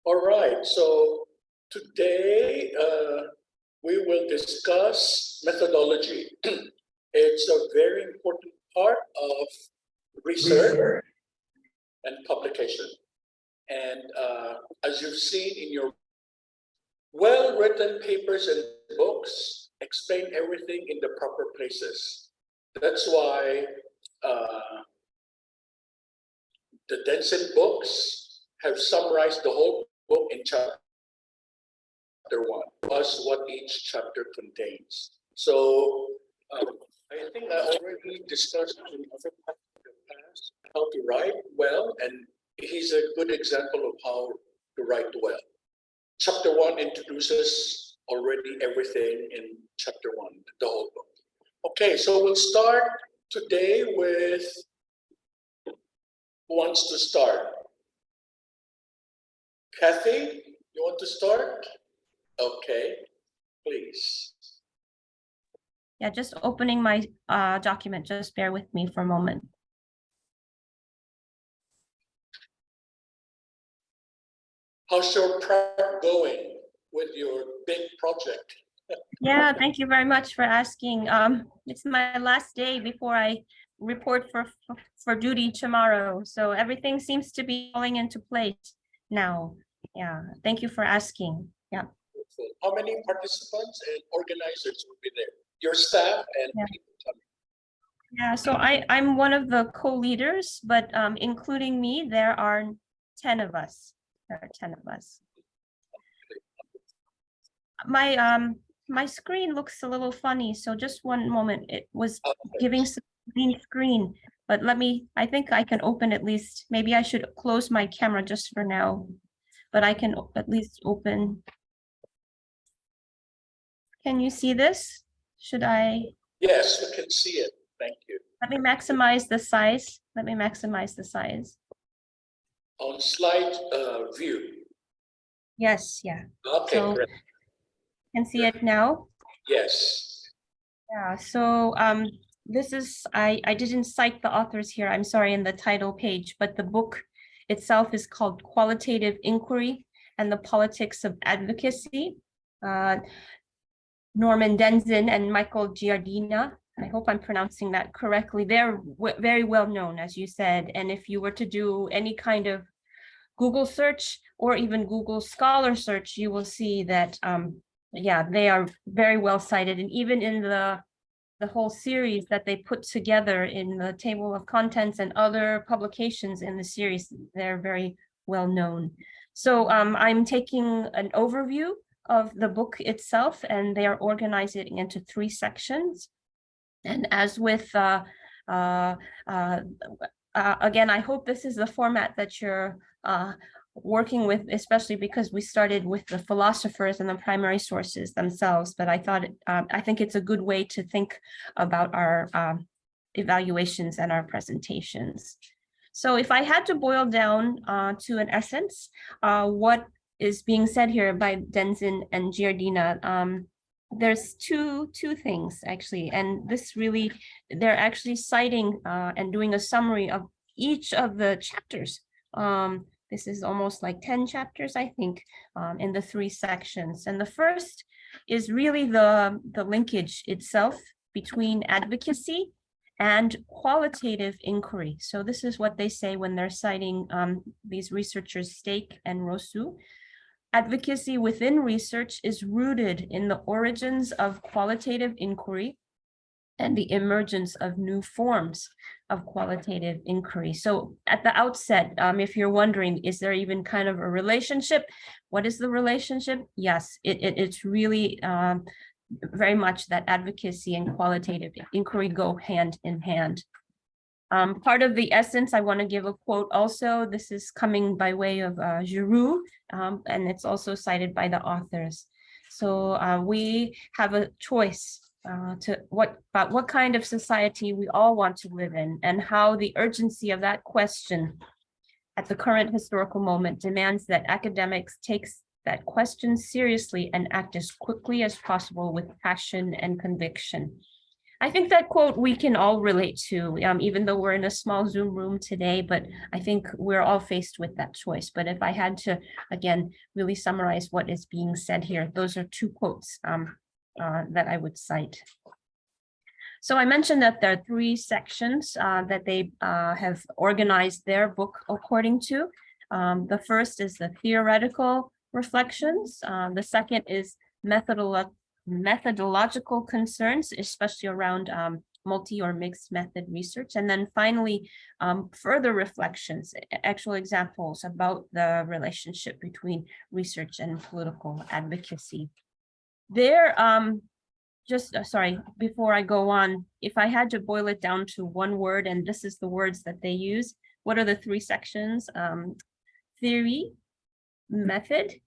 All right, so today we will discuss methodology. It's a very important part of research and publication. And as you've seen in your well-written papers and books, explain everything in the proper places. That's why the Denson books have summarized the whole book in chapter 1, plus what each chapter contains. So I think I already discussed in other parts of the past how to write well, and he's a good example of how to write well. Chapter 1 introduces already everything in chapter 1, the whole book. Okay, so we'll start today with who wants to start? Kathy, you want to start? Okay, please. Yeah, just opening my document. Just bear with me for a moment. How's your prep going with your big project? Yeah, thank you very much for asking. It's my last day before I report for duty tomorrow, so everything seems to be falling into place now. Yeah, thank you for asking. Yeah. How many participants and organizers will be there? Your staff and people coming? Yeah, so I'm one of the co-leaders, but including me, there are 10 of us. There are 10 of us. My screen looks a little funny, so just one moment. It was giving some green screen, but I think I can open at least. Maybe I should close my camera just for now, but I can at least open. Can you see this? Should I? Yes, we can see it. Thank you. Let me maximize the size. Let me maximize the size. On slide view. Yes, yeah. Okay, so, great. Can see it now? Yes. Yeah, so this is, I didn't cite the authors here, I'm sorry, in the title page, but the book itself is called Qualitative Inquiry and the Politics of Advocacy. Norman Denzin and Michael Giardina, I hope I'm pronouncing that correctly. They're very well known, as you said, and if you were to do any kind of Google search or even Google Scholar search, you will see that yeah, they are very well cited, and even in the whole series that they put together in the table of contents and other publications in the series, they're very well known. So I'm taking an overview of the book itself, and they are organizing into 3 sections. And as with again, I hope this is the format that you're working with, especially because we started with the philosophers and the primary sources themselves, but I thought I think it's a good way to think about our evaluations and our presentations. So if I had to boil down to an essence, what is being said here by Denzin and Giardina, there's two things actually, and this really, they're actually citing and doing a summary of each of the chapters. This is almost like 10 chapters, I think, in the 3 sections. And the first is really the linkage itself between advocacy and qualitative inquiry. So this is what they say when they're citing these researchers, Stake and Rosu. Advocacy within research is rooted in the origins of qualitative inquiry and the emergence of new forms of qualitative inquiry. So at the outset, if you're wondering, is there even kind of a relationship? What is the relationship? Yes, it's really very much that advocacy and qualitative inquiry go hand in hand. Part of the essence, I want to give a quote also. This is coming by way of Giroux, and it's also cited by the authors. So we have a choice about what kind of society we all want to live in, and how the urgency of that question at the current historical moment demands that academics take that question seriously and act as quickly as possible with passion and conviction. I think that quote we can all relate to, even though we're in a small Zoom room today, but I think we're all faced with that choice. But if I had to, again, really summarize what is being said here, those are two quotes that I would cite. So I mentioned that there are three sections that they have organized their book according to. The first is the theoretical reflections. The second is methodological concerns, especially around multi or mixed method research. And then finally, further reflections, actual examples about the relationship between research and political advocacy. There, sorry, before I go on, if I had to boil it down to one word, and this is the words that they use, what are the three sections? Theory, method,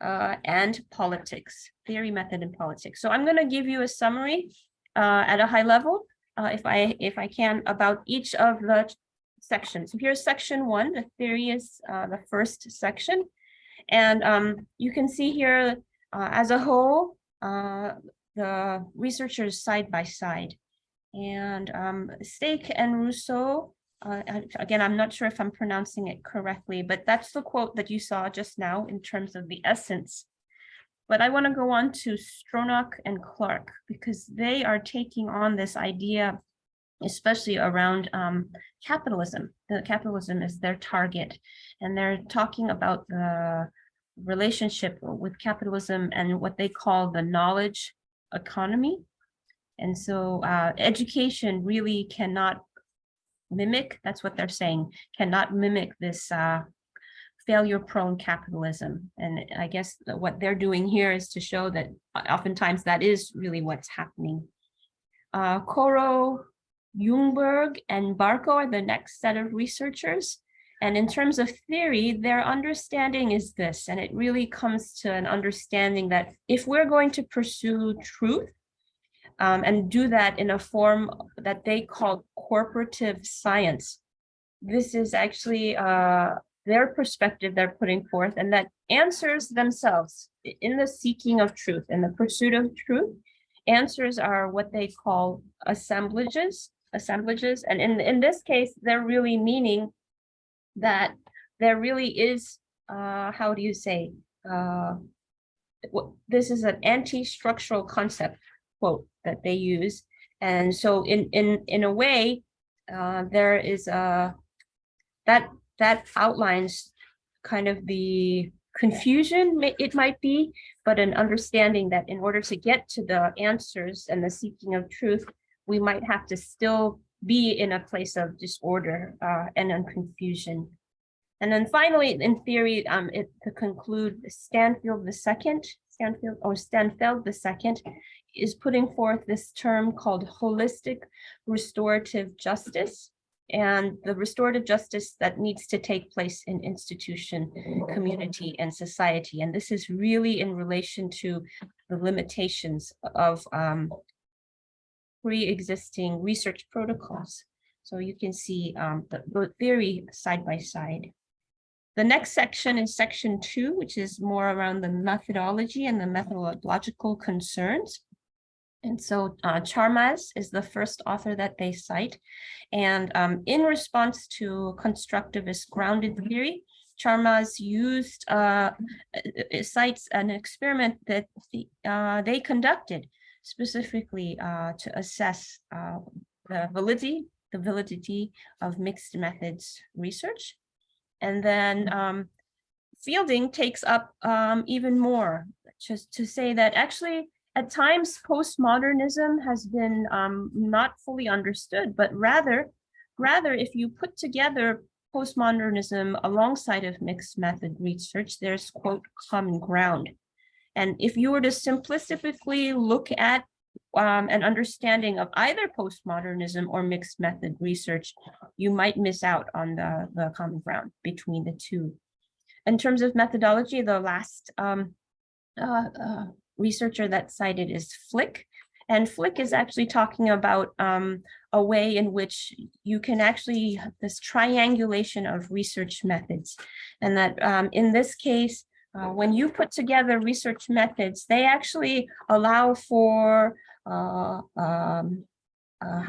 and politics. Theory, method, and politics. So I'm going to give you a summary at a high level, if I can, about each of the sections. So here's section 1. The theory is the first section, and you can see here as a whole the researchers side by side, and Stake and Rousseau. Again, I'm not sure if I'm pronouncing it correctly, but that's the quote that you saw just now in terms of the essence. But I want to go on to Stronach and Clark, because they are taking on this idea, especially around capitalism. The capitalism is their target, and they're talking about the relationship with capitalism and what they call the knowledge economy. And so education really cannot mimic, that's what they're saying, cannot mimic this failure-prone capitalism. And I guess what they're doing here is to show that oftentimes that is really what's happening. Coro, Jungberg, and Barco are the next set of researchers. And in terms of theory, their understanding is this, and it really comes to an understanding that if we're going to pursue truth, and do that in a form that they call corporative science, this is actually their perspective they're putting forth, and that answers themselves in the seeking of truth, in the pursuit of truth. Answers are what they call assemblages, and in this case, they're really meaning that there really is, how do you say, this is an anti-structural concept quote that they use. And so in a way, there is that outlines kind of the confusion it might be, but an understanding that in order to get to the answers and the seeking of truth, we might have to still be in a place of disorder and confusion. And then finally, in theory, to conclude, Stanfield II is putting forth this term called holistic restorative justice, and the restorative justice that needs to take place in institution, community, and society. And this is really in relation to the limitations of pre-existing research protocols. So you can see the theory side by side. The next section is section 2, which is more around the methodology and the methodological concerns. And so Charmas is the first author that they cite. And in response to constructivist grounded theory, Charmas cites an experiment that they conducted specifically to assess the validity of mixed methods research. And then Fielding takes up even more, just to say that actually at times postmodernism has been not fully understood, but rather if you put together postmodernism alongside of mixed method research, there's, quote, common ground. And if you were to simplistically look at an understanding of either postmodernism or mixed method research, you might miss out on the common ground between the two. In terms of methodology, the last researcher that's cited is Flick. And Flick is actually talking about a way in which you can actually, this triangulation of research methods. And that in this case, when you put together research methods, they actually allow for how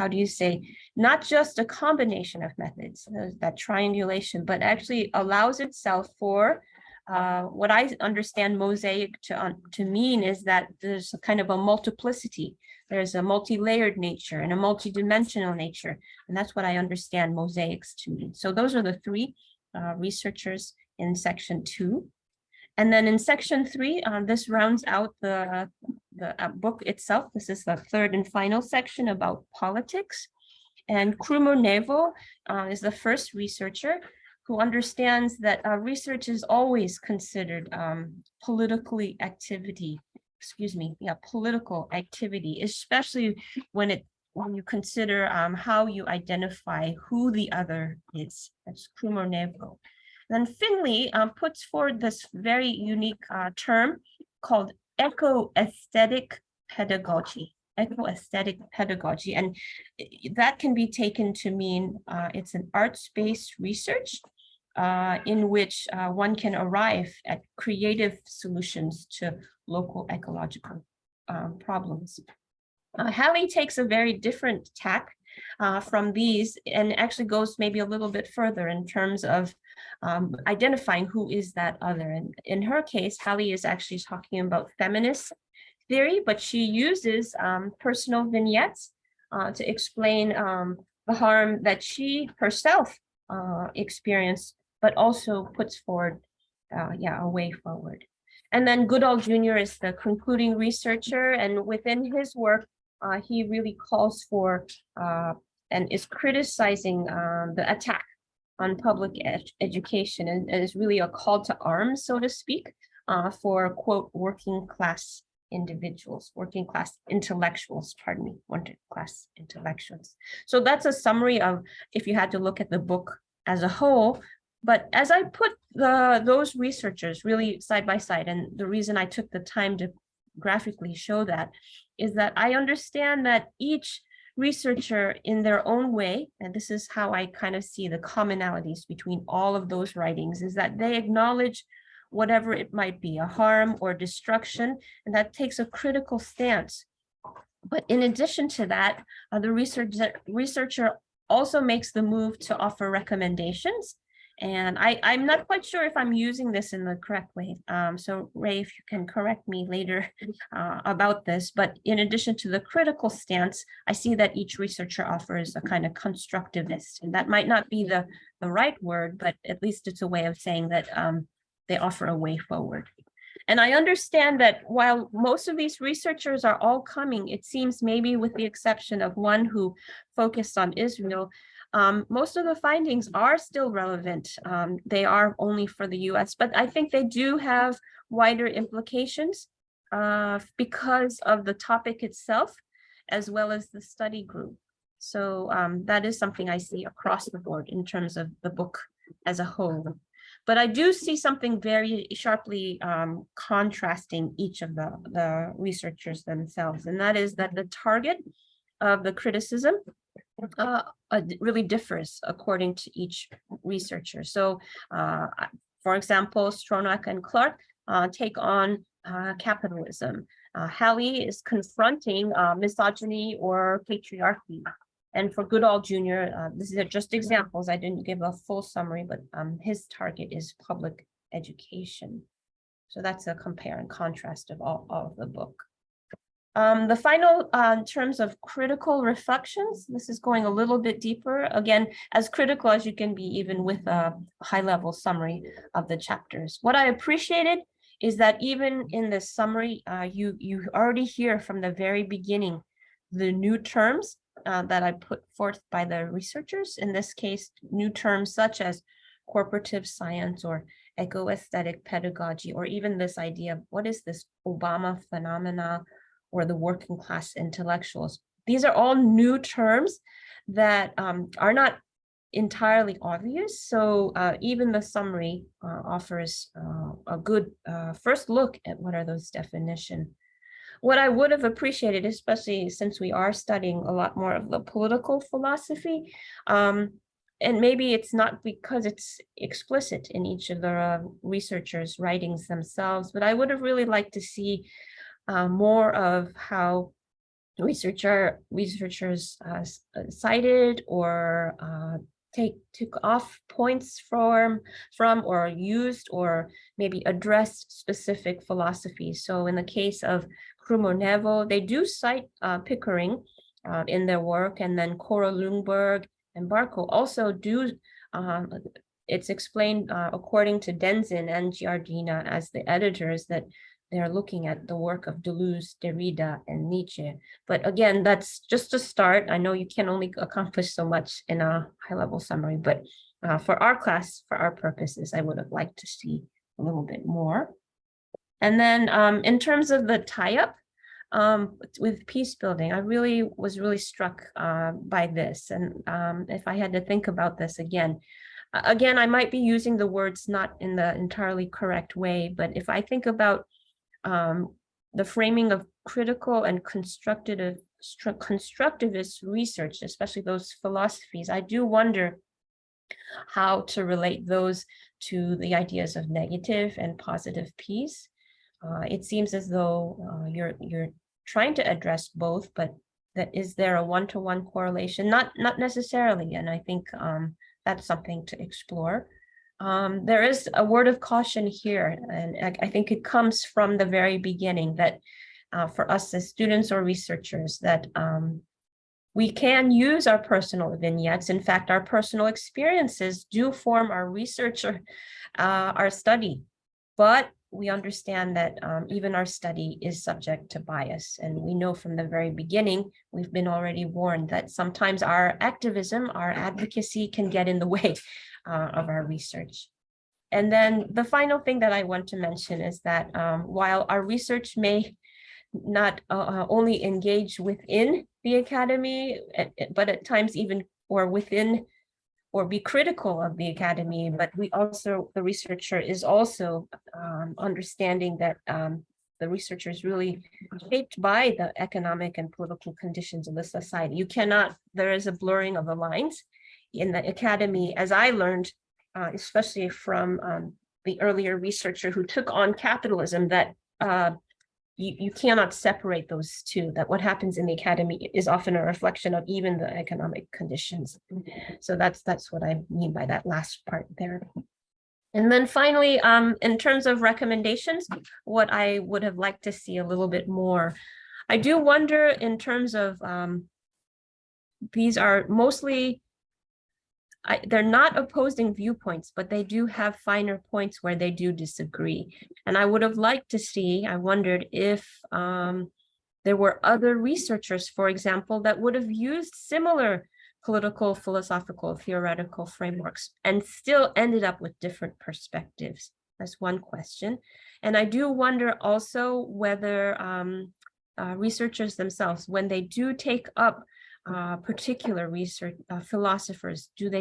do you say, not just a combination of methods, that triangulation, but actually allows itself for what I understand mosaic to mean is that there's a kind of a multiplicity. There's a multi-layered nature and a multi-dimensional nature. And that's what I understand mosaics to mean. So those are the three researchers in section 2. And then in section 3, this rounds out the book itself. This is the third and final section about politics. And Krumer-Nevo is the first researcher who understands that research is always considered political activity, especially when you consider how you identify who the other is. That's Krumer-Nevo. Then Finley puts forward this very unique term called eco-aesthetic pedagogy. Eco-aesthetic pedagogy, and that can be taken to mean it's an arts-based research in which one can arrive at creative solutions to local ecological problems. Hallie takes a very different tack from these and actually goes maybe a little bit further in terms of identifying who is that other. And in her case, Hallie is actually talking about feminist theory, but she uses personal vignettes to explain the harm that she herself experienced, but also puts forward a way forward. And then Goodall Jr. is the concluding researcher, and within his work, he really calls for and is criticizing the attack on public education, and is really a call to arms, so to speak, for, quote, working class intellectuals. So that's a summary of, if you had to look at the book as a whole. But as I put those researchers really side by side, and the reason I took the time to graphically show that is that I understand that each researcher in their own way, and this is how I kind of see the commonalities between all of those writings, is that they acknowledge whatever it might be, a harm or destruction, and that takes a critical stance. But in addition to that, the researcher also makes the move to offer recommendations. And I'm not quite sure if I'm using this in the correct way. So Ray, if you can correct me later about this, but in addition to the critical stance, I see that each researcher offers a kind of constructivist, and that might not be the right word, but at least it's a way of saying that they offer a way forward. And I understand that while most of these researchers are all coming, it seems maybe with the exception of one who focused on Israel, most of the findings are still relevant. They are only for the US, but I think they do have wider implications because of the topic itself, as well as the study group. So that is something I see across the board in terms of the book as a whole. But I do see something very sharply contrasting each of the researchers themselves, and that is that the target of the criticism really differs according to each researcher. So, for example, Stronach and Clark take on capitalism. Hallie is confronting misogyny or patriarchy. And for Goodall Jr., these are just examples. I didn't give a full summary, but his target is public education. So that's a compare and contrast of all of the book. The final, in terms of critical reflections, this is going a little bit deeper, again, as critical as you can be, even with a high-level summary of the chapters. What I appreciated is that even in this summary, you already hear from the very beginning the new terms that I put forth by the researchers. In this case, new terms such as corporative science or eco-aesthetic pedagogy, or even this idea of what is this Obama phenomena, or the working class intellectuals. These are all new terms that are not entirely obvious. So even the summary offers a good first look at what are those definitions. What I would have appreciated, especially since we are studying a lot more of the political philosophy, and maybe it's not because it's explicit in each of the researchers' writings themselves, but I would have really liked to see more of how researchers cited or took off points from or used or maybe addressed specific philosophies. So in the case of Krumo-Nevo, they do cite Pickering in their work, and then Cora Lundberg and Barco also do. It's explained according to Denzin and Giardina as the editors that they're looking at the work of Deleuze, Derrida, and Nietzsche. But again, that's just a start. I know you can only accomplish so much in a high-level summary, but for our class, for our purposes, I would have liked to see a little bit more. And then in terms of the tie-up with peace building, I was really struck by this. And if I had to think about this again, I might be using the words not in the entirely correct way, but if I think about the framing of critical and constructivist research, especially those philosophies, I do wonder how to relate those to the ideas of negative and positive peace. It seems as though you're trying to address both, but is there a one-to-one correlation? Not necessarily, and I think that's something to explore. There is a word of caution here, and I think it comes from the very beginning that for us as students or researchers that we can use our personal vignettes. In fact, our personal experiences do form our research or our study, but we understand that even our study is subject to bias. And we know from the very beginning, we've been already warned that sometimes our activism, our advocacy can get in the way of our research. And then the final thing that I want to mention is that while our research may not only engage within the academy, but at times even or within or be critical of the academy, but the researcher is also understanding that the researcher is really shaped by the economic and political conditions of the society. There is a blurring of the lines in the academy, as I learned, especially from the earlier researcher who took on capitalism, that you cannot separate those two, that what happens in the academy is often a reflection of even the economic conditions. So that's what I mean by that last part there. And then finally, in terms of recommendations, what I would have liked to see a little bit more, I do wonder in terms of, these are mostly, they're not opposing viewpoints, but they do have finer points where they do disagree. And I would have liked to see, I wondered if there were other researchers, for example, that would have used similar political, philosophical, theoretical frameworks and still ended up with different perspectives. That's one question. And I do wonder also whether researchers themselves, when they do take up particular research philosophers, could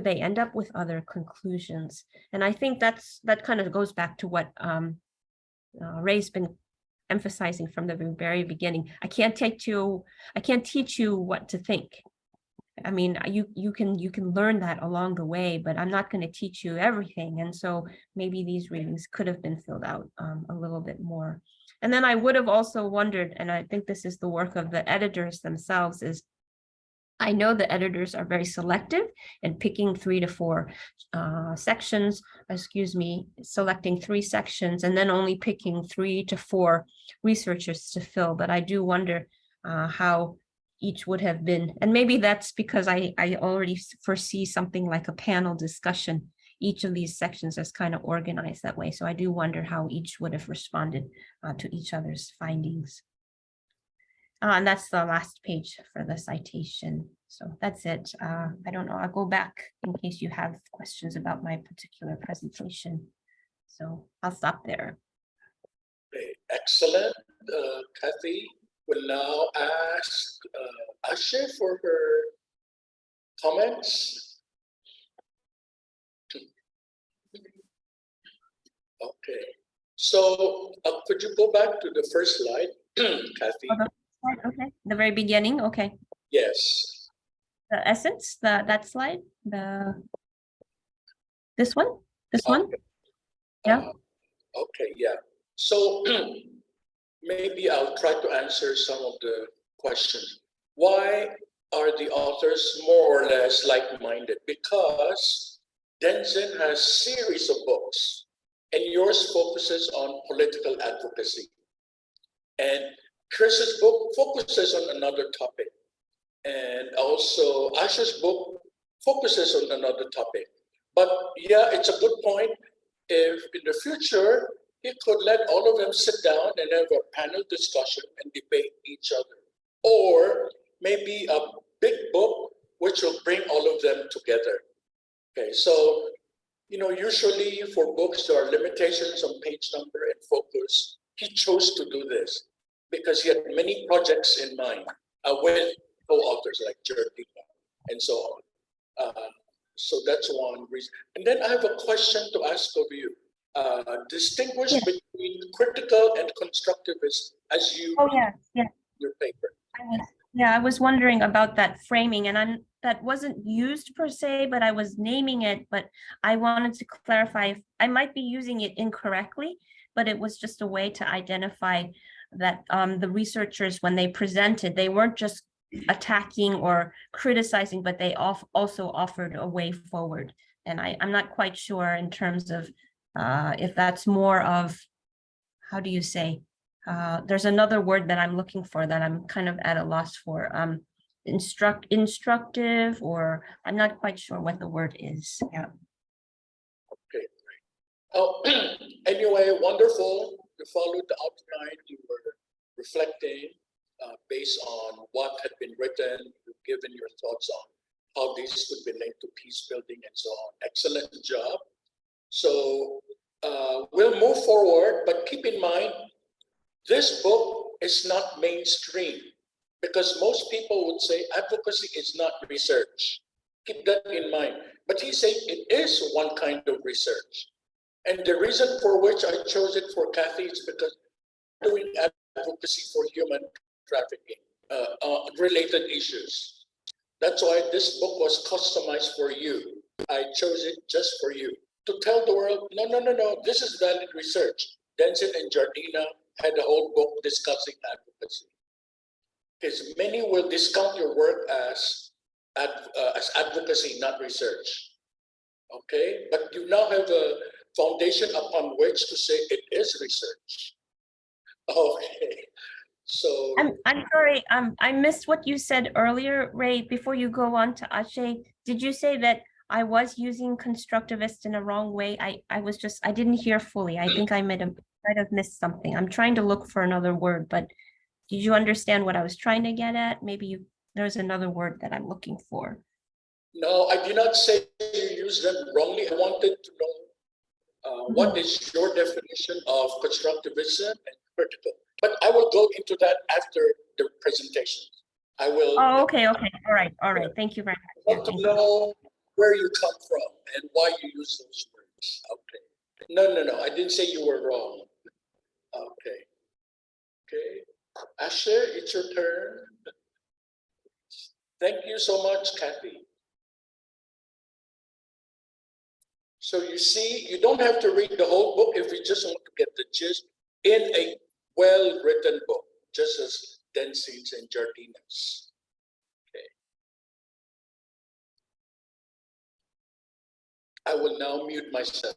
they end up with other conclusions? And I think that kind of goes back to what Ray's been emphasizing from the very beginning. I can't teach you what to think. I mean, you can learn that along the way, but I'm not going to teach you everything. And so maybe these readings could have been filled out a little bit more. And then I would have also wondered, and I think this is the work of the editors themselves, is I know the editors are very selective in picking 3 to 4 sections, selecting 3 sections, and then only picking 3 to 4 researchers to fill. But I do wonder how each would have been, and maybe that's because I already foresee something like a panel discussion. Each of these sections is kind of organized that way. So I do wonder how each would have responded to each other's findings. And that's the last page for the citation. So that's it. I don't know, I'll go back in case you have questions about my particular presentation. So I'll stop there. Okay, excellent. Kathy will now ask Ashe for her comments. Okay, so could you go back to the first slide, Kathy? Okay, the very beginning. Okay. Yes. The essence, that slide, this one, Okay. yeah. Okay, yeah. So maybe I'll try to answer some of the questions. Why are the authors more or less like-minded? Because Denzin has series of books, and yours focuses on political advocacy. And Chris's book focuses on another topic. And also Asha's book focuses on another topic. But yeah, it's a good point. If in the future, he could let all of them sit down and have a panel discussion and debate each other. Or maybe a big book which will bring all of them together. Okay, so usually for books there are limitations on page number and focus. He chose to do this because he had many projects in mind with co-authors like Jardina and so on. So that's one reason. And then I have a question to ask of you. Distinguish between critical and constructivist as you yeah. your paper. I was wondering about that framing, and that wasn't used per se, but I was naming it, but I wanted to clarify if I might be using it incorrectly, but it was just a way to identify that the researchers, when they presented, they weren't just attacking or criticizing, but they also offered a way forward. And I'm not quite sure in terms of if that's more of, how do you say, there's another word that I'm looking for that I'm kind of at a loss for, instructive, or I'm not quite sure what the word is. Yeah. Okay, great. Oh, anyway, wonderful. You followed the outline. You were reflecting based on what had been written. You've given your thoughts on how these could be linked to peace building and so on. Excellent job. So we'll move forward, but keep in mind, this book is not mainstream because most people would say advocacy is not research. Keep that in mind. But he's saying it is one kind of research. And the reason for which I chose it for Kathy is because doing advocacy for human trafficking related issues. That's why this book was customized for you. I chose it just for you to tell the world, no, this is valid research. Denzin and Jardina had a whole book discussing advocacy. Because many will discount your work as advocacy, not research. Okay, but you now have a foundation upon which to say it is research. Okay, so I'm sorry, I missed what you said earlier, Ray, before you go on to Akshay. Did you say that I was using constructivist in a wrong way? I didn't hear fully. I think I might have missed something. I'm trying to look for another word, but did you understand what I was trying to get at? Maybe there's another word that I'm looking for. No, I did not say you used them wrongly. I wanted to know what is your definition of constructivism and critical. But I will go into that after the presentation. I will. Oh, okay. All right. Thank you very much. I want to know where you come from and why you use those words. Okay. No. I didn't say you were wrong. Okay. Asher, it's your turn. Thank you so much, Kathy. So you see, you don't have to read the whole book if you just want to get the gist in a well-written book, just as Denzin's and Jardina's. Okay. I will now mute myself.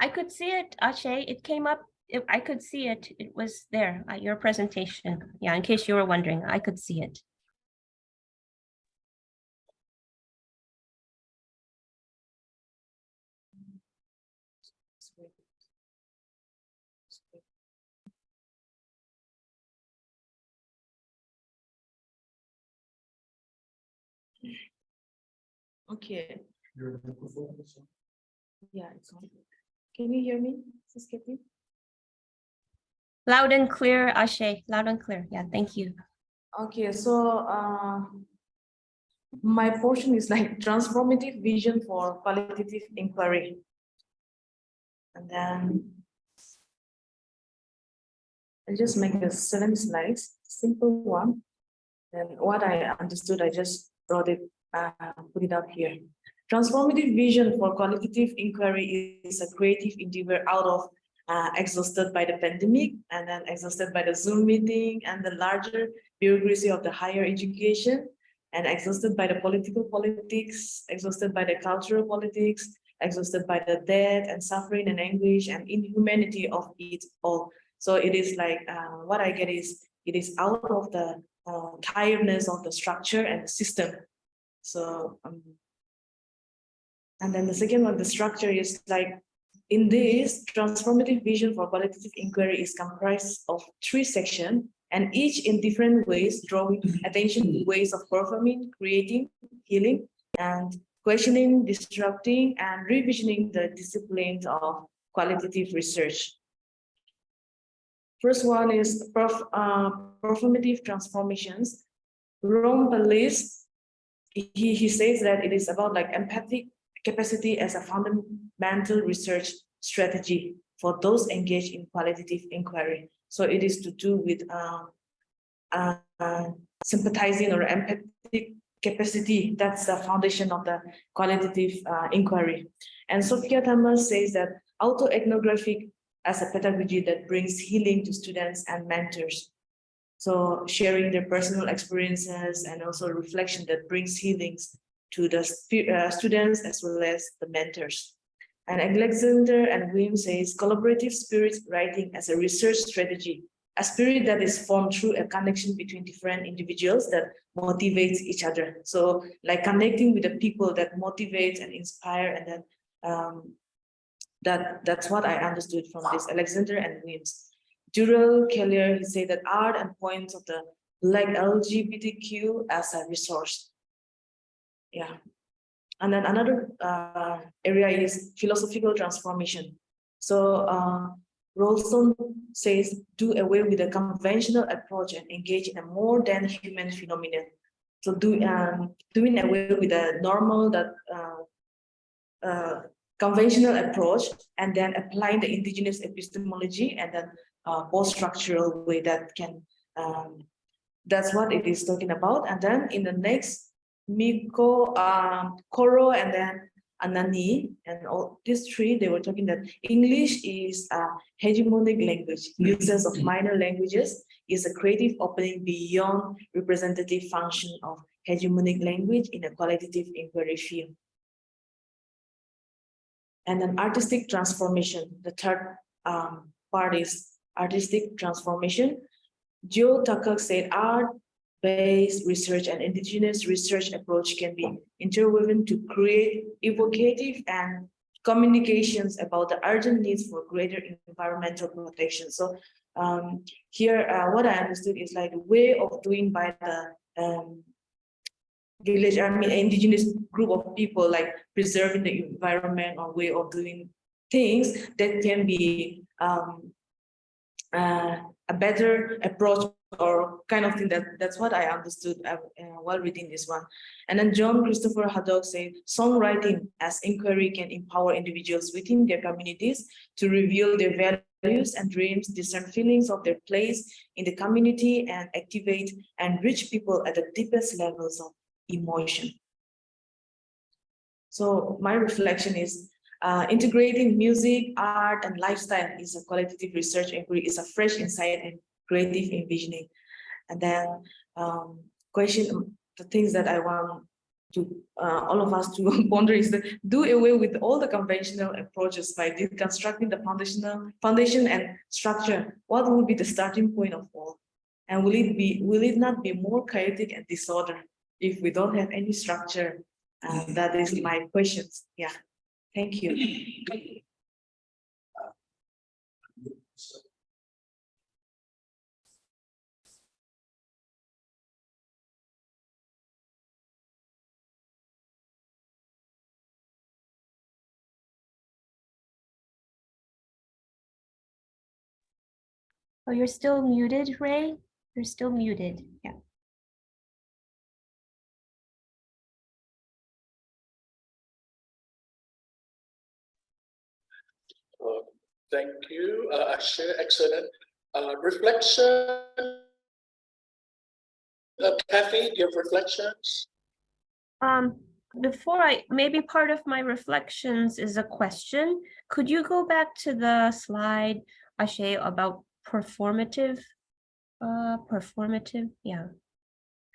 I could see it, Akshay. It came up. I could see it. It was there at your presentation. Yeah, in case you were wondering, I could see it. Okay. Yeah, it's on. Can you hear me, Sis Kathy? Loud and clear, Akshay. Loud and clear. Yeah, thank you. Okay, so My portion is like transformative vision for qualitative inquiry. And then I'll just make a 7 slides, simple one. And what I understood, I just brought it, put it up here. Transformative vision for qualitative inquiry is a creative endeavor out of exhausted by the pandemic and then exhausted by the Zoom meeting and the larger bureaucracy of the higher education and exhausted by the political politics, exhausted by the cultural politics, exhausted by the death and suffering and anguish and inhumanity of it all. So it is like, what I get is, it is out of the tiredness of the structure and the system. So, and then the second one, the structure is like, in this transformative vision for qualitative inquiry is comprised of 3 sections, and each in different ways, drawing attention to ways of performing, creating, healing, and questioning, disrupting, and revisioning the disciplines of qualitative research. First one is performative transformations. Ron Pallis, he says that it is about like empathic capacity as a fundamental research strategy for those engaged in qualitative inquiry. So it is to do with sympathizing or empathic capacity. That's the foundation of the qualitative inquiry. And Sophia Thomas says that autoethnographic as a pedagogy that brings healing to students and mentors. So sharing their personal experiences and also reflection that brings healings to the students as well as the mentors. And Alexander and William says collaborative spirit writing as a research strategy, a spirit that is formed through a connection between different individuals that motivates each other. So like connecting with the people that motivate and inspire, and then that's what I understood from this Alexander and Williams. Durrell Kelly, he said that art and points of the Black LGBTQ as a resource. Yeah. And then another area is philosophical transformation. So Rolston says, do away with the conventional approach and engage in a more than human phenomenon. So doing away with the normal, that conventional approach, and then applying the indigenous epistemology and then post-structural way that can, that's what it is talking about. And then in the next, Miko, Koro, and then Anani, and all these 3, they were talking that English is a hegemonic language. Uses of minor languages is a creative opening beyond representative function of hegemonic language in a qualitative inquiry field. And then artistic transformation, the third part is artistic transformation. Joe Tucker said art-based research and indigenous research approach can be interwoven to create evocative and communications about the urgent needs for greater environmental protection. So here, what I understood is like the way of doing by the village, indigenous group of people, like preserving the environment or way of doing things that can be a better approach or kind of thing. That's what I understood while reading this one. And then John Christopher Haddock said, songwriting as inquiry can empower individuals within their communities to reveal their values and dreams, discern feelings of their place in the community, and activate and reach people at the deepest levels of emotion. So my reflection is integrating music, art, and lifestyle is a qualitative research inquiry, is a fresh insight and creative envisioning. And then the things that I want to all of us to ponder is to do away with all the conventional approaches by deconstructing the foundation and structure. What would be the starting point of all? And will it not be more chaotic and disorder if we don't have any structure? That is my questions. Yeah, thank you. Oh, you're still muted, Ray? You're still muted. Yeah. Thank you, Ashe. Excellent. Reflection. Kathy, do you have reflections? Before maybe part of my reflections is a question. Could you go back to the slide, Ashe, about performative,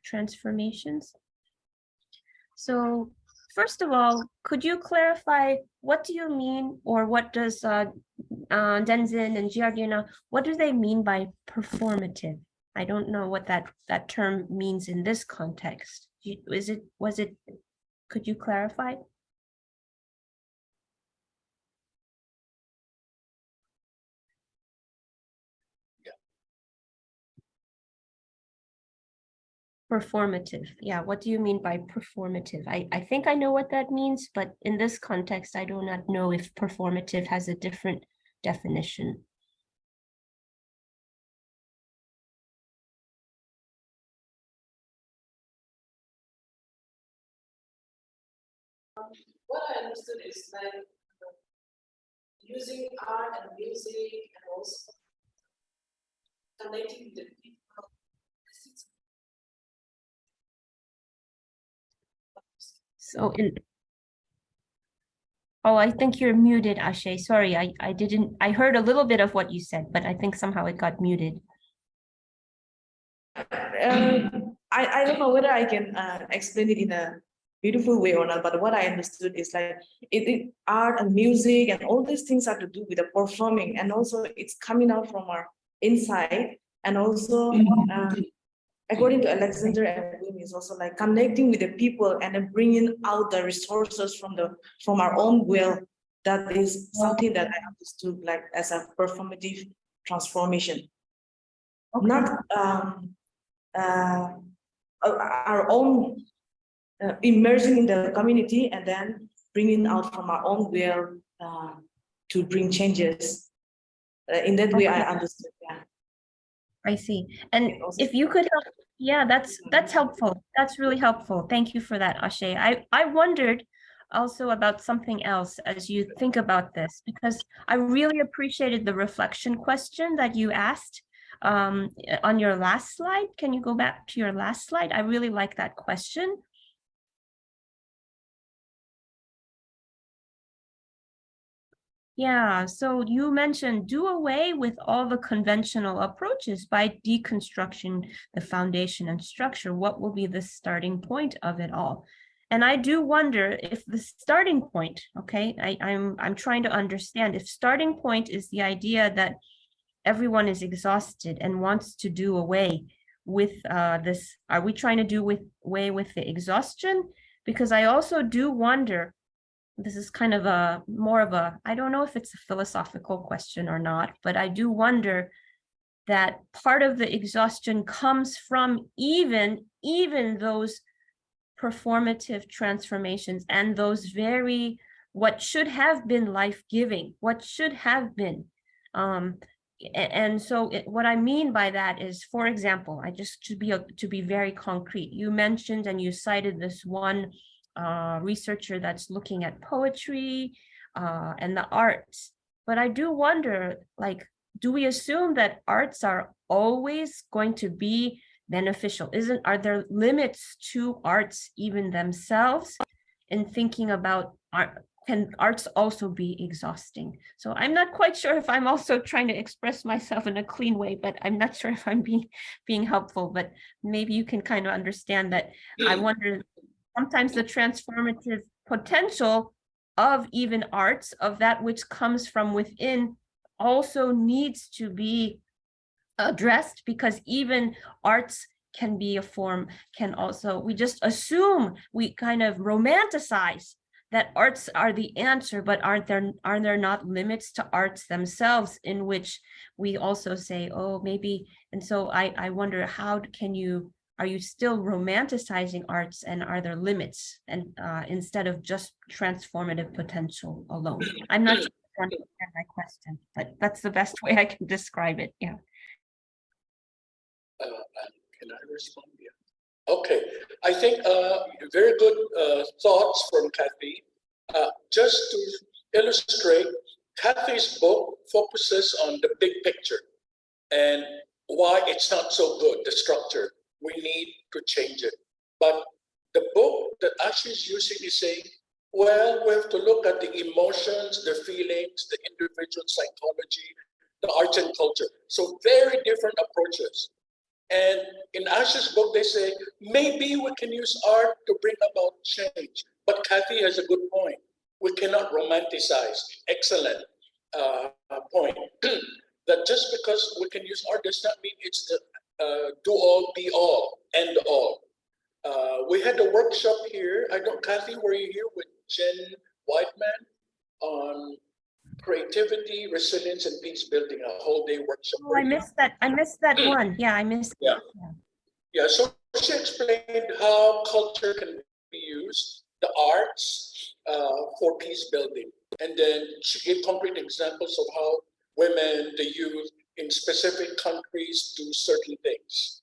transformations? So first of all, could you clarify what do you mean, or what does Denzin and Giardina, what do they mean by performative? I don't know what that term means in this context. Could you clarify? Performative. Yeah, what do you mean by performative? I think I know what that means, but in this context, I do not know if performative has a different definition. What I understood is like using art and music and also connecting with the people. So I think you're muted, Ashe. Sorry, I heard a little bit of what you said, but I think somehow it got muted. I don't know whether I can explain it in a beautiful way or not, but what I understood is like art and music and all these things have to do with the performing, and also it's coming out from our inside, and also according to Alexander and Bloom, is also like connecting with the people and then bringing out the resources from our own will. That is something that I understood like as a performative transformation. Okay. Not our own immersing in the community and then bringing out from our own will to bring changes. In that way, I understood. Yeah. I see. And if you could help, yeah, that's helpful. That's really helpful. Thank you for that, Ashe. I wondered also about something else as you think about this, because I really appreciated the reflection question that you asked on your last slide. Can you go back to your last slide? I really like that question. Yeah, so you mentioned do away with all the conventional approaches by deconstructing the foundation and structure. What will be the starting point of it all? And I do wonder if the starting point, okay, I'm trying to understand if starting point is the idea that everyone is exhausted and wants to do away with this. Are we trying to do away with the exhaustion? Because I also do wonder, this is kind of more of a, I don't know if it's a philosophical question or not, but I do wonder that part of the exhaustion comes from even those performative transformations and those very, what should have been life-giving, what should have been. And so what I mean by that is, for example, I just to be very concrete, you mentioned and you cited this one researcher that's looking at poetry and the arts. But I do wonder, like, do we assume that arts are always going to be beneficial? Are there limits to arts even themselves in thinking about art? Can arts also be exhausting? So I'm not quite sure if I'm also trying to express myself in a clean way, but I'm not sure if I'm being helpful, but maybe you can kind of understand that. I wonder, sometimes the transformative potential of even arts, of that which comes from within, also needs to be addressed, because even arts can be a form, we just assume, we kind of romanticize that arts are the answer, but are there not limits to arts themselves in which we also say, oh, maybe, and so I wonder, how are you still romanticizing arts, and are there limits, and instead of just transformative potential alone? I'm not sure if you understand my question, but that's the best way I can describe it. Yeah. Can I respond? Yeah. Okay, I think very good thoughts from Kathy. Just to illustrate, Kathy's book focuses on the big picture and why it's not so good, the structure. We need to change it. But the book that Ash is using is saying, well, we have to look at the emotions, the feelings, the individual psychology, the arts and culture. So very different approaches. And in Ash's book, they say, maybe we can use art to bring about change. But Kathy has a good point. We cannot romanticize. Excellent point. That just because we can use art does not mean it's the do all, be all, end all. We had a workshop here. I don't, Kathy, were you here with Jen Whiteman on creativity, resilience, and peace building? A whole day workshop. Oh, I missed that. I missed that one. Yeah, I missed. Yeah. Yeah, so she explained how culture can be used, the arts, for peace building. And then she gave concrete examples of how women, the youth in specific countries do certain things.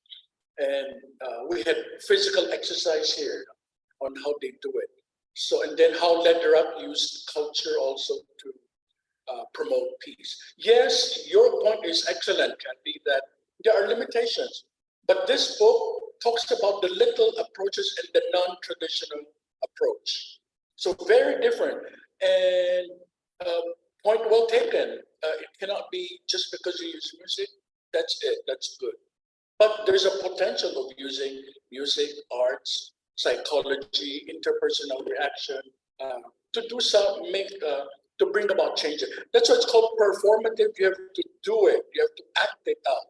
And we had physical exercise here on how they do it. So, and then how Lederach used culture also to promote peace. Yes, your point is excellent, Kathy, that there are limitations. But this book talks about the little approaches and the non-traditional approach. So very different. And point well taken. It cannot be just because you use music, that's it, that's good. But there's a potential of using music, arts, psychology, interpersonal reaction to do some, to bring about change. That's why it's called performative. You have to do it. You have to act it out.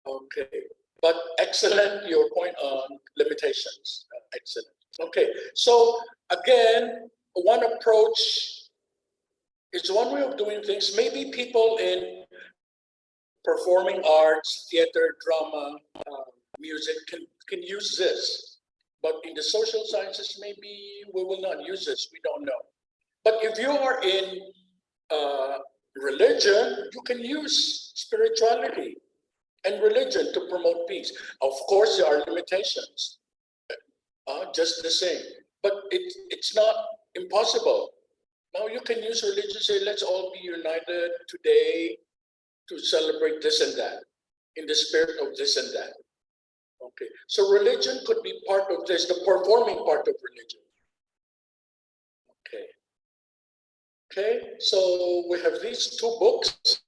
Okay, but excellent, your point on limitations. Excellent. Okay, so again, one approach is one way of doing things. Maybe people in performing arts, theater, drama, music can use this. But in the social sciences, maybe we will not use this. We don't know. But if you are in religion, you can use spirituality and religion to promote peace. Of course, there are limitations, just the same. But it's not impossible. Now you can use religion, say, let's all be united today to celebrate this and that, in the spirit of this and that. Okay, so religion could be part of this, the performing part of religion. Okay. Okay, so we have these two books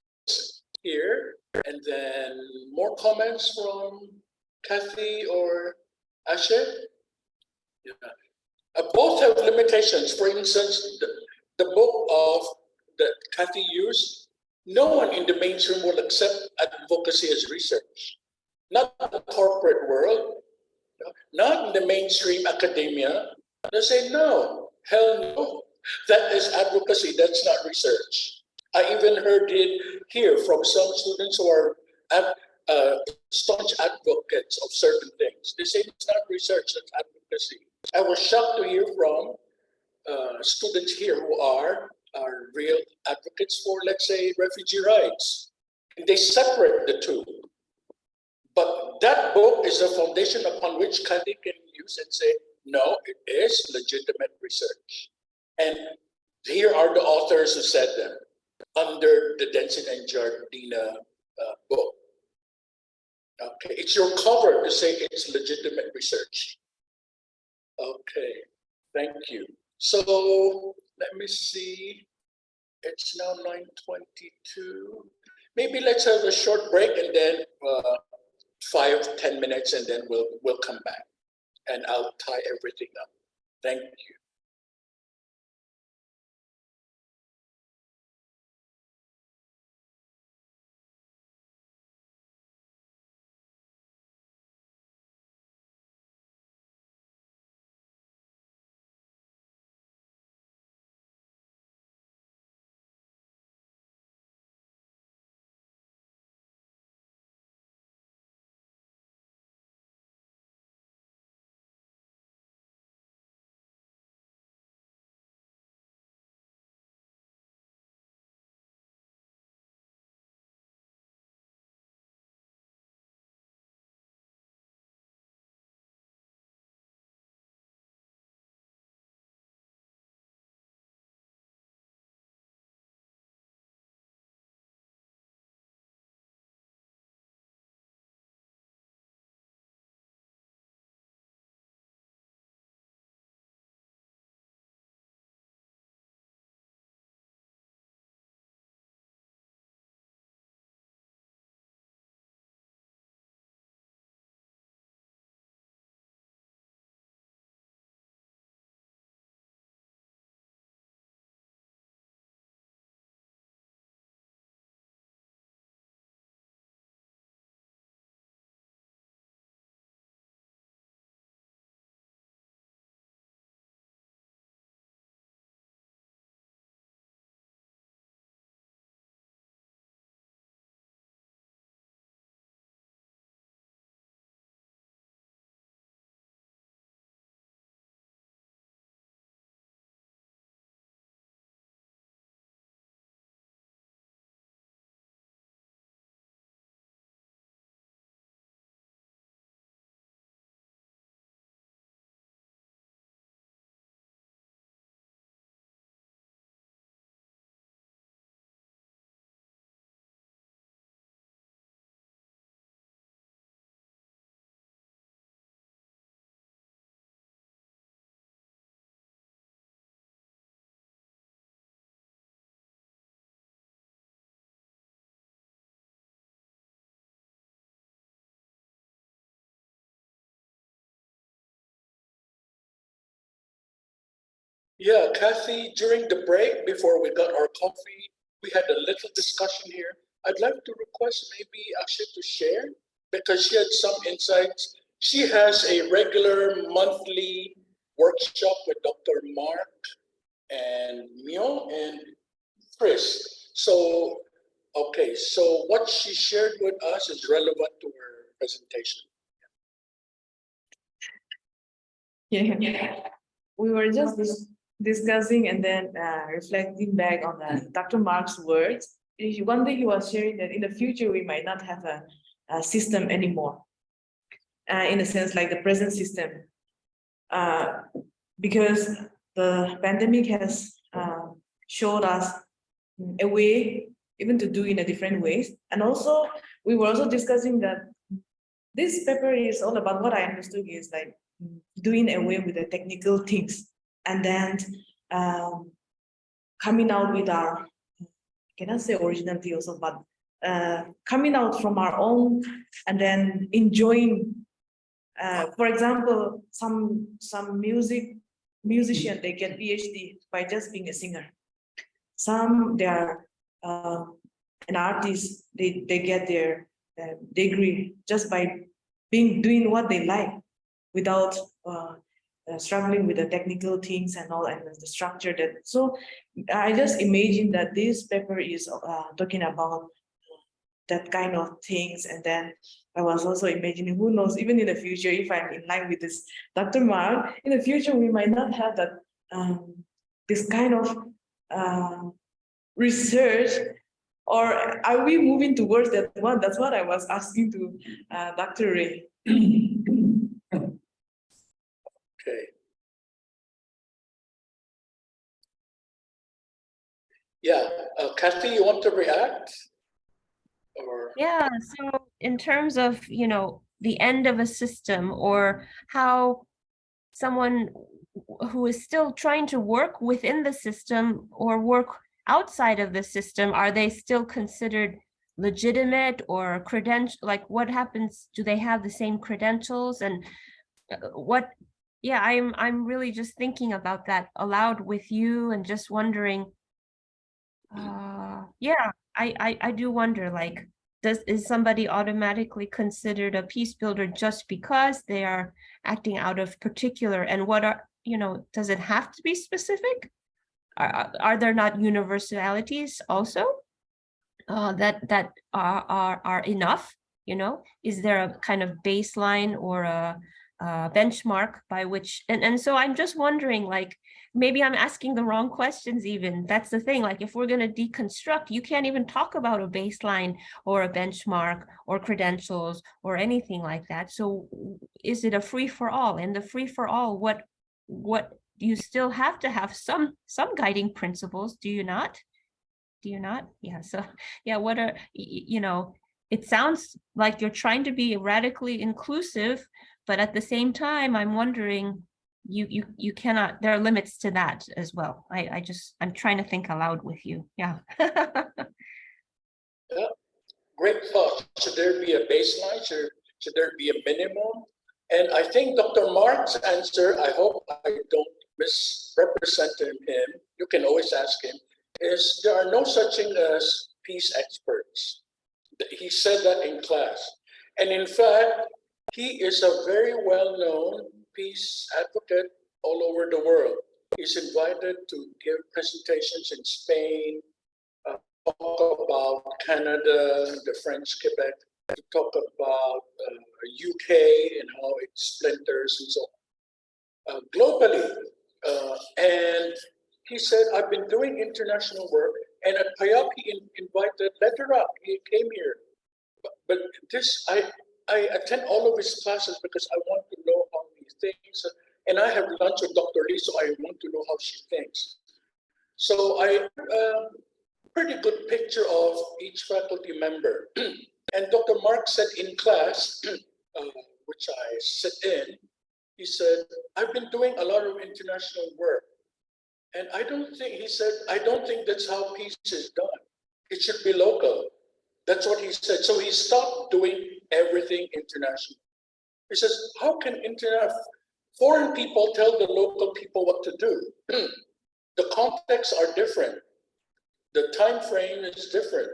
here, and then more comments from Kathy or Ashe? Yeah. Both have limitations. For instance, the book of that Kathy used, no one in the mainstream will accept advocacy as research. Not the corporate world, not in the mainstream academia. They say, no, hell no. That is advocacy, that's not research. I even heard it here from some students who are staunch advocates of certain things. They say it's not research, that's advocacy. I was shocked to hear from students here who are real advocates for, let's say, refugee rights. And they separate the two. But that book is the foundation upon which Kathy can use and say, no, it is legitimate research. And here are the authors who said them under the Denson and Jardina book. Okay, it's your cover to say it's legitimate research. Okay, thank you. So let me see. It's now 9:22. Maybe let's have a short break and then 5-10 minutes, and then we'll come back and I'll tie everything up. Thank you. Yeah, Kathy, during the break, before we got our coffee, we had a little discussion here. I'd like to request maybe Akshay to share because she had some insights. She has a regular monthly workshop with Dr. Mark and Mio and Chris. So, okay, so what she shared with us is relevant to her presentation. Yeah. We were just discussing and then reflecting back on Dr. Mark's words. One day he was sharing that in the future we might not have a system anymore, in a sense like the present system, because the pandemic has showed us a way even to do in a different ways. And also we were also discussing that this paper is all about what I understood is like doing away with the technical things and then coming out with our, I cannot say originality also, but coming out from our own and then enjoying, for example, some musician, they get PhD by just being a singer. Some, they are an artist, they get their degree just by doing what they like without struggling with the technical things and all and the structure that. So I just imagine that this paper is talking about that kind of things. And then I was also imagining, who knows, even in the future, if I'm in line with this Dr. Mark, in the future, we might not have that this kind of research, or are we moving towards that one? That's what I was asking to Dr. Ray. Okay. Yeah, Kathy, you want to react? Or Yeah, so in terms of, the end of a system or how someone who is still trying to work within the system or work outside of the system, are they still considered legitimate or credential? Like what happens? Do they have the same credentials? And what, yeah, I'm really just thinking about that aloud with you and just wondering, yeah, I do wonder, like, is somebody automatically considered a peace builder just because they are acting out of particular, and what are, does it have to be specific? Are there not universalities also that are enough? Is there a kind of baseline or a benchmark by which, and so I'm just wondering, like, maybe I'm asking the wrong questions even. That's the thing, like if we're going to deconstruct, you can't even talk about a baseline or a benchmark or credentials or anything like that. So is it a free for all? And the free for all, what you still have to have some guiding principles, do you not? Yeah, so yeah, what are, it sounds like you're trying to be radically inclusive, but at the same time, I'm wondering, you cannot, there are limits to that as well. I'm trying to think aloud with you. Yeah. yeah, great thought. Should there be a baseline? Should there be a minimum? And I think Dr. Mark's answer, I hope I don't misrepresent him. You can always ask him, is there are no such thing as peace experts. He said that in class. And in fact, he is a very well-known peace advocate all over the world. He's invited to give presentations in Spain, talk about Canada, the French Quebec, to talk about UK and how it splinters and so on, globally. And he said, I've been doing international work, and at PAYAP he invited, let her up, he came here. But this, I attend all of his classes because I want to know how he thinks. And I have lunch with Dr. Lee, so I want to know how she thinks. So I pretty good picture of each faculty member. And Dr. Mark said in class, which I sit in, he said, I've been doing a lot of international work. And I don't think that's how peace is done. It should be local. That's what he said. So he stopped doing everything international. He says, how can Foreign people tell the local people what to do. The contexts are different. The time frame is different.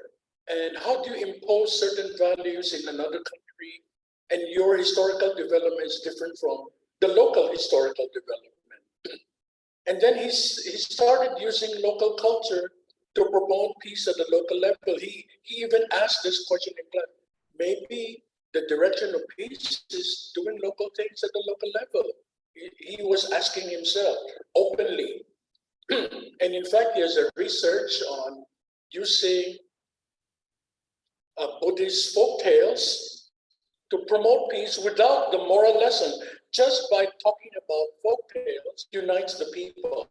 And how do you impose certain values in another country? And your historical development is different from the local historical development. And then he started using local culture to promote peace at the local level. He even asked this question in class. Maybe the direction of peace is doing local things at the local level. He was asking himself openly. And in fact, there's a research on using Buddhist folk tales to promote peace without the moral lesson. Just by talking about folk tales unites the people.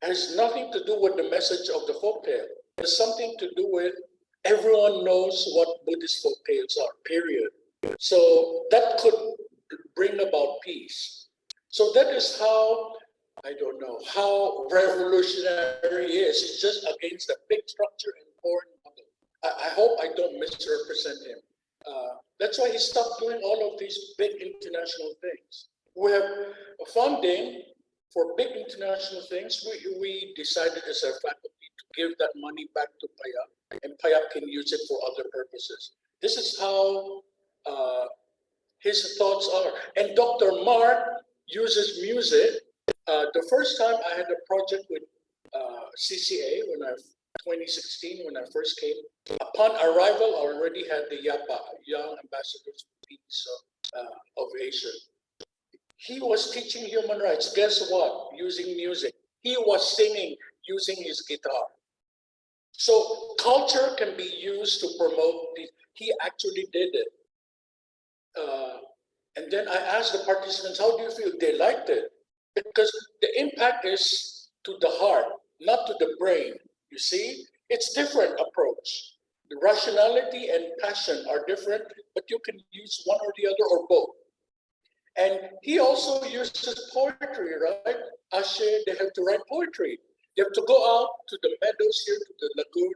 It has nothing to do with the message of the folk tale. It has something to do with everyone knows what Buddhist folk tales are, period. So that could bring about peace. So that is how, I don't know, how revolutionary he is. He's just against the big structure and foreign model. I hope I don't misrepresent him. That's why he stopped doing all of these big international things. We have funding for big international things. We decided as a faculty to give that money back to PAYAP, and PAYAP can use it for other purposes. This is how his thoughts are. And Dr. Mark uses music. The first time I had a project with CCA 2016 when I first came. Upon arrival, I already had the YAPA, Young Ambassadors for Peace of Asia. He was teaching human rights. Guess what? Using music. He was singing using his guitar. So culture can be used to promote peace. He actually did it. And then I asked the participants, how do you feel? They liked it. Because the impact is to the heart, not to the brain. You see, it's different approach. The rationality and passion are different, but you can use one or the other or both. And he also uses poetry, right? Ashe, they have to write poetry. They have to go out to the meadows here, to the lagoon,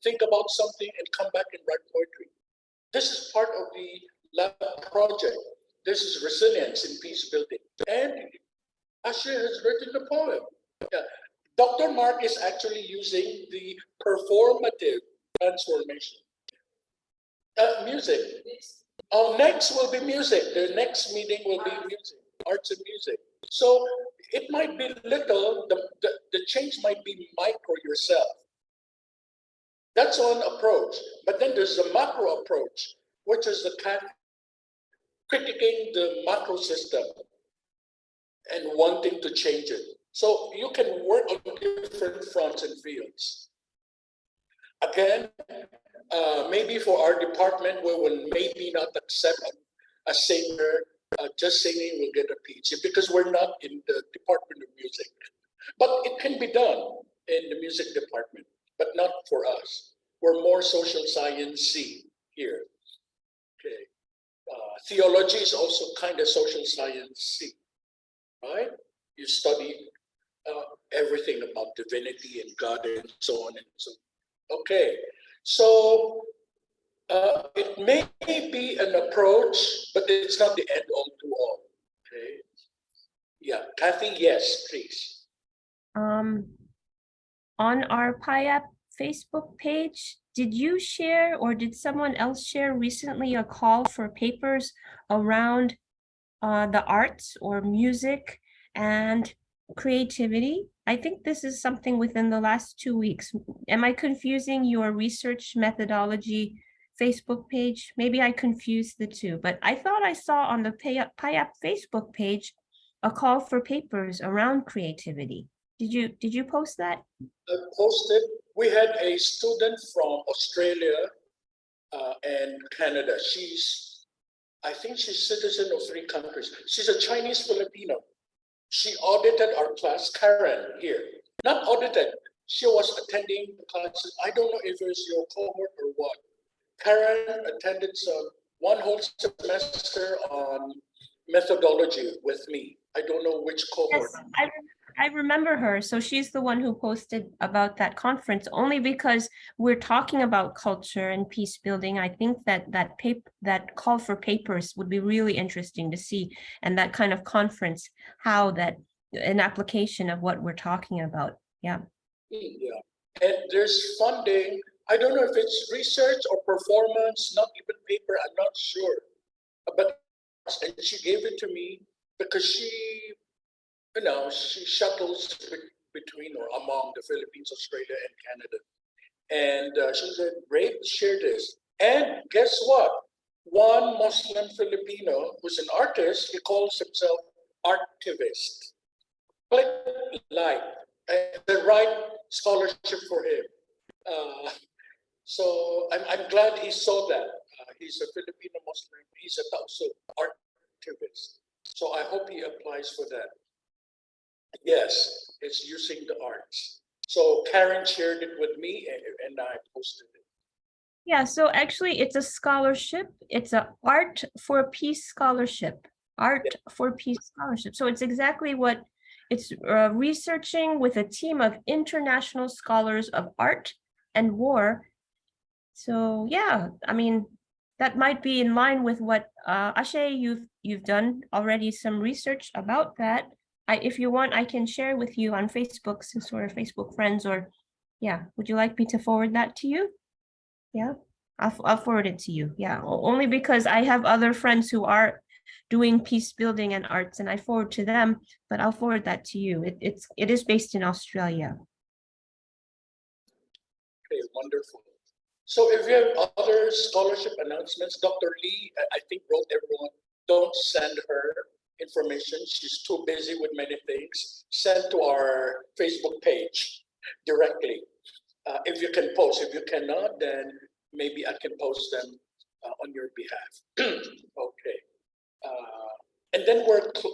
think about something and come back and write poetry. This is part of the lab project. This is resilience in peace building. And Ashe has written a poem. Yeah. Dr. Mark is actually using the performative transformation. Music. Next will be music. The next meeting will be music, arts and music. So it might be little, the change might be micro yourself. That's one approach. But then there's the macro approach, which is the critiquing the macro system and wanting to change it. So you can work on different fronts and fields. Again, maybe for our department, we will maybe not accept a singer, just singing will get a PhD because we're not in the Department of Music. But it can be done in the music department, but not for us. We're more social science-y here. Okay. Theology is also kind of social science-y, right? You study everything about divinity and God and so on and so on. Okay, so it may be an approach, but it's not the end all to all. Okay. Yeah, Kathy, yes, please. On our PIAP Facebook page, did you share or did someone else share recently a call for papers around the arts or music and creativity? I think this is something within the last 2 weeks. Am I confusing your research methodology Facebook page? Maybe I confused the two, but I thought I saw on the PIAP Facebook page a call for papers around creativity. Did you post that? I posted. We had a student from Australia and Canada. I think she's citizen of 3 countries. She's a Chinese Filipino. She audited our class, Karen, here. Not audited, she was attending the classes. I don't know if it was your cohort or what. Karen attended one whole semester on methodology with me. I don't know which cohort. Yes, I remember her. So she's the one who posted about that conference, only because we're talking about culture and peace building. I think that call for papers would be really interesting to see, and that kind of conference, how that an application of what we're talking about. Yeah. Yeah, and there's funding. I don't know if it's research or performance, not even paper. I'm not sure, but and she gave it to me because she shuttles between or among the Philippines, Australia, and Canada. And she said, "Ray, share this." And guess what? One Muslim Filipino who's an artist, he calls himself artivist. Click like the right scholarship for him. Uh, so I'm glad he saw that. He's a Filipino Muslim. He's also artivist. So I hope he applies for that. Yes, it's using the arts. So Karen shared it with me and I posted it. Yeah, so actually it's a scholarship. It's a Art for Peace scholarship. Art for Peace scholarship. So it's exactly what it's researching with a team of international scholars of art and war. So yeah, I mean, that might be in line with what Ashe, you've done already some research about that. If you want, I can share with you on Facebook since we're Facebook friends, or yeah, would you like me to forward that to you? Yeah, I'll forward it to you. Yeah, only because I have other friends who are doing peace building and arts, and I forward to them, but I'll forward that to you. It is based in Australia. Okay, wonderful. So if you have other scholarship announcements, Dr. Lee, I think wrote everyone, don't send her information. She's too busy with many things. Send to our Facebook page directly. If you can post, if you cannot, then maybe I can post them on your behalf. Okay. And then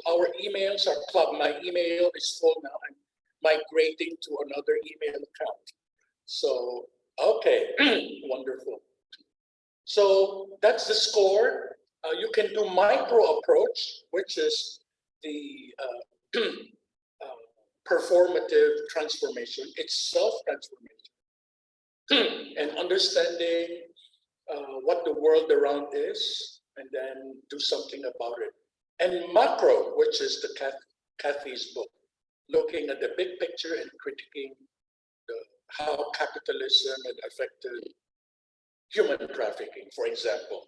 our emails are club. My email is full now. I'm migrating to another email account. So, okay, wonderful. So that's the score. You can do micro approach, which is the performative transformation. It's self-transformation and understanding what the world around is, and then do something about it. And macro, which is the Kathy's book, looking at the big picture and critiquing how capitalism had affected human trafficking, for example.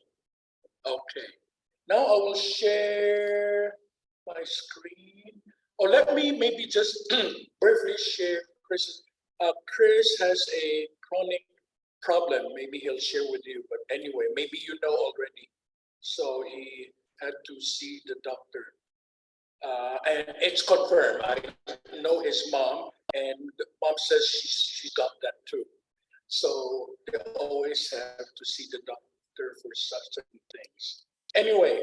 Okay, now I will share my screen. Or let me maybe just briefly share Chris. Chris has a chronic problem. Maybe he'll share with you. But anyway, maybe you know already. So he had to see the doctor. And it's confirmed. I know his mom, and the mom says she's got that too. So they always have to see the doctor for such certain things. Anyway,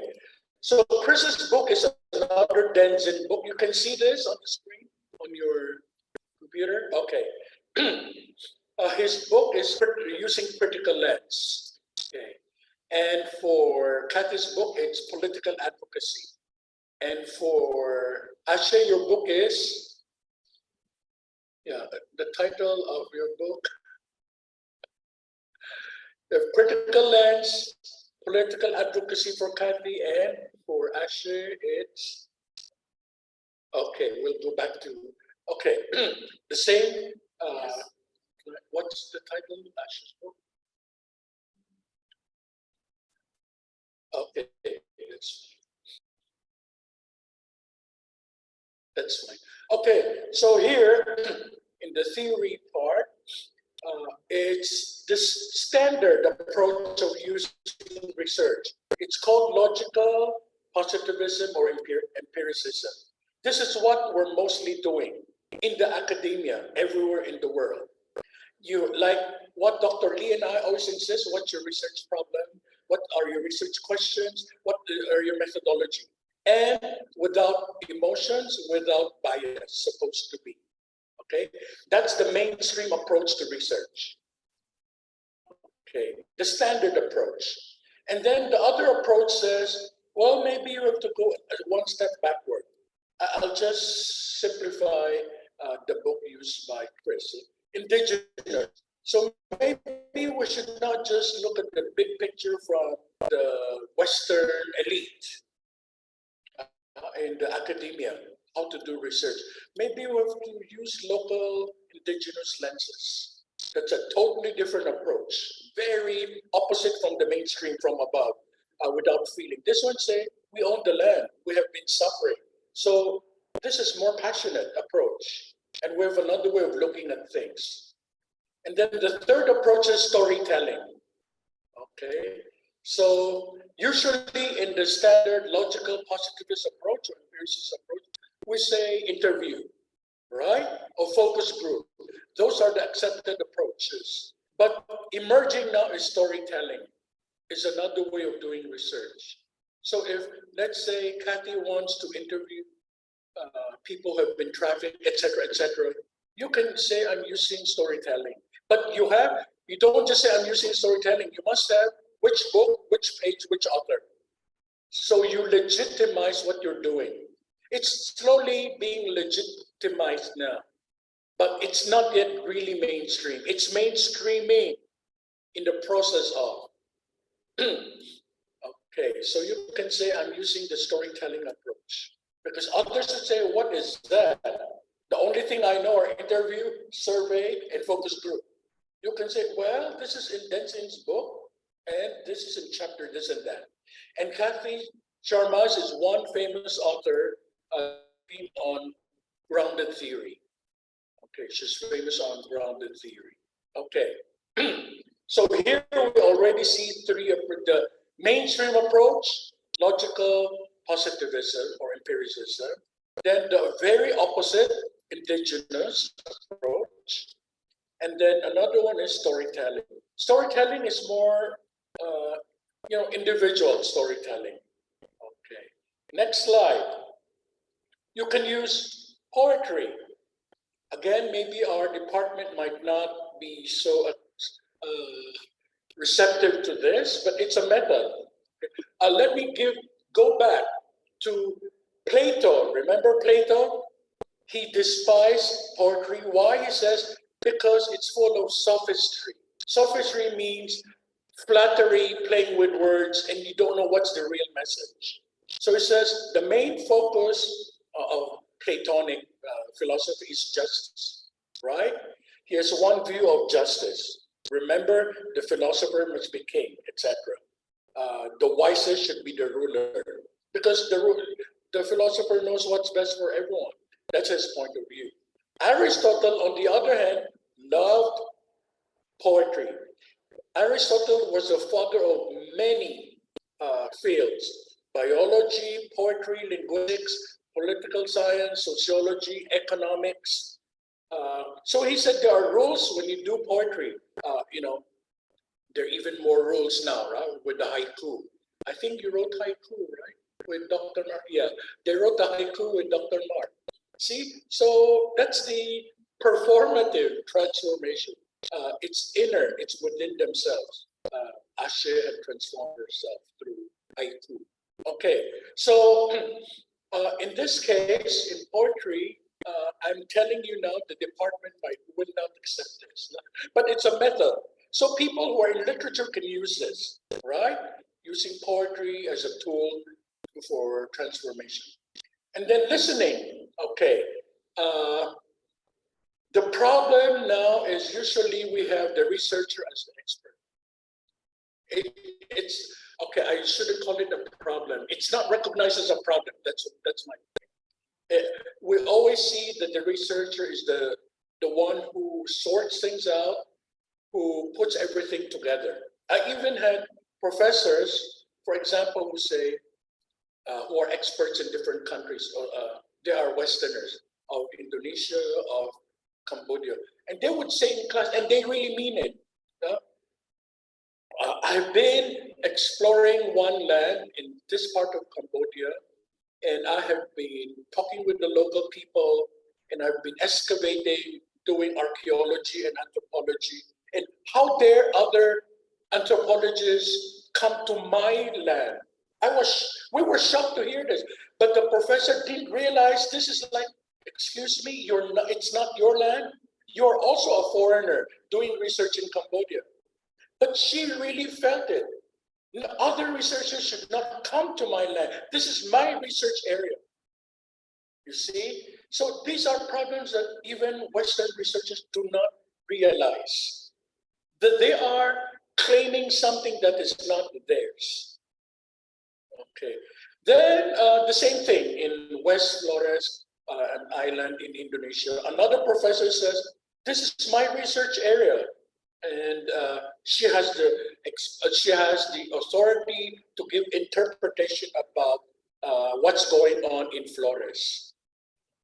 so Chris's book is another Denzin book. You can see this on the screen on your computer. Okay. His book is using critical lens. Okay. And for Kathy's book, it's political advocacy. And for Ashe, your book is, the title of your book, The Critical Lens, Political Advocacy for Kathy, and for Ashe, it's, okay, we'll go back to, okay, the same, what's the title of Ashe's book? Okay, that's fine. Okay, so here in the theory part, it's this standard approach of using research. It's called logical positivism or empiricism. This is what we're mostly doing in the academia everywhere in the world. You like what Dr. Lee and I always insist, what's your research problem? What are your research questions? What are your methodology? And without emotions, without bias, supposed to be. Okay, that's the mainstream approach to research. Okay, the standard approach. And then the other approach says, well, maybe you have to go one step backward. I'll just simplify the book used by Chris. Indigenous. So maybe we should not just look at the big picture from the Western elite in the academia, how to do research. Maybe we have to use local indigenous lenses. That's a totally different approach, very opposite from the mainstream from above, without feeling. This one say, we own the land, we have been suffering. So this is more passionate approach. And we have another way of looking at things. And then the third approach is storytelling. Okay, so usually in the standard logical positivist approach or empiricist approach, we say interview, right? Or focus group. Those are the accepted approaches. But emerging now is storytelling, is another way of doing research. So if, let's say, Kathy wants to interview people who have been trafficked, etc., etc., you can say I'm using storytelling. But you don't just say I'm using storytelling. You must have which book, which page, which author. So you legitimize what you're doing. It's slowly being legitimized now, but it's not yet really mainstream. It's mainstreaming in the process of. Okay, so you can say I'm using the storytelling approach because others would say, what is that? The only thing I know are interview, survey, and focus group. You can say, well, this is in Denson's book, and this is in chapter this and that. And Kathy Sharmas is one famous author on grounded theory. Okay, she's famous on grounded theory. Okay, so here we already see three of the mainstream approach, logical positivism or empiricism. Then the very opposite, indigenous approach. And then another one is storytelling. Storytelling is more, individual storytelling. Okay. Next slide. You can use poetry. Again, maybe our department might not be so receptive to this, but it's a method. Let me go back to Plato. Remember Plato? He despised poetry. Why? He says, because it's full of sophistry. Sophistry means flattery, playing with words, and you don't know what's the real message. So he says the main focus of Platonic philosophy is justice, right? Here's one view of justice. Remember, the philosopher must be king, etc. The wisest should be the ruler, because the philosopher knows what's best for everyone. That's his point of view. Aristotle, on the other hand, loved poetry. Aristotle was the father of many fields: biology, poetry, linguistics, political science, sociology, economics. So he said there are rules when you do poetry. There are even more rules now, right? With the haiku. I think you wrote haiku, right? With Dr. Mark. Yeah, they wrote the haiku with Dr. Mark. See, so that's the performative transformation. It's inner, it's within themselves. Ashe had transformed herself through haiku. Okay, so in this case, in poetry, I'm telling you now, the department will not accept this, but it's a method. So people who are in literature can use this, right? Using poetry as a tool for transformation. And then listening, okay. The problem now is usually we have the researcher as the expert. It's okay. I shouldn't call it a problem. It's not recognized as a problem. That's my point. We always see that the researcher is the one who sorts things out, who puts everything together. I even had professors, for example, who say who are experts in different countries. They are Westerners of Indonesia, of Cambodia, and they would say in class, and they really mean it. I've been exploring one land in this part of Cambodia, and I have been talking with the local people, and I've been excavating, doing archaeology and anthropology, and how dare other anthropologists come to my land? I was We were shocked to hear this, but the professor didn't realize this is like, excuse me, you're not, it's not your land. You're also a foreigner doing research in Cambodia. But she really felt it. Other researchers should not come to my land. This is my research area. You see? So these are problems that even Western researchers do not realize. That they are claiming something that is not theirs. Okay. Then the same thing in West Flores, an island in Indonesia. Another professor says, this is my research area. And she has the authority to give interpretation about what's going on in Flores.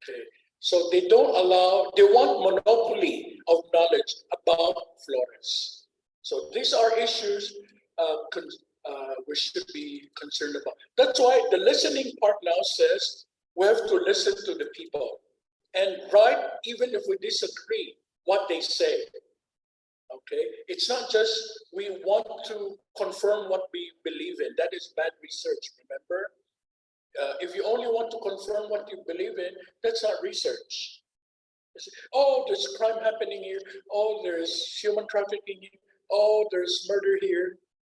Okay. So they don't allow, they want monopoly of knowledge about Flores. So these are issues we should be concerned about. That's why the listening part now says we have to listen to the people and write, even if we disagree, what they say. Okay, it's not just we want to confirm what we believe in. That is bad research, remember? If you only want to confirm what you believe in, that's not research. Oh, there's crime happening here. Oh, there's human trafficking here. Oh, there's murder here.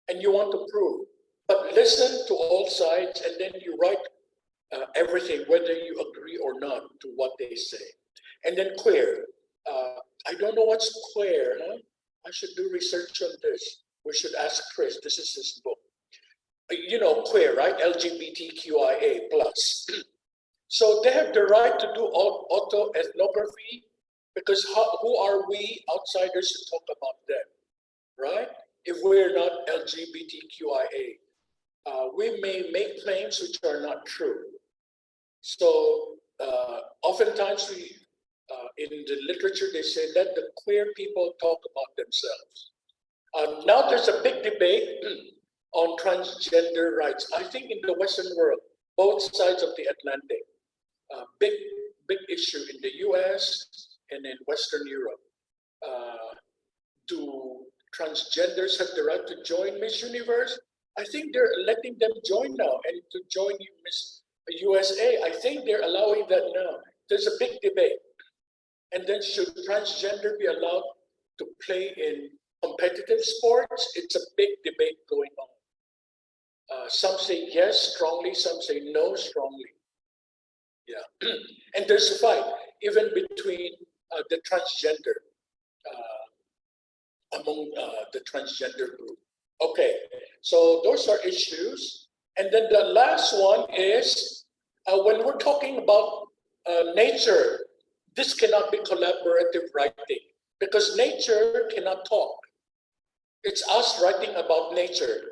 And you want to prove. But listen to all sides and then you write everything, whether you agree or not to what they say. And then queer. I don't know what's queer, huh? I should do research on this. We should ask Chris. This is his book. You know, queer, right? LGBTQIA plus. So they have the right to do auto-ethnography because who are we outsiders to talk about them, right? If we're not LGBTQIA, we may make claims which are not true. So oftentimes in the literature, they say, let the queer people talk about themselves. Now there's a big debate on transgender rights. I think in the Western world, both sides of the Atlantic, big issue in the US and in Western Europe. Do transgenders have the right to join Miss Universe? I think they're letting them join now, and to join Miss USA, I think they're allowing that now. There's a big debate. And then should transgender be allowed to play in competitive sports? It's a big debate going on. Some say yes strongly, some say no strongly. Yeah, and there's a fight even between the transgender, among the transgender group. Okay, so those are issues. And then the last one is when we're talking about nature, this cannot be collaborative writing because nature cannot talk. It's us writing about nature.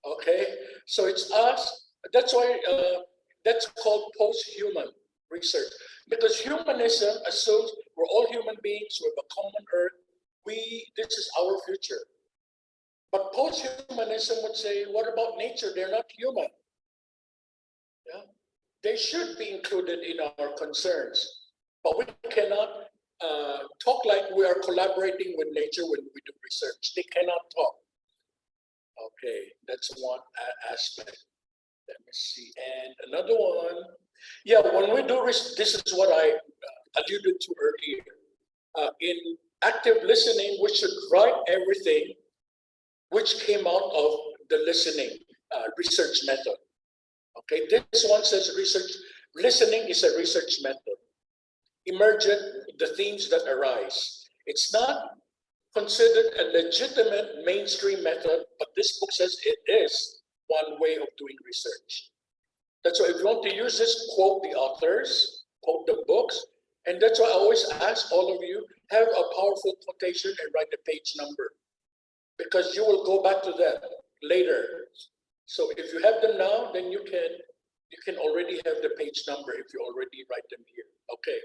Okay, so it's us. That's why that's called post-human research because humanism assumes we're all human beings. We have a common earth. This is our future. But post-humanism would say, what about nature? They're not human. Yeah? They should be included in our concerns. But we cannot talk like we are collaborating with nature when we do research. They cannot talk. Okay, that's one aspect. Let me see. And another one. Yeah, when we do research, this is what I alluded to earlier. In active listening, we should write everything which came out of the listening research method. Okay, this one says listening is a research method. Emergent, the themes that arise. It's not considered a legitimate mainstream method, but this book says it is one way of doing research. That's why if you want to use this, quote the authors, quote the books, and that's why I always ask all of you, have a powerful quotation and write the page number, because you will go back to them later. So if you have them now, then you can already have the page number if you already write them here. Okay.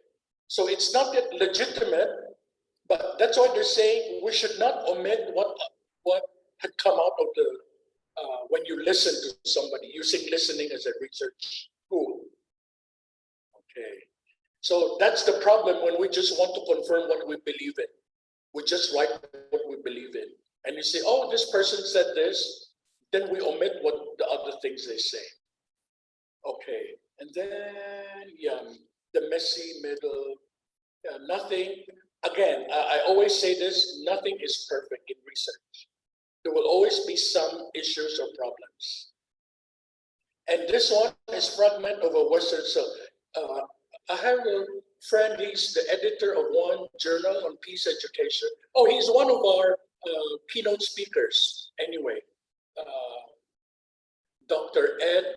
So it's not yet legitimate, but that's why they're saying we should not omit what had come out of the when you listen to somebody, using listening as a research tool. Okay. So that's the problem when we just want to confirm what we believe in. We just write what we believe in. And you say, oh, this person said this, then we omit what the other things they say. Okay, and then, yeah, the messy middle, nothing, again, I always say this, nothing is perfect in research. There will always be some issues or problems. And this one is fragment of a Western, so I have a friend, he's the editor of one journal on peace education. Oh, he's one of our keynote speakers, anyway. Dr. Ed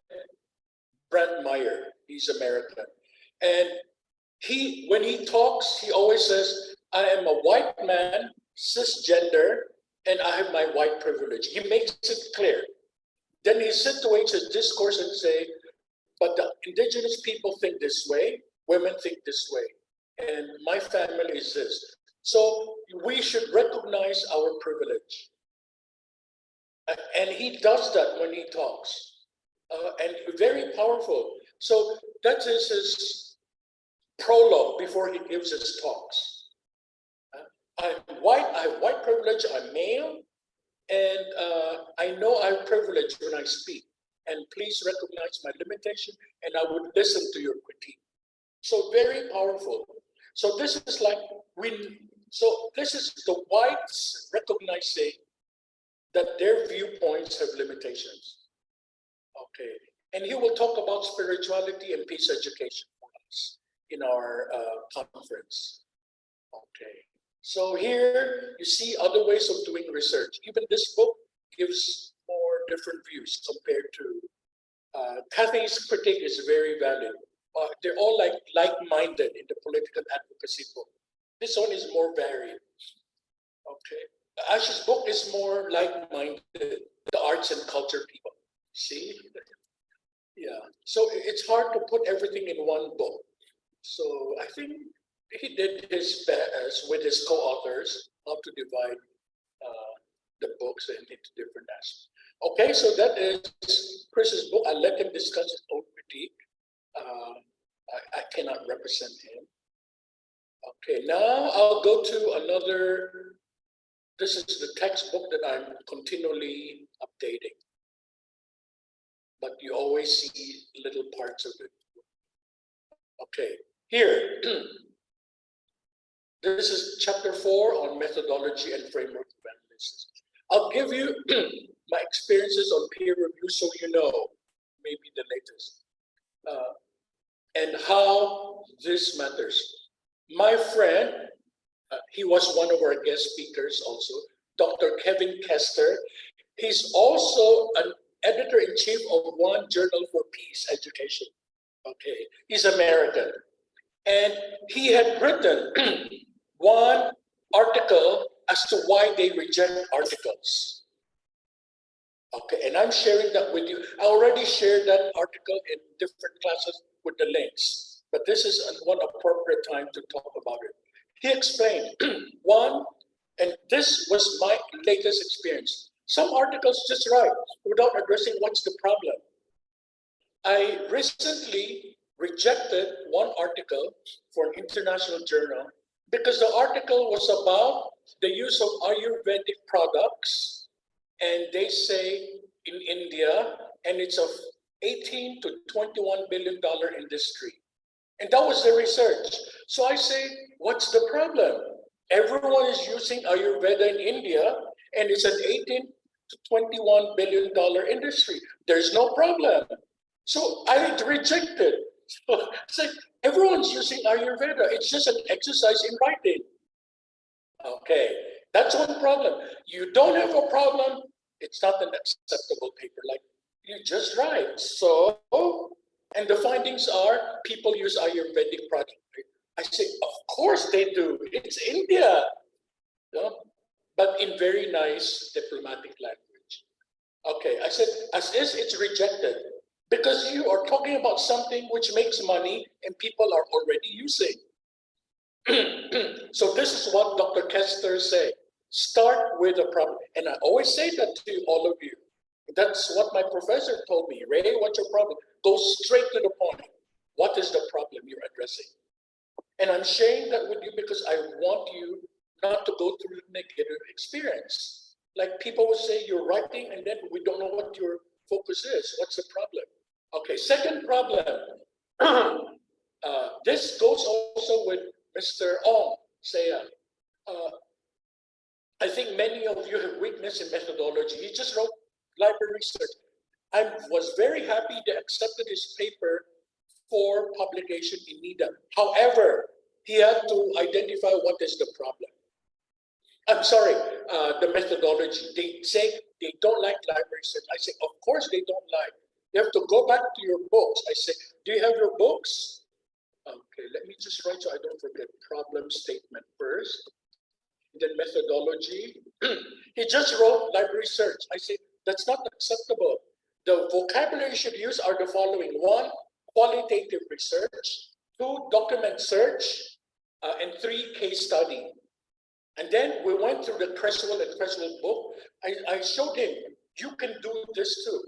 Brandmeier, he's American. And when he talks, he always says, I am a white man, cisgender, and I have my white privilege. He makes it clear. Then he situates his discourse and say, but the indigenous people think this way, women think this way, and my family is this. So we should recognize our privilege. And he does that when he talks, and very powerful. So that is his prologue before he gives his talks. I'm white, I have white privilege, I'm male, and I know I have privilege when I speak. And please recognize my limitation, and I would listen to your critique. So very powerful. So this is like this is the whites recognizing that their viewpoints have limitations. Okay, and he will talk about spirituality and peace education for us in our conference. Okay, so here you see other ways of doing research. Even this book gives more different views compared to Kathy's critique is very valid. They're all like-minded in the political advocacy book. This one is more varied. Okay, Ash's book is more like-minded, the arts and culture people. See, yeah. So it's hard to put everything in one book. So I think he did his best with his co-authors how to divide the books into different aspects. Okay, so that is Chris's book. I'll let him discuss his own critique. I cannot represent him. Okay, now I'll go to another. This is the textbook that I'm continually updating. But you always see little parts of it. Okay, here. This is chapter 4 on methodology and framework of analysis. I'll give you my experiences on peer review so you know, maybe the latest, and how this matters. My friend, he was one of our guest speakers also, Dr. Kevin Kester. He's also an editor-in-chief of one journal for peace education. Okay, he's American. And he had written one article as to why they reject articles. Okay, and I'm sharing that with you. I already shared that article in different classes with the links, but this is one appropriate time to talk about it. He explained, one, and this was my latest experience, some articles just write without addressing what's the problem. I recently rejected one article for an international journal because the article was about the use of Ayurvedic products, and they say in India, and it's a 18 to $21 billion industry. And that was the research. So I say, what's the problem? Everyone is using Ayurveda in India, and it's an 18 to $21 billion industry. There's no problem. So I rejected. So it's like, everyone's using Ayurveda. It's just an exercise in writing. Okay, that's one problem. You don't have a problem, it's not an acceptable paper. Like, you just write. So, and the findings are people use Ayurvedic products. I say, of course they do. It's India. You know? But in very nice diplomatic language. Okay, I said, as is, it's rejected. Because you are talking about something which makes money and people are already using. So this is what Dr. Kester said. Start with a problem. And I always say that to all of you. That's what my professor told me. Ray, what's your problem? Go straight to the point. What is the problem you're addressing? And I'm sharing that with you because I want you not to go through negative experience. Like people will say, you're writing and then we don't know what your focus is. What's the problem? Okay, second problem. This goes also with Mr. Ong Saya. I think many of you have weakness in methodology. He just wrote library research. I was very happy they accepted his paper for publication in NIDA. However, he had to identify what is the problem. I'm sorry, the methodology. They say they don't like library research. I say, of course they don't like. You have to go back to your books. I say, do you have your books? Okay, let me just write so I don't forget. Problem statement first, then methodology. He just wrote library research. I say, that's not acceptable. The vocabulary you should use are the following. 1, qualitative research. 2, document search. And 3, case study. And then we went through the Creswell and Creswell book. I showed him, you can do this too.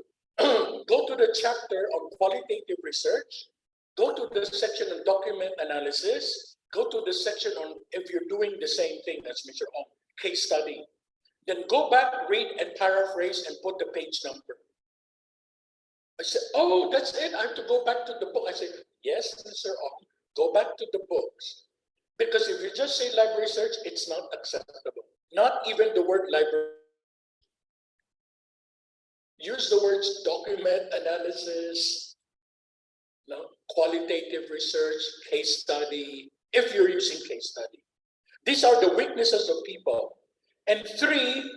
Go to the chapter on qualitative research. Go to the section on document analysis. Go to the section on if you're doing the same thing as Mr. Ong, case study. Then go back, read and paraphrase and put the page number. I said, oh, that's it. I have to go back to the book. I said, yes, Mr. Ong, go back to the books. Because if you just say library research, it's not acceptable. Not even the word library. Use the words document analysis, no, qualitative research, case study, if you're using case study. These are the weaknesses of people. And 3,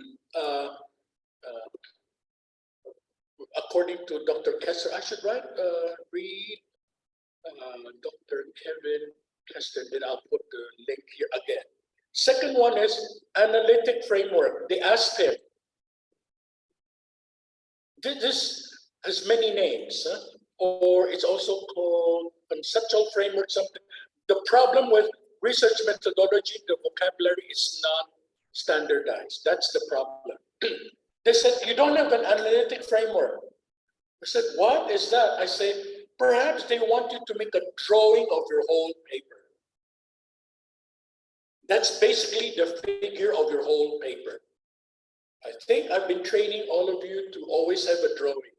according to Dr. Kessler, I should read Dr. Kevin Kessler, then I'll put the link here again. Second one is analytic framework. They asked him, this has many names, or it's also called conceptual framework, something. The problem with research methodology, the vocabulary is not standardized. That's the problem. They said, you don't have an analytic framework. I said, what is that? I say, perhaps they want you to make a drawing of your whole paper. That's basically the figure of your whole paper. I think I've been training all of you to always have a drawing.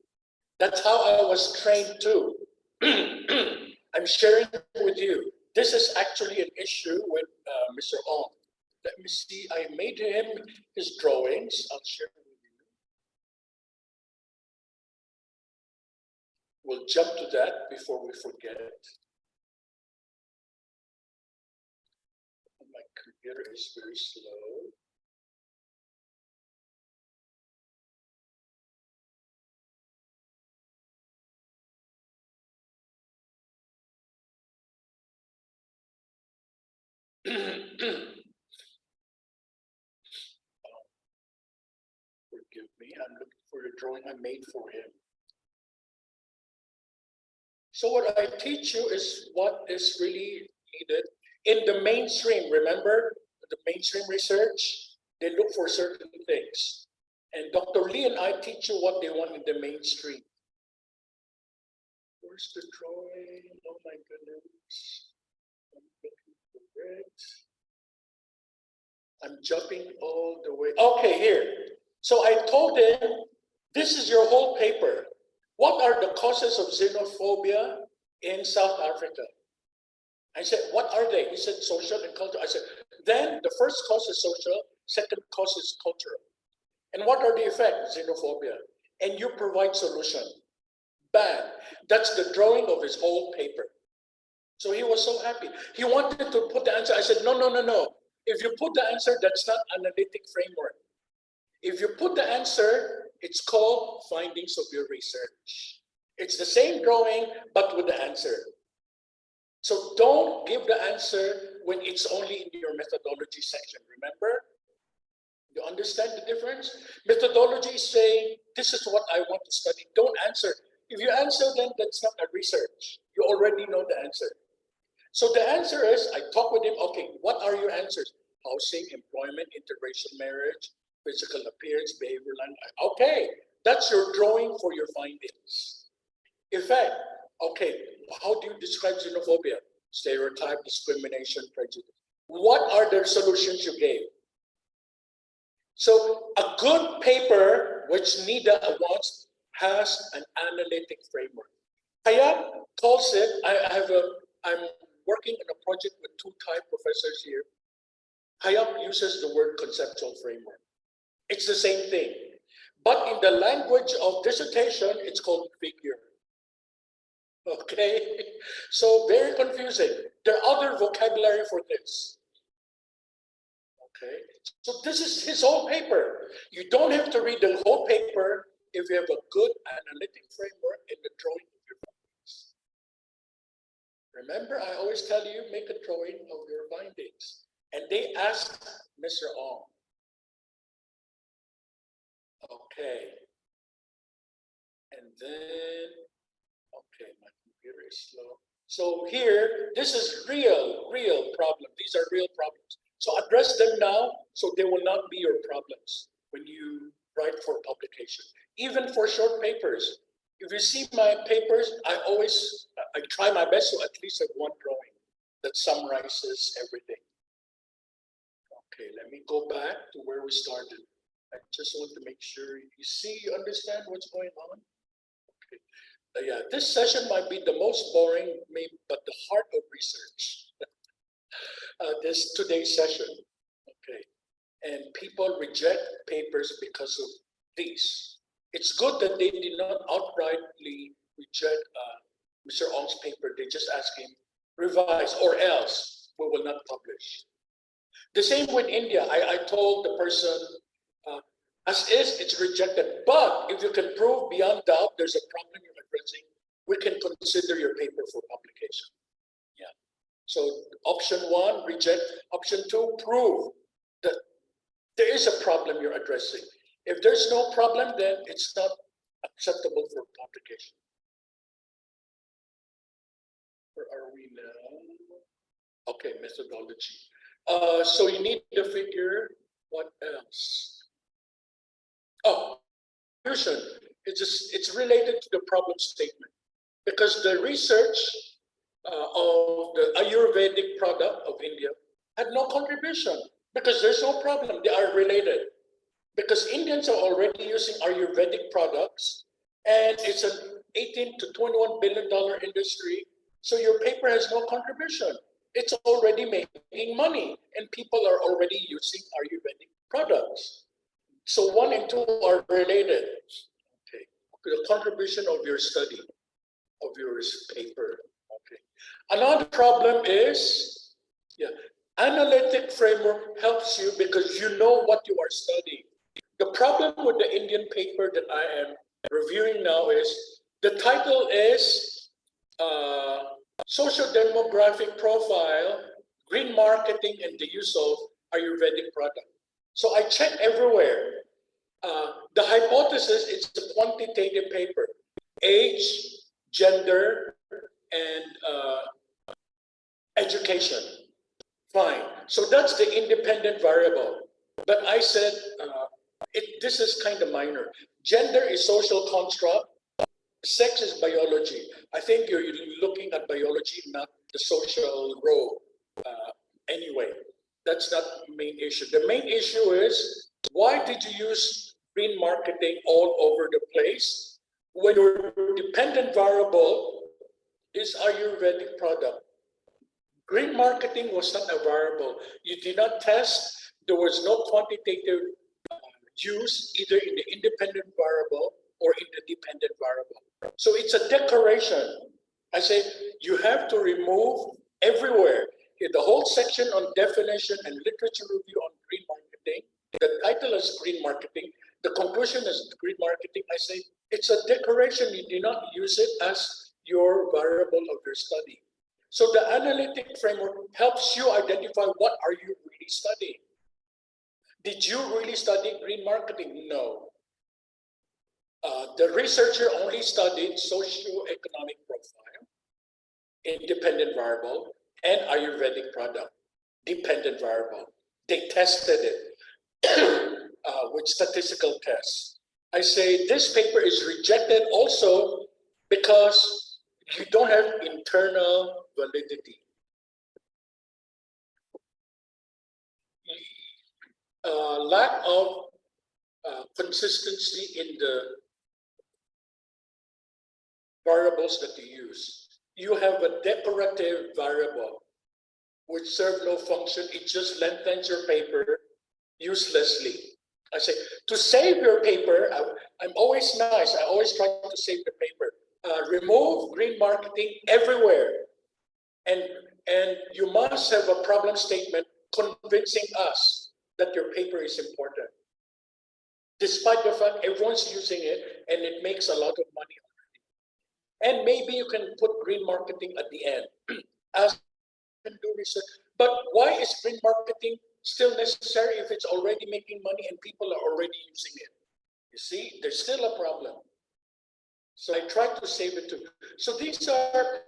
That's how I was trained too. I'm sharing with you. This is actually an issue with Mr. Ong. Let me see, I made him his drawings. I'll share with you. We'll jump to that before we forget. My computer is very slow. Forgive me, I'm looking for a drawing I made for him. So what I teach you is what is really needed in the mainstream. Remember the mainstream research? They look for certain things. And Dr. Lee and I teach you what they want in the mainstream. Where's the drawing? Oh my goodness. I'm looking for it. I'm jumping all the way. Okay, here. So I told him, this is your whole paper. What are the causes of xenophobia in South Africa? I said, what are they? He said, social and cultural. I said, then the first cause is social, second cause is cultural. And what are the effects? Xenophobia. And you provide solution. Bang. That's the drawing of his whole paper. So he was so happy. He wanted to put the answer. I said, no, no, no, no. If you put the answer, that's not analytic framework. If you put the answer, it's called findings of your research. It's the same drawing, but with the answer. So don't give the answer when it's only in your methodology section, remember? You understand the difference? Methodology is saying, this is what I want to study. Don't answer. If you answer, then that's not a research. You already know the answer. So the answer is, I talk with him, okay, what are your answers? Housing, employment, interracial marriage, physical appearance, behavioral, okay, that's your drawing for your findings. Effect, okay, how do you describe xenophobia? Stereotype, discrimination, prejudice. What are the solutions you gave? So a good paper, which NIDA wants, has an analytic framework. Hayat calls it, I'm working on a project with two Thai professors here. Hayat uses the word conceptual framework. It's the same thing. But in the language of dissertation, it's called figure. Okay, so very confusing. There are other vocabulary for this. Okay, so this is his whole paper. You don't have to read the whole paper if you have a good analytic framework in the drawing of your findings. Remember, I always tell you, make a drawing of your findings. And they asked Mr. Ong. Okay. And then, okay, my computer is slow. So here, this is real problem. These are real problems. So address them now so they will not be your problems when you write for publication. Even for short papers. If you see my papers, I try my best to at least have one drawing that summarizes everything. Okay, let me go back to where we started. I just want to make sure you understand what's going on. Okay. Yeah, this session might be the most boring, but the heart of research. This today's session. Okay, and people reject papers because of these. It's good that they did not outrightly reject Mr. Ong's paper. They just ask him, revise or else we will not publish. The same with India. I told the person, as is, it's rejected. But if you can prove beyond doubt there's a problem you're addressing, we can consider your paper for publication. Yeah. So option one, reject. Option two, prove that there is a problem you're addressing. If there's no problem, then it's not acceptable for publication. Where are we now? Okay, methodology. So you need the figure. What else? Oh, conclusion. It's related to the problem statement because the research of the Ayurvedic product of India had no contribution because there's no problem. They are related because Indians are already using Ayurvedic products and it's an $18 to $21 billion industry. So your paper has no contribution. It's already making money and people are already using Ayurvedic products. So 1 and 2 are related. Okay, the contribution of your study, of your paper. Okay. Another problem is, analytic framework helps you because you know what you are studying. The problem with the Indian paper that I am reviewing now is the title is Social Demographic Profile, Green Marketing and the Use of Ayurvedic Product. So I checked everywhere. The hypothesis is a quantitative paper, age, gender, and education. Fine. So that's the independent variable. But I said, this is kind of minor. Gender is social construct. Sex is biology. I think you're looking at biology, not the social role. Anyway, that's not the main issue. The main issue is, why did you use green marketing all over the place when your dependent variable is Ayurvedic product? Green marketing was not a variable. You did not test. There was no quantitative use either in the independent variable or in the dependent variable. So it's a declaration. I say you have to remove everywhere. In the whole section on definition and literature review on green marketing, the title is green marketing. The conclusion is green marketing. I say it's a declaration. You do not use it as your variable of your study. So the analytic framework helps you identify what are you really studying. Did you really study green marketing? No. The researcher only studied socioeconomic profile, independent variable, and Ayurvedic product, dependent variable. They tested it with statistical tests. I say this paper is rejected also because you don't have internal validity. Lack of consistency in the variables that you use. You have a decorative variable which serve no function. It just lengthens your paper uselessly. I say, to save your paper, I'm always nice. I always try to save the paper. Remove green marketing everywhere. And you must have a problem statement convincing us that your paper is important. Despite the fact everyone's using it and it makes a lot of money already. And maybe you can put green marketing at the end. As you can do research. But why is green marketing still necessary if it's already making money and people are already using it? You see, there's still a problem. So I try to save it too. So these are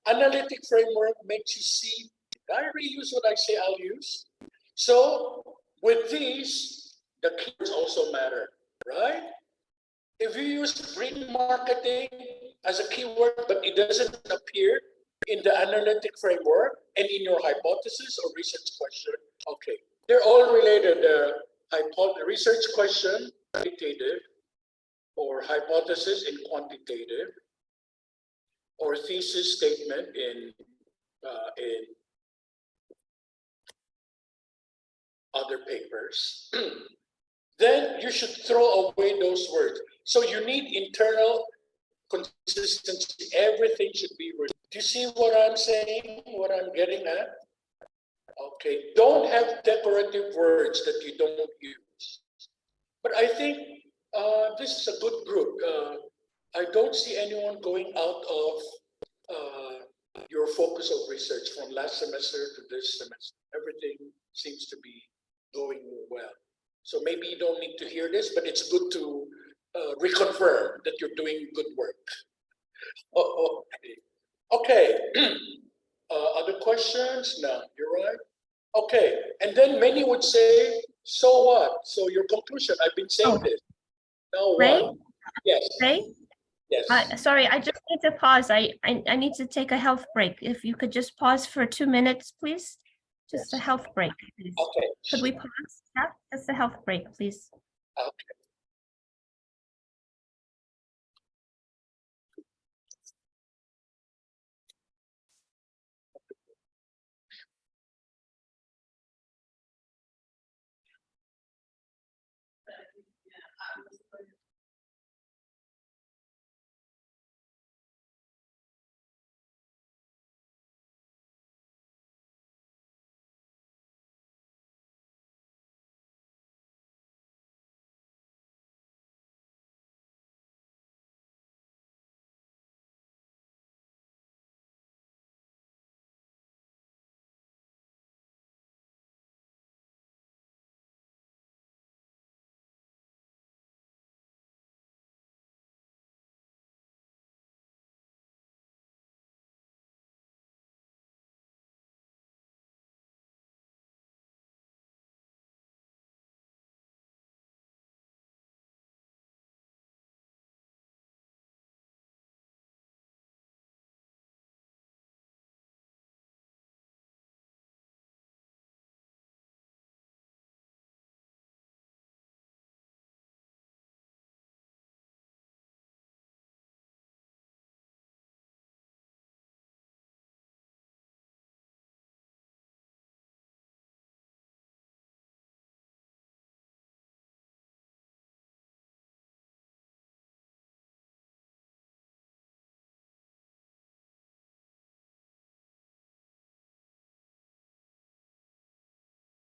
analytic framework makes you see, did I reuse what I say I'll use? So with these, the keywords also matter, right? If you use green marketing as a keyword, but it doesn't appear in the analytic framework and in your hypothesis or research question, okay, they're all related. The research question, qualitative, or hypothesis in quantitative, or thesis statement in other papers, then you should throw away those words. So you need internal consistency. Everything should be written. Do you see what I'm saying, what I'm getting at? Okay, don't have decorative words that you don't use. But I think this is a good group. I don't see anyone going out of your focus of research from last semester to this semester. Everything seems to be going well. So maybe you don't need to hear this, but it's good to reconfirm that you're doing good work. Oh, okay. Other questions? No, you're right. Okay, and then many would say, so what? So your conclusion, I've been saying this. Now Ray? what? Yes. Ray? Yes. Sorry, I just need to pause. I need to take a health break. If you could just pause for 2 minutes, please. Just a health break, please. Okay. Could we pause? Yeah, just a health break, please. Okay.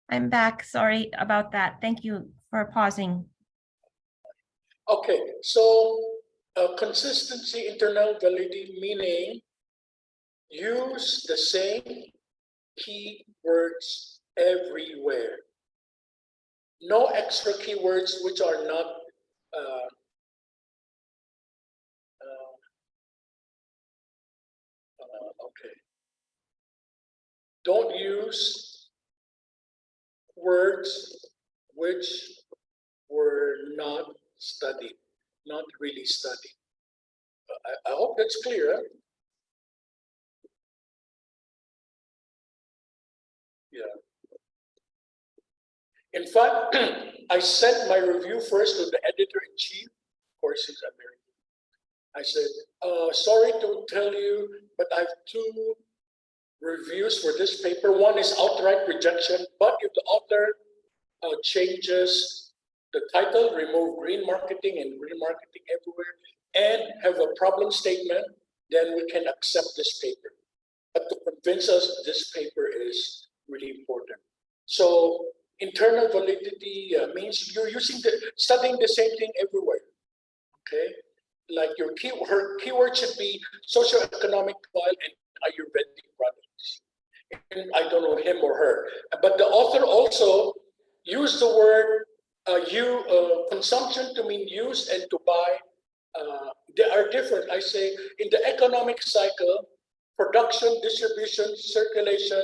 I'm back. Sorry about that. Thank you for pausing. Okay, so consistency, internal validity, meaning use the same keywords everywhere. No extra keywords which are not okay. Don't use words which were not studied, not really studied. I hope that's clear. Huh? Yeah. In fact, I sent my review first to the editor-in-chief. Of course, he's American. I said, sorry to tell you, but I have two reviews for this paper. One is outright rejection, but if the author changes the title, remove green marketing and green marketing everywhere, and have a problem statement, then we can accept this paper. But to convince us this paper is really important. So internal validity means you're studying the same thing everywhere. Okay, like her keyword should be socioeconomic profile and Ayurvedic products. And I don't know him or her, but the author also used the word consumption to mean use and to buy. They are different. I say in the economic cycle, production, distribution, circulation,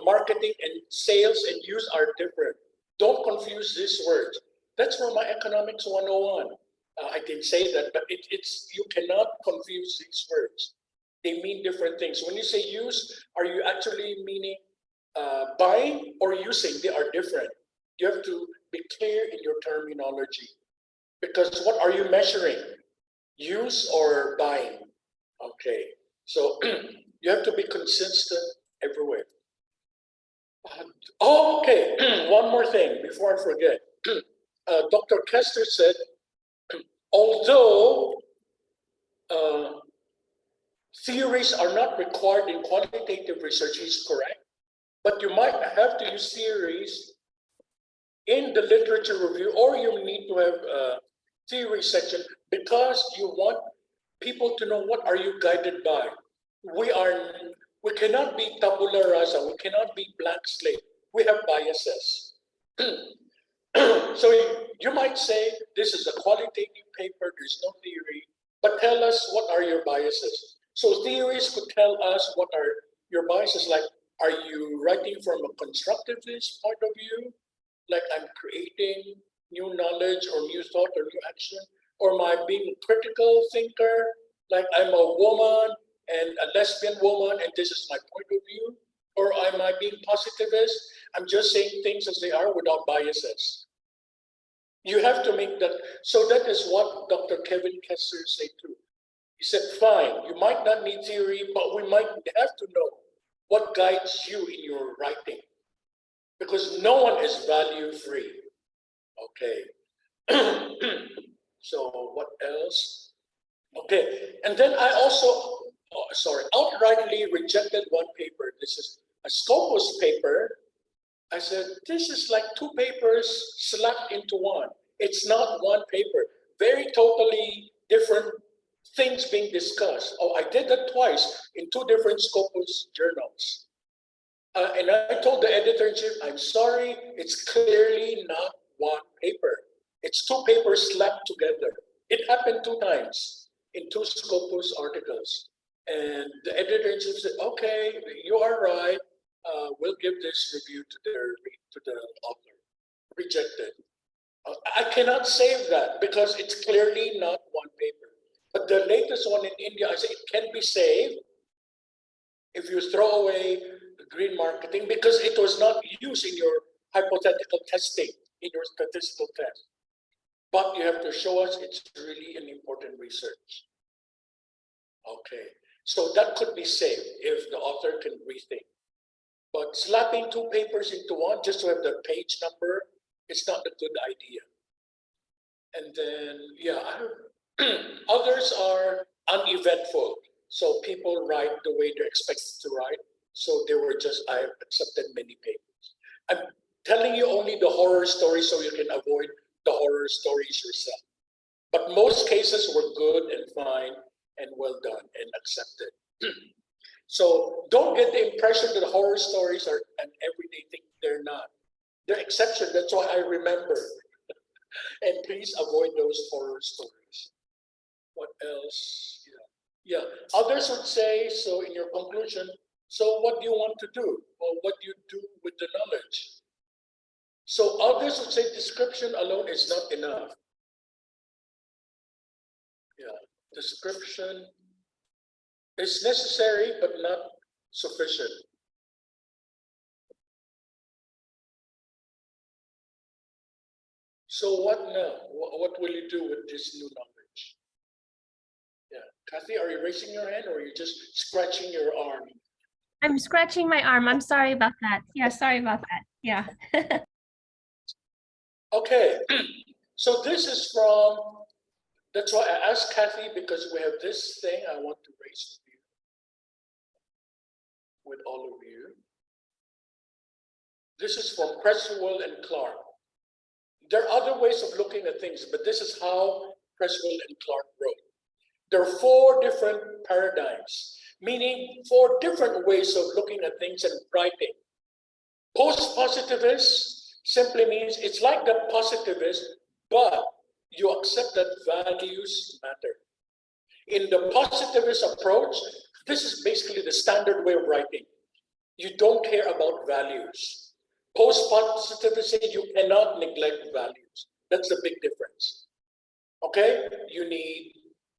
marketing, and sales and use are different. Don't confuse these words. That's from my economics 101. I didn't say that, but it's you cannot confuse these words. They mean different things. When you say use, are you actually meaning buying or using? They are different. You have to be clear in your terminology. Because what are you measuring? Use or buying? Okay, so you have to be consistent everywhere. Okay, one more thing before I forget. Dr. Kester said, although theories are not required in qualitative research, he's correct, but you might have to use theories in the literature review, or you need to have a theory section because you want people to know what are you guided by. We cannot be tabula rasa, we cannot be blank slate. We have biases. So you might say, this is a qualitative paper, there's no theory, but tell us what are your biases. So theories could tell us what are your biases, like, are you writing from a constructivist point of view? Like I'm creating new knowledge or new thought or new action? Or am I being a critical thinker? Like I'm a woman and a lesbian woman and this is my point of view? Or am I being positivist? I'm just saying things as they are without biases. You have to make that. So that is what Dr. Kevin Kessler said too. He said, fine, you might not need theory, but we might have to know what guides you in your writing. Because no one is value free. Okay. So what else? Okay. And then I also, outrightly rejected one paper. This is a Scopus paper. I said, this is like two papers slapped into one. It's not one paper. Very totally different things being discussed. Oh, I did that twice in two different Scopus journals. And I told the editor-in-chief, I'm sorry, it's clearly not one paper. It's two papers slapped together. It happened two times in two Scopus articles. And the editor-in-chief said, okay, you are right. We'll give this review to the author. Rejected. I cannot save that because it's clearly not one paper. But the latest one in India, I say it can be saved if you throw away the green marketing because it was not used in your hypothetical testing, in your statistical test. But you have to show us it's really an important research. Okay, so that could be saved if the author can rethink. But slapping two papers into one just to have the page number, it's not a good idea. And then, yeah, others are uneventful. So people write the way they're expected to write. So I accepted many papers. I'm telling you only the horror stories so you can avoid the horror stories yourself. But most cases were good and fine and well done and accepted. So don't get the impression that horror stories are an everyday thing. They're not. They're exception. That's why I remember. And please avoid those horror stories. What else? Yeah. Others would say, so in your conclusion, so what do you want to do? Well, what do you do with the knowledge? So others would say description alone is not enough. Yeah, description is necessary, but not sufficient. So what now? What will you do with this new knowledge? Yeah. Kathy, are you raising your hand or are you just scratching your arm? I'm scratching my arm. I'm sorry about that. Yeah, sorry about that. Yeah. Okay, so this is from, that's why I asked Kathy, because we have this thing I want to raise with all of you. This is from Creswell and Clark. There are other ways of looking at things, but this is how Creswell and Clark wrote. There are 4 different paradigms, meaning 4 different ways of looking at things and writing. Post-positivist simply means it's like the positivist, but you accept that values matter. In the positivist approach, this is basically the standard way of writing. You don't care about values. Post-positivist say you cannot neglect values. That's the big difference. Okay, you need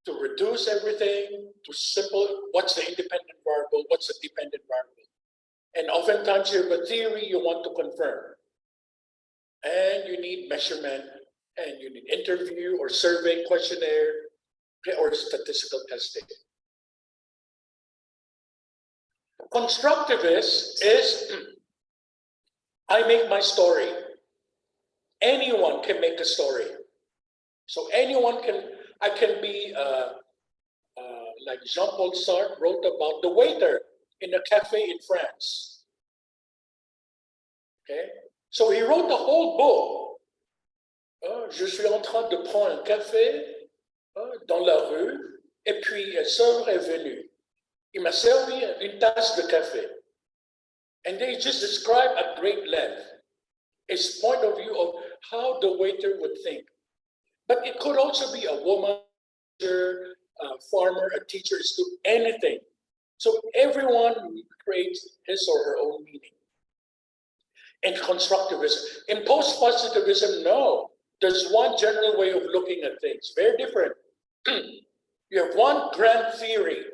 to reduce everything to simple, what's the independent variable, what's the dependent variable. And oftentimes you have a theory you want to confirm. And you need measurement, and you need interview or survey questionnaire, or statistical testing. Constructivist is, I make my story. Anyone can make a story. So anyone can, I can be, like Jean-Paul Sartre wrote about the waiter in a cafe in France. Okay, so he wrote the whole book. Je suis en train de prendre un café dans la rue, et puis un serveur est venu. Il m'a servi une tasse de café. And they just describe at great length his point of view of how the waiter would think. But it could also be a woman, a farmer, a teacher, a student, anything. So everyone creates his or her own meaning. In constructivism, in post-positivism, no. There's one general way of looking at things, very different. You have one grand theory,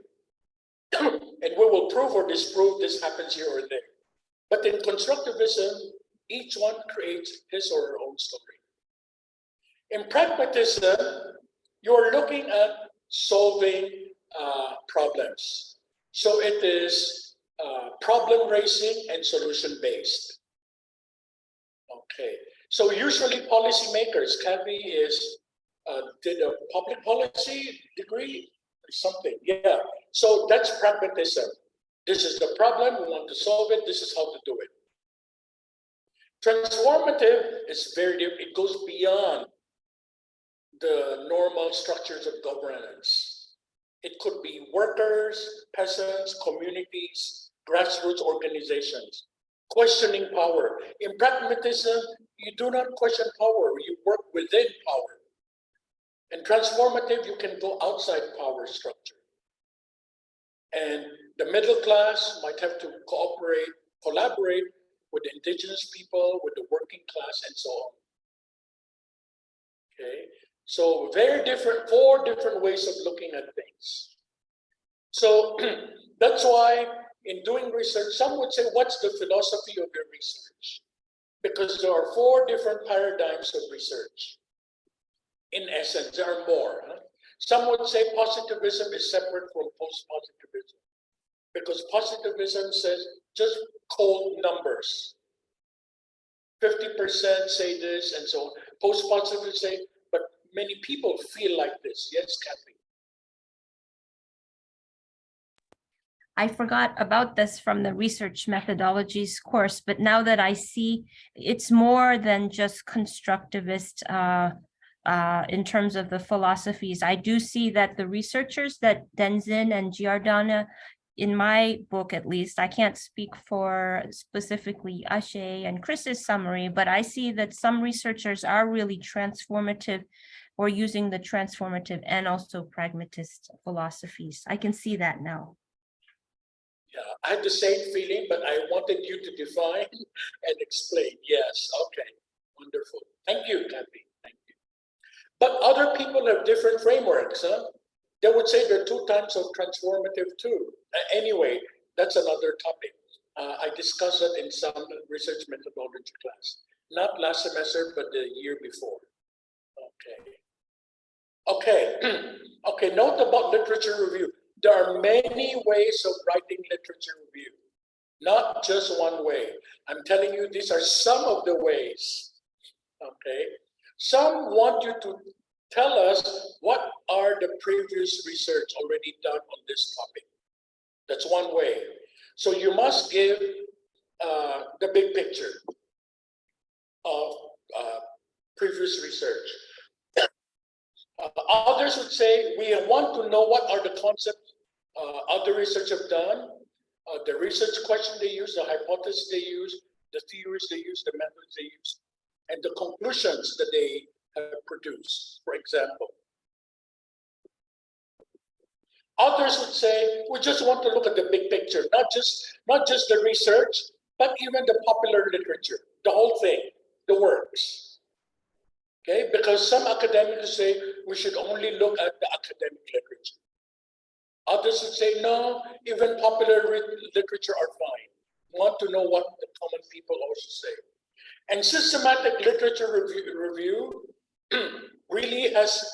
and we will prove or disprove this happens here or there. But in constructivism, each one creates his or her own story. In pragmatism, you're looking at solving problems. So it is problem raising and solution based. Okay, so usually policymakers, Kathy did a public policy degree or something, yeah. So that's pragmatism. This is the problem, we want to solve it, this is how to do it. Transformative is very different, it goes beyond the normal structures of governance. It could be workers, peasants, communities, grassroots organizations. Questioning power. In pragmatism, you do not question power, you work within power. In transformative, you can go outside power structure. And the middle class might have to collaborate with indigenous people, with the working class, and so on. Okay, so very different, 4 different ways of looking at things. So that's why in doing research, some would say, what's the philosophy of your research? Because there are 4 different paradigms of research. In essence, there are more. Huh? Some would say positivism is separate from post-positivism, because positivism says just cold numbers. 50% say this and so on. Post-positivists say, but many people feel like this. Yes, Kathy? I forgot about this from the research methodologies course, but now that I see it's more than just constructivist in terms of the philosophies. I do see that the researchers that Denzin and Giordana, in my book at least, I can't speak for specifically Ashe and Chris's summary, but I see that some researchers are really transformative or using the transformative and also pragmatist philosophies. I can see that now. Yeah, I had the same feeling, but I wanted you to define and explain. Yes, okay, wonderful. Thank you, Kathy. Thank you. But other people have different frameworks. Huh? They would say there are 2 types of transformative too. Anyway, that's another topic. I discussed it in some research methodology class. Not last semester, but the year before. Okay. Okay, okay, note about literature review. There are many ways of writing literature review, not just one way. I'm telling you, these are some of the ways, okay? Some want you to tell us what are the previous research already done on this topic. That's one way. So you must give the big picture of previous research. Others would say, we want to know what are the concepts other research have done, the research question they use, the hypothesis they use, the theories they use, the methods they use, and the conclusions that they have produced, for example. Others would say, we just want to look at the big picture, not just the research, but even the popular literature, the whole thing, the works. Okay, because some academics say we should only look at the academic literature. Others would say, no, even popular literature are fine. We want to know what the common people also say. And systematic literature review really has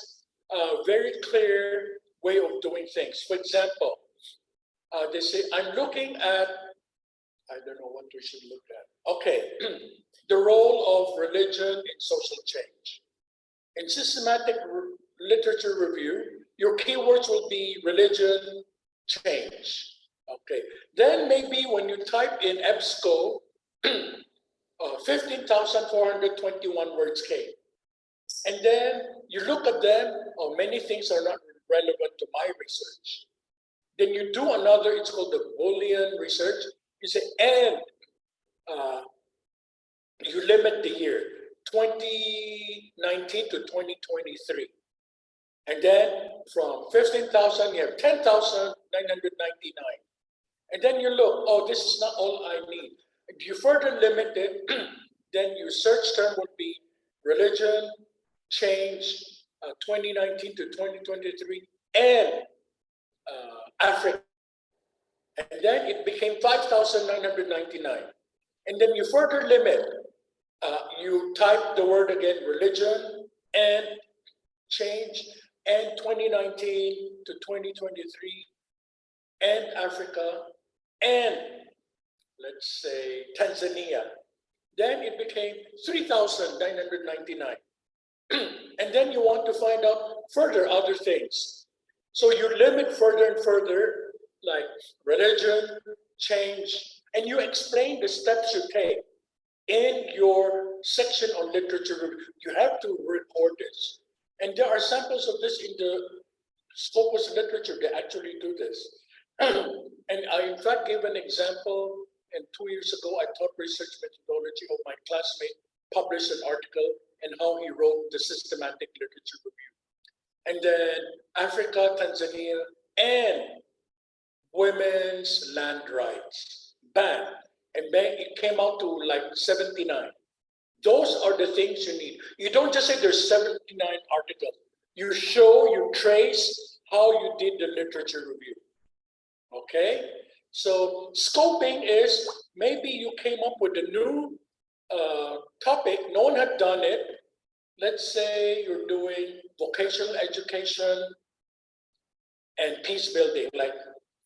a very clear way of doing things. For example, they say, I'm looking at, I don't know what we should look at. Okay, the role of religion in social change. In systematic literature review, your keywords will be religion, change. Okay, then maybe when you type in EBSCO, 15,421 words came. And then you look at them, oh, many things are not relevant to my research. Then you do another, it's called the Boolean research. You say, and you limit the year, 2019 to 2023. And then from 15,000, you have 10,999. And then you look, oh, this is not all I need. If you further limit it, then your search term would be religion, change, 2019 to 2023, and Africa. And then it became 5,999. And then you further limit, you type the word again, religion, and change, and 2019 to 2023, and Africa, and let's say Tanzania. Then it became 3,999. And then you want to find out further other things. So you limit further and further, like religion, change, and you explain the steps you take in your section on literature review. You have to record this. And there are samples of this in the Scopus literature. They actually do this. And I, in fact, gave an example, and 2 years ago, I taught research methodology of my classmate, published an article, and how he wrote the systematic literature review. And then Africa, Tanzania, and women's land rights, banned. And then it came out to like 79. Those are the things you need. You don't just say there's 79 articles. You show, you trace how you did the literature review. Okay? So scoping is maybe you came up with a new topic, no one had done it. Let's say you're doing vocational education and peace building. Like,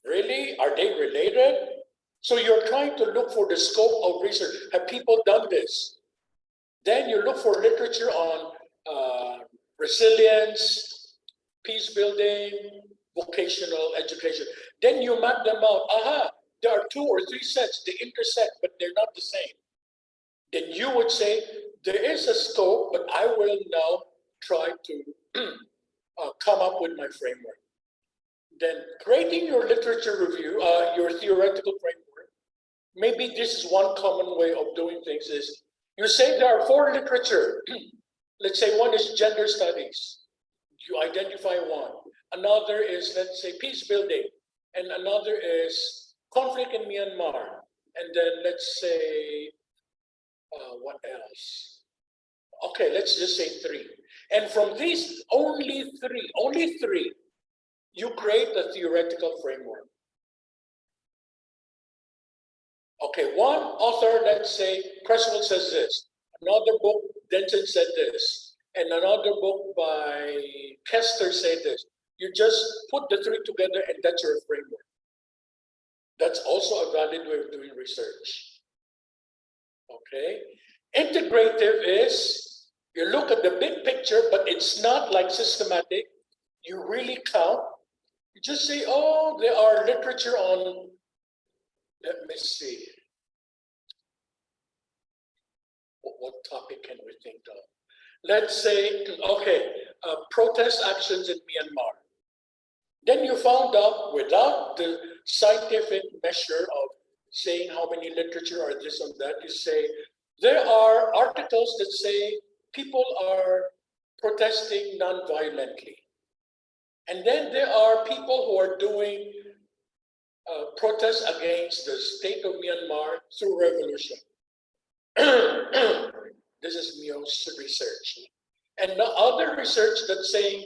really? Are they related? So you're trying to look for the scope of research. Have people done this? Then you look for literature on resilience, peace building, vocational education. Then you map them out. Aha, there are 2 or 3 sets. They intersect, but they're not the same. Then you would say, there is a scope, but I will now try to come up with my framework. Then creating your literature review, your theoretical framework, maybe this is one common way of doing things is, you say there are 4 literature. Let's say one is gender studies. You identify one. Another is, let's say, peace building. And another is conflict in Myanmar. And then let's say, what else? Okay, let's just say 3. And from these only three, you create a theoretical framework. Okay, one author, let's say, Creswell says this. Another book, Denton said this. And another book by Kester said this, you just put the three together and that's your framework. That's also a valid way of doing research. Okay? Integrative is, you look at the big picture, but it's not like systematic. You really count. You just say, oh, there are literature on, let me see. What topic can we think of? Let's say, okay, protest actions in Myanmar. Then you found out, without the scientific measure of saying how many literature or this and that, you say, there are articles that say people are protesting non-violently. And then there are people who are doing protests against the state of Myanmar through revolution. This is Mio's research. And the other research that's saying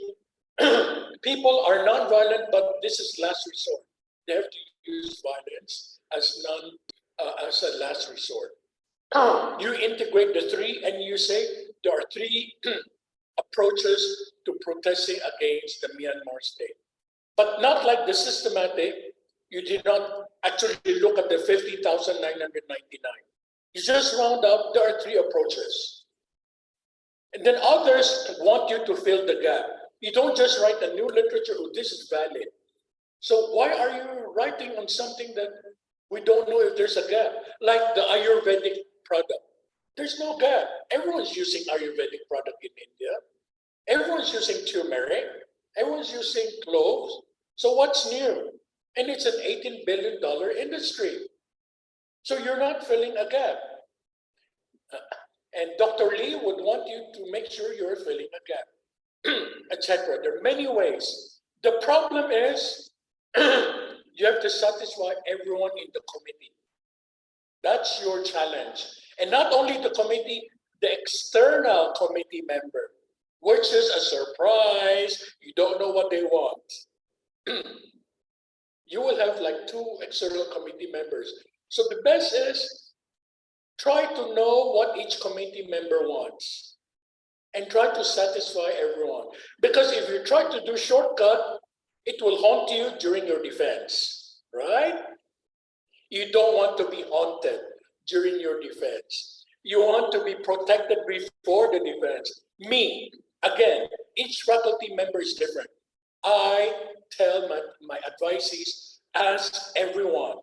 people are non-violent, but this is last resort. They have to use violence as a last resort. You integrate the three and you say there are three approaches to protesting against the Myanmar state. But not like the systematic, you did not actually look at the 50,999. You just round up, there are three approaches. And then others want you to fill the gap. You don't just write a new literature, oh, this is valid. So why are you writing on something that we don't know if there's a gap? Like the Ayurvedic product. There's no gap. Everyone's using Ayurvedic product in India. Everyone's using turmeric. Everyone's using cloves. So what's new? And it's an $18 billion industry. So you're not filling a gap. And Dr. Lee would want you to make sure you're filling a gap, etc. There are many ways. The problem is you have to satisfy everyone in the committee. That's your challenge. And not only the committee, the external committee member, which is a surprise. You don't know what they want. You will have like 2 external committee members. So the best is try to know what each committee member wants and try to satisfy everyone. Because if you try to do shortcut, it will haunt you during your defense, right? You don't want to be haunted during your defense. You want to be protected before the defense. Me, again, each faculty member is different. I tell my advisees, ask everyone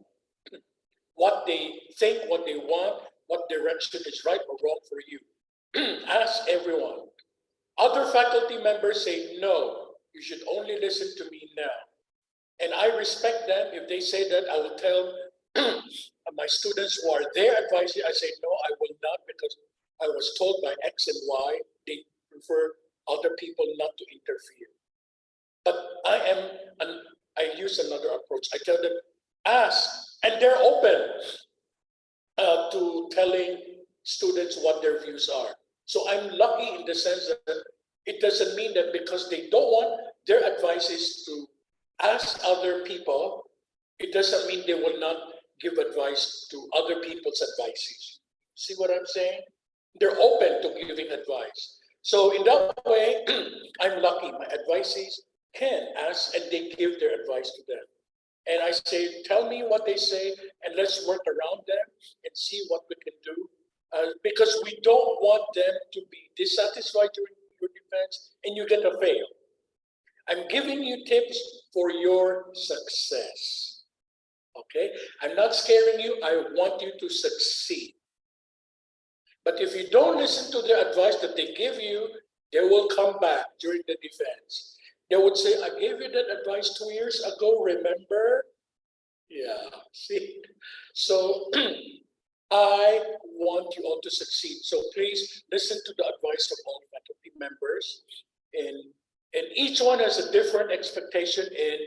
what they think, what they want, what direction is right or wrong for you. Ask everyone. Other faculty members say, no, you should only listen to me now. And I respect them. If they say that, I will tell my students who are their advisors, I say, no, I will not, because I was told by X and Y, they prefer other people not to interfere. But I use another approach. I tell them, ask, and they're open to telling students what their views are. So I'm lucky in the sense that it doesn't mean that because they don't want their advices to ask other people, it doesn't mean they will not give advice to other people's advices. See what I'm saying? They're open to giving advice. So in that way, I'm lucky. My advisees can ask and they give their advice to them. And I say, tell me what they say and let's work around them and see what we can do. Because we don't want them to be dissatisfied during your defense and you get a fail. I'm giving you tips for your success. Okay? I'm not scaring you. I want you to succeed. But if you don't listen to the advice that they give you, they will come back during the defense. They would say, I gave you that advice 2 years ago, remember? Yeah, see? So I want you all to succeed. So please listen to the advice of all faculty members. And each one has a different expectation in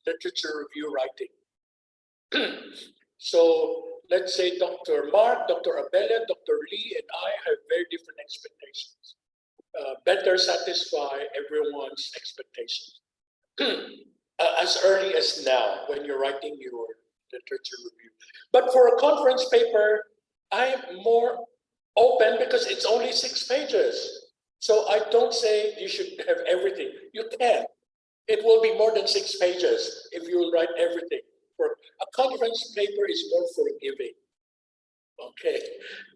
literature review writing. So let's say Dr. Mark, Dr. Abella, Dr. Lee, and I have very different expectations. Better satisfy everyone's expectations. As early as now, when you're writing your literature review. But for a conference paper, I'm more open because it's only 6 pages. So I don't say you should have everything. You can. It will be more than 6 pages if you write everything. For a conference paper is more forgiving, okay,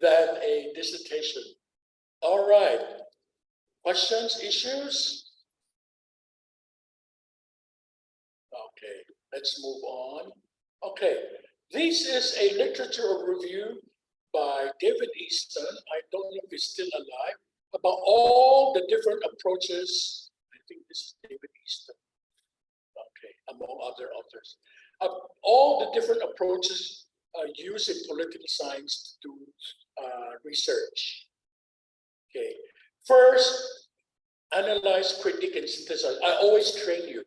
than a dissertation. All right. Questions, issues? Okay, let's move on. Okay, this is a literature review by David Easton. I don't know if he's still alive, about all the different approaches. I think this is David Easton. Okay, among other authors. All the different approaches used in political science to do research. Okay, first, analyze, critique, and synthesize. I always train you.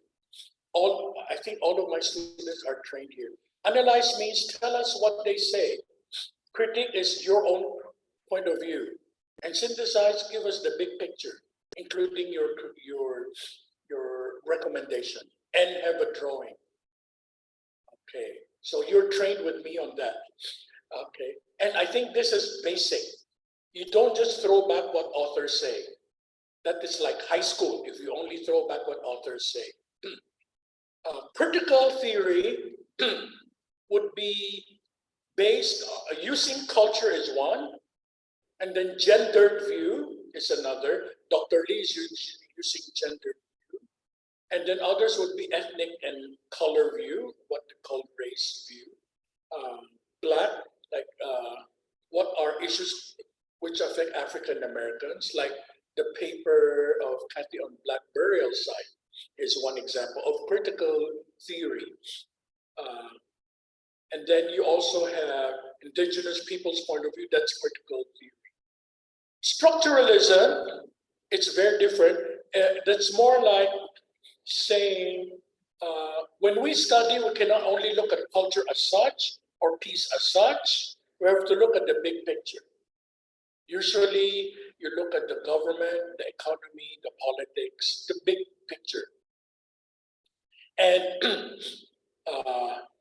I think all of my students are trained here. Analyze means tell us what they say. Critique is your own point of view. And synthesize, give us the big picture, including your recommendation, and have a drawing. Okay, so you're trained with me on that. Okay, and I think this is basic. You don't just throw back what authors say. That is like high school if you only throw back what authors say. Critical theory would be based using culture is one, and then gendered view is another. Dr. Lee is using gendered view, and then others would be ethnic and color view, what they call race view. Black, like what are issues which affect African Americans, like the paper of Cathy on Black burial site is one example of critical theory. And then you also have indigenous people's point of view, that's critical theory. Structuralism, it's very different. That's more like saying, when we study, we cannot only look at culture as such or peace as such, we have to look at the big picture. Usually, you look at the government, the economy, the politics, the big picture. And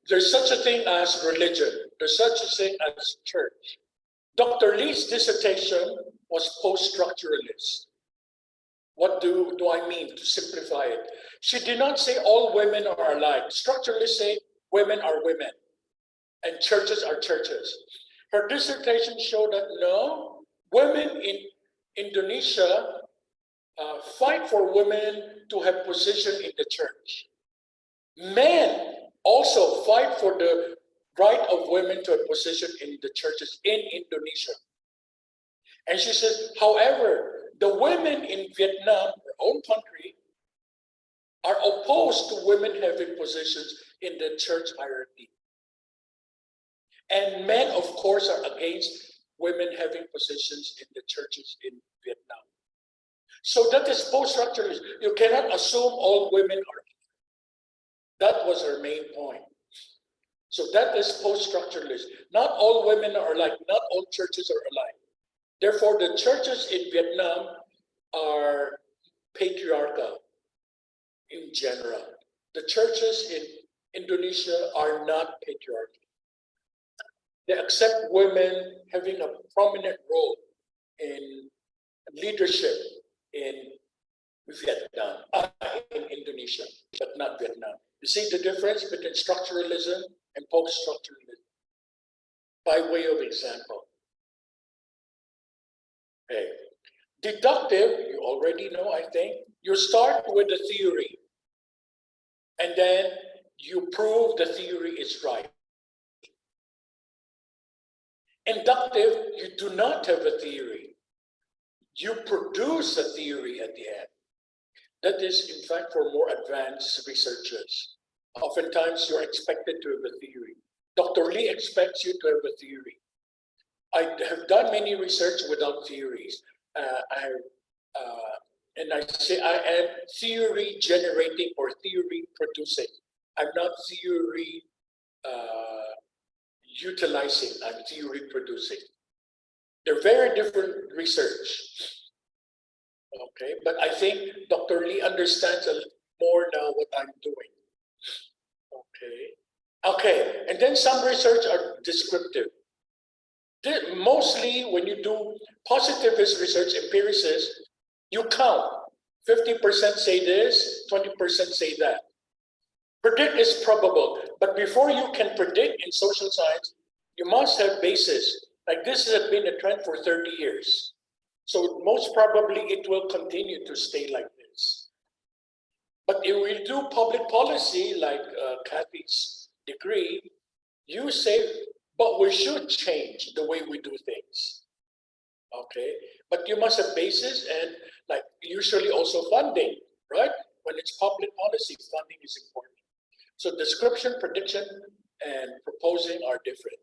there's such a thing as religion. There's such a thing as church. Dr. Lee's dissertation was post-structuralist. What do I mean to simplify it? She did not say all women are alike. Structuralists say women are women and churches are churches. Her dissertation showed that no, women in Indonesia fight for women to have position in the church. Men also fight for the right of women to have position in the churches in Indonesia. And she says, however, the women in Vietnam, her own country, are opposed to women having positions in the church hierarchy. And men, of course, are against women having positions in the churches in Vietnam. So that is post-structuralist. You cannot assume all women are. That was her main point. So that is post-structuralist. Not all women are alike. Not all churches are alike. Therefore, the churches in Vietnam are patriarchal in general. The churches in Indonesia are not patriarchal. They accept women having a prominent role in leadership in Vietnam, in Indonesia, but not Vietnam. You see the difference between structuralism and post-structuralism? By way of example. Okay. Deductive, you already know, I think. You start with the theory, and then you prove the theory is right. Inductive, you do not have a theory. You produce a theory at the end. That is, in fact, for more advanced researchers. Oftentimes, you're expected to have a theory. Dr. Lee expects you to have a theory. I have done many research without theories. And I say I am theory generating or theory producing. I'm not theory utilizing, I'm theory producing. They're very different research. Okay, but I think Dr. Lee understands a little more now what I'm doing. Okay, and then some research are descriptive. Mostly when you do positivist research, empiricists, You count. 50% say this, 20% say that. Predict is probable, but before you can predict in social science, you must have basis. Like this has been a trend for 30 years. So most probably it will continue to stay like this. But if we do public policy, like Kathy's degree, you say, but we should change the way we do things. Okay, but you must have basis and like usually also funding, right? When it's public policy, funding is important. So description, prediction, and proposing are different.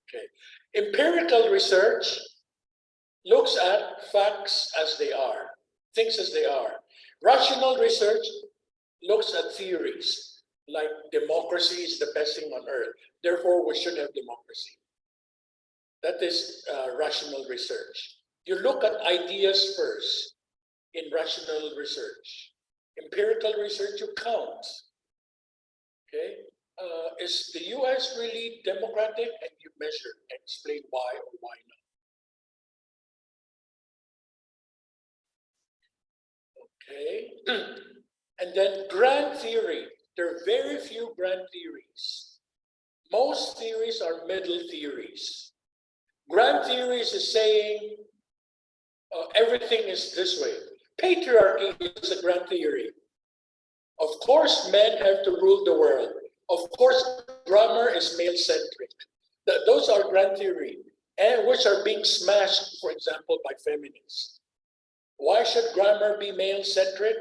Okay, empirical research looks at facts as they are, things as they are. Rational research looks at theories, like democracy is the best thing on earth, therefore we should have democracy. That is rational research. You look at ideas first in rational research. Empirical research, you count. Okay, is the US really democratic? And you measure, explain why or why not. Okay, and then grand theory. There are very few grand theories. Most theories are middle theories. Grand theories is saying everything is this way. Patriarchy is a grand theory. Of course, men have to rule the world. Of course, grammar is male-centric. Those are grand theory, and which are being smashed, for example, by feminists. Why should grammar be male-centric?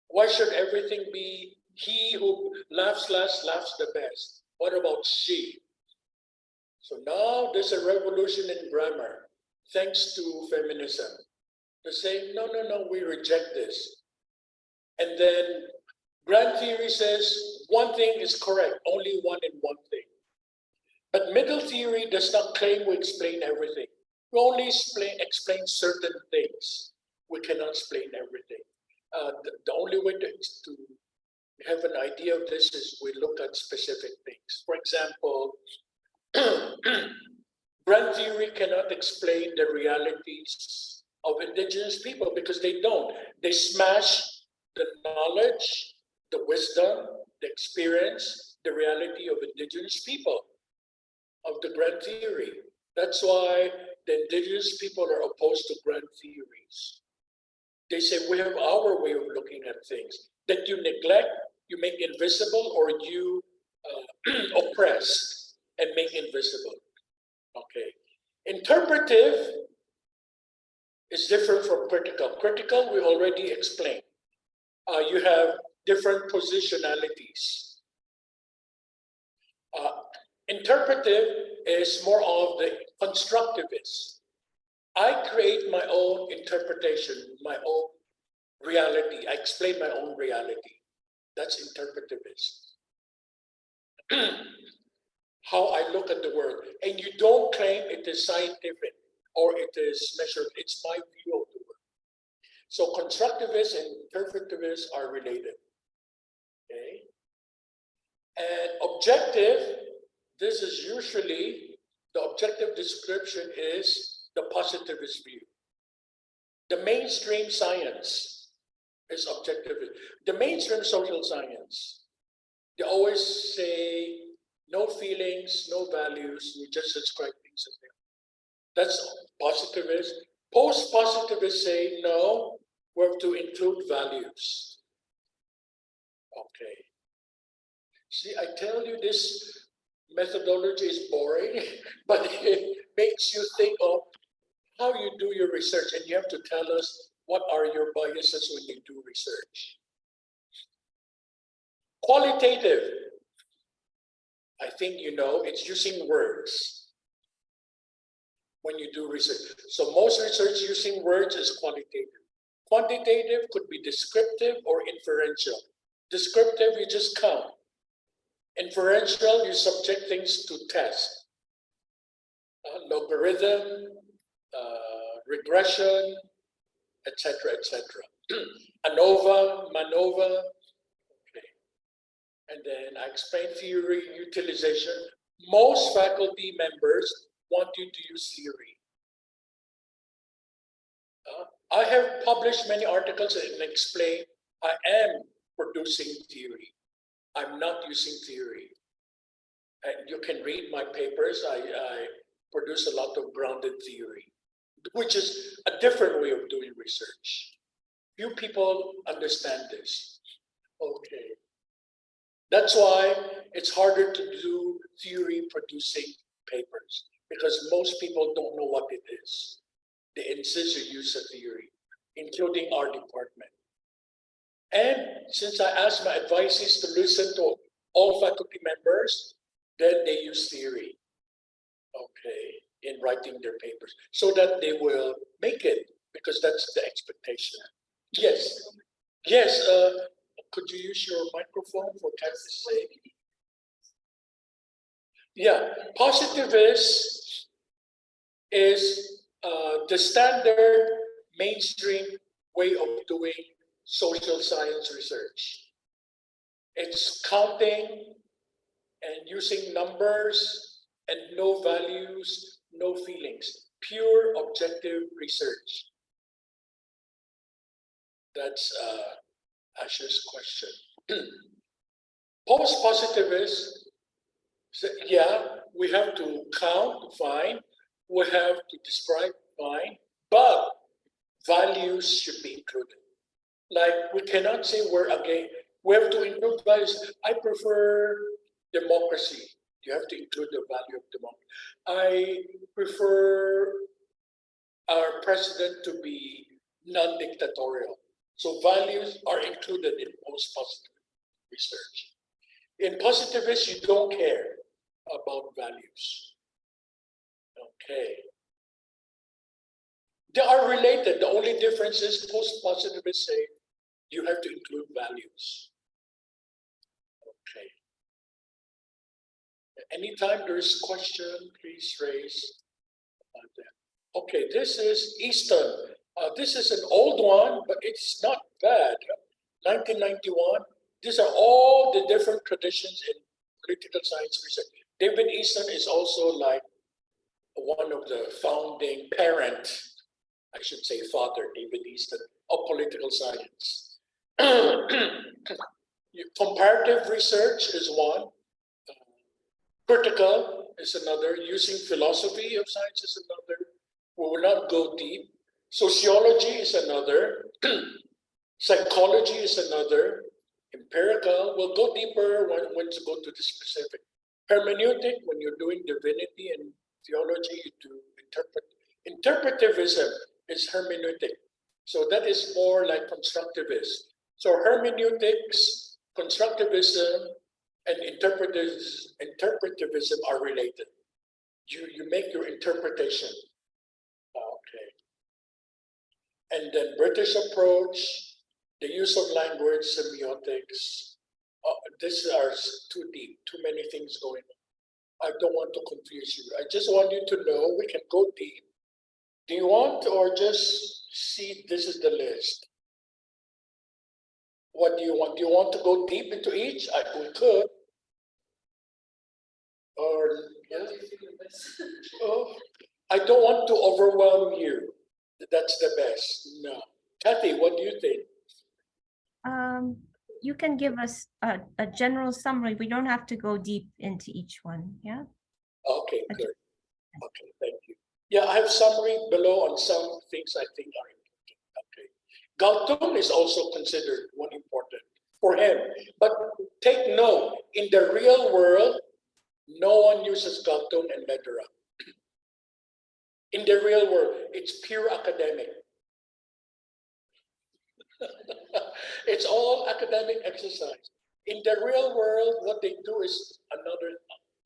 Why should everything be he who laughs last laughs the best? What about she? So now there's a revolution in grammar, thanks to feminism. They're saying, no, we reject this. And then grand theory says one thing is correct, only one in one thing. But middle theory does not claim we explain everything. We only explain certain things. We cannot explain everything. The only way to have an idea of this is we look at specific things. For example, grand theory cannot explain the realities of indigenous people because they don't. They smash the knowledge, the wisdom, the experience, the reality of indigenous people, of the grand theory. That's why the indigenous people are opposed to grand theories. They say we have our way of looking at things that you neglect, you make invisible, or you oppress and make invisible. Okay. Interpretive is different from critical. Critical, we already explained. You have different positionalities. Interpretive is more of the constructivist. I create my own interpretation, my own reality. I explain my own reality. That's interpretivist. How I look at the world. And you don't claim it is scientific or it is measured. It's my view of the world. So constructivists and interpretivists are related. Okay. And objective, this is usually, the objective description is the positivist view. The mainstream science is objective. The mainstream social science, they always say no feelings, no values, we just describe things as they are. That's positivist. Post-positivists say no, we have to include values. Okay. See, I tell you this methodology is boring, but it makes you think of how you do your research, and you have to tell us what are your biases when you do research. Qualitative, I think you know, it's using words when you do research. So most research using words is qualitative. Quantitative could be descriptive or inferential. Descriptive, you just count. Inferential, you subject things to test. Logarithm, regression, etc., etc. ANOVA, MANOVA. Okay. And then I explain theory, utilization. Most faculty members want you to use theory. I have published many articles and explained I am producing theory. I'm not using theory. And you can read my papers. I produce a lot of grounded theory, which is a different way of doing research. Few people understand this. Okay. That's why it's harder to do theory producing papers, because most people don't know what it is. They insist you use a theory, including our department. And since I asked my advisees to listen to all faculty members, then they use theory, okay, in writing their papers, so that they will make it, because that's the expectation. Yes, yes, could you use your microphone for Kathy's sake? Yeah, positivist is the standard mainstream way of doing social science research. It's counting and using numbers and no values, no feelings, pure objective research. That's Asha's question. Post-positivists, yeah, we have to count, fine. We have to describe, fine. But values should be included. Like, we cannot say we're against, we have to include values. I prefer democracy. You have to include the value of democracy. I prefer our president to be non-dictatorial. So values are included in post-positive research. In positivists, you don't care about values. Okay. They are related. The only difference is post-positivists say you have to include values. Okay. Anytime there is question, please raise that. Okay, this is Easton. This is an old one, but it's not bad. 1991. These are all the different traditions in political science research. David Easton is also like one of the founding parent, I should say father, David Easton, of political science. Comparative research is one. Critical is another. Using philosophy of science is another. We will not go deep. Sociology is another. Psychology is another. Empirical, we'll go deeper when to go to the specific. Hermeneutic, when you're doing divinity and theology, you do interpret. Interpretivism is hermeneutic. So that is more like constructivist. So hermeneutics, constructivism, and interpretivism are related. You make your interpretation. Okay. And then British approach, the use of language, semiotics. These are too deep, too many things going on. I don't want to confuse you. I just want you to know we can go deep. Do you want, or just see this is the list? What do you want? Do you want to go deep into each? We could. Or, yes? Oh, I don't want to overwhelm you. That's the best. No. Kathy, what do you think? You can give us a general summary. We don't have to go deep into each one, yeah? Okay, good. Okay, thank you. Yeah, I have summary below on some things I think are important. Okay. Galtung is also considered one important for him. But take note, in the real world, no one uses Galtung and Ledera. In the real world, it's pure academic. It's all academic exercise. In the real world, what they do is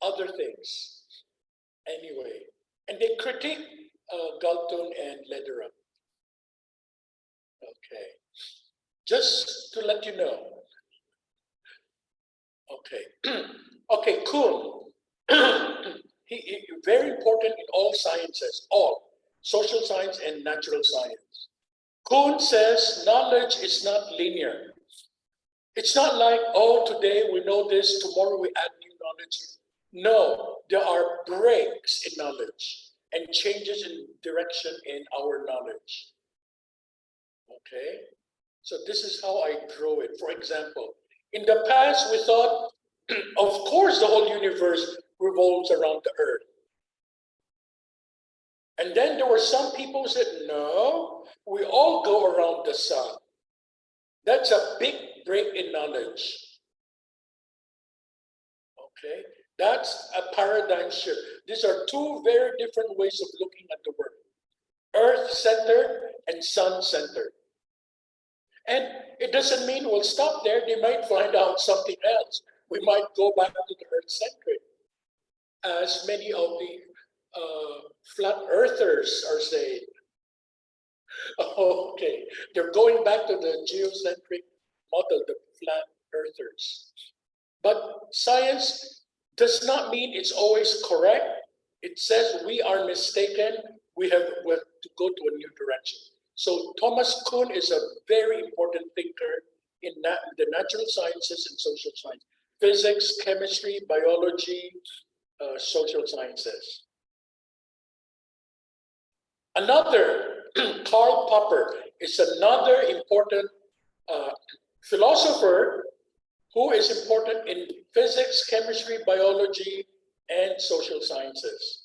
other things. Anyway, and they critique Galtung and Ledera. Okay, just to let you know. Okay, okay, Kuhn. he very important in all sciences, all social science and natural science. Kuhn says knowledge is not linear. It's not like, oh, today we know this, tomorrow we add new knowledge. No, there are breaks in knowledge and changes in direction in our knowledge. Okay, so this is how I drew it. For example, in the past, we thought, of course, the whole universe revolves around the earth. And then there were some people who said, no, we all go around the sun. That's a big break in knowledge. Okay, that's a paradigm shift. These are two very different ways of looking at the world. Earth-centered and sun-centered. And it doesn't mean we'll stop there. They might find out something else. We might go back to the earth-centric, as many of the flat earthers are saying. Okay, they're going back to the geocentric model, the flat earthers. But science does not mean it's always correct. It says we are mistaken. We have to go to a new direction. So Thomas Kuhn is a very important thinker in the natural sciences and social science, physics, chemistry, biology, social sciences. Another, Karl Popper, is another important philosopher who is important in physics, chemistry, biology, and social sciences.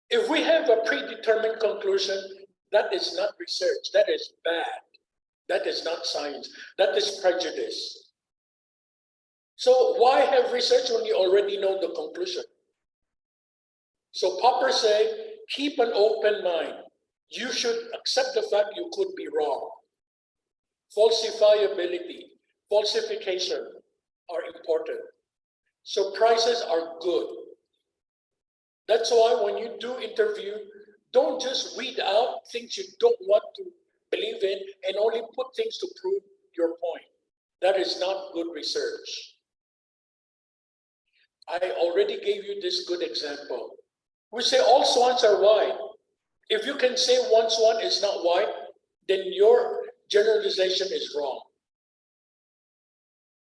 If we have a predetermined conclusion, that is not research, that is bad. That is not science, that is prejudice. So why have research when you already know the conclusion? So Popper said, keep an open mind. You should accept the fact you could be wrong. Falsifiability, falsification are important. Surprises are good. That's why when you do interview, don't just read out things you don't want to believe in and only put things to prove your point. That is not good research. I already gave you this good example. We say all swans are white. If you can say one swan is not white, then your generalization is wrong.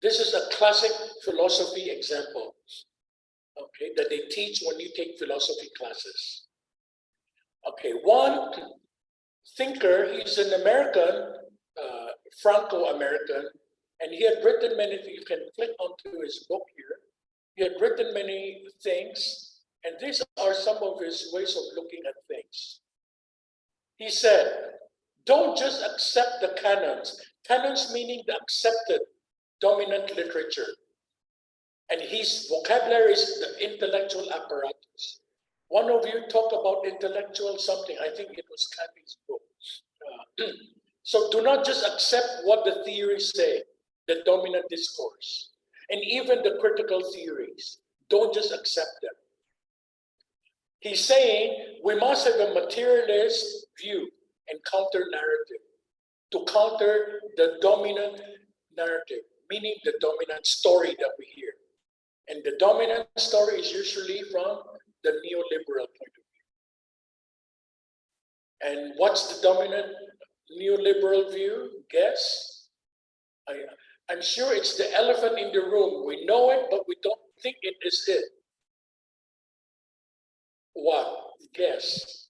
This is a classic philosophy example, okay, that they teach when you take philosophy classes. Okay, one thinker, he's an American, Franco-American, and he had written many things. You can click onto his book here. He had written many things, and these are some of his ways of looking at things. He said, don't just accept the canons. Canons meaning the accepted dominant literature. And his vocabulary is the intellectual apparatus. One of you talked about intellectual something. I think it was Kathy's book. So do not just accept what the theories say, the dominant discourse, and even the critical theories. Don't just accept them. He's saying we must have a materialist view and counter narrative to counter the dominant narrative, meaning the dominant story that we hear. And the dominant story is usually from the neoliberal point of view. And what's the dominant neoliberal view? Guess? I'm sure it's the elephant in the room. We know it, but we don't think it is it. What? Guess.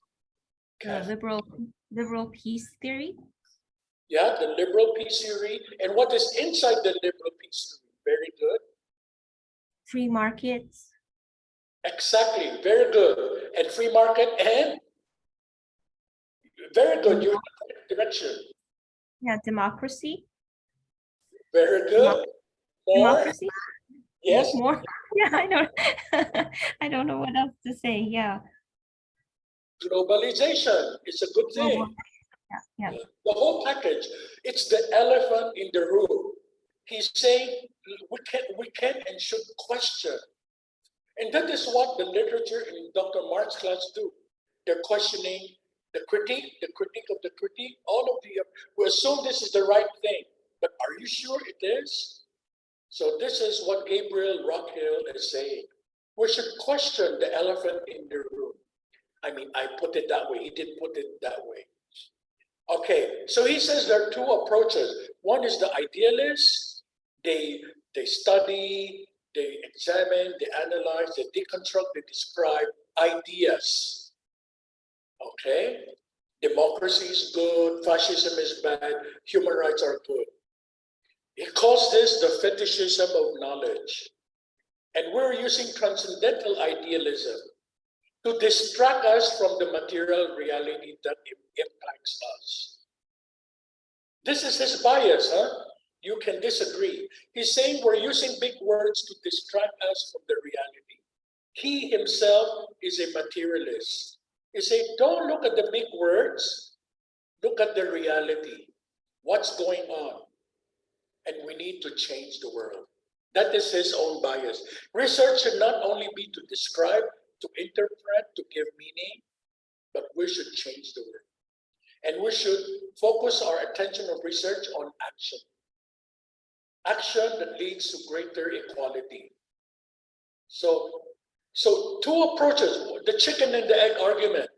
Liberal peace theory. Yeah, the liberal peace theory. And what is inside the liberal peace theory? Very good. Free markets. Exactly, very good. And free market and very good. You're in the right direction. Yeah, democracy. Very good. More. Democracy. Yes. More. Yeah, I don't know what else to say. Yeah. Globalization is a good thing. Yeah. The whole package. It's the elephant in the room. He's saying we can and should question. And that is what the literature in Dr. Mark's class do. They're questioning the critique of the critique, all of the, we assume this is the right thing, but are you sure it is? So this is what Gabriel Rockhill is saying. We should question the elephant in the room. I mean, I put it that way. He didn't put it that way. Okay, so he says there are two approaches. One is the idealist. They study, they examine, they analyze, they deconstruct, they describe ideas. Okay? democracy is good, fascism is bad, human rights are good. He calls this the fetishism of knowledge. And we're using transcendental idealism to distract us from the material reality that impacts us. This is his bias, huh? You can disagree. He's saying we're using big words to distract us from the reality. He himself is a materialist. He said, don't look at the big words, look at the reality. What's going on? And we need to change the world. That is his own bias. Research should not only be to describe, to interpret, to give meaning, but we should change the world. And we should focus our attention of research on action. Action that leads to greater equality. So two approaches, the chicken and the egg argument.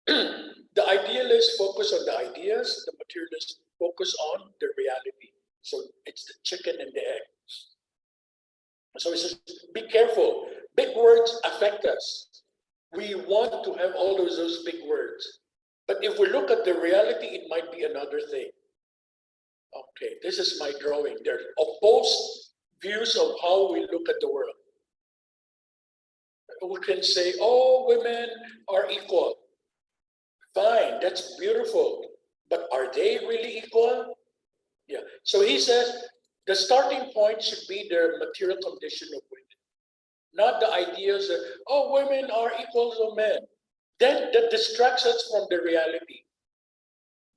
The idealists focus on the ideas, the materialists focus on the reality. So it's the chicken and the egg. So he says, be careful. Big words affect us. We want to have all of those big words. But if we look at the reality, it might be another thing. Okay, this is my drawing. There are opposed views of how we look at the world. We can say, oh, women are equal. Fine, that's beautiful. But are they really equal? Yeah. So he says the starting point should be the material condition of women, not the ideas that, oh, women are equal to men. Then that distracts us from the reality.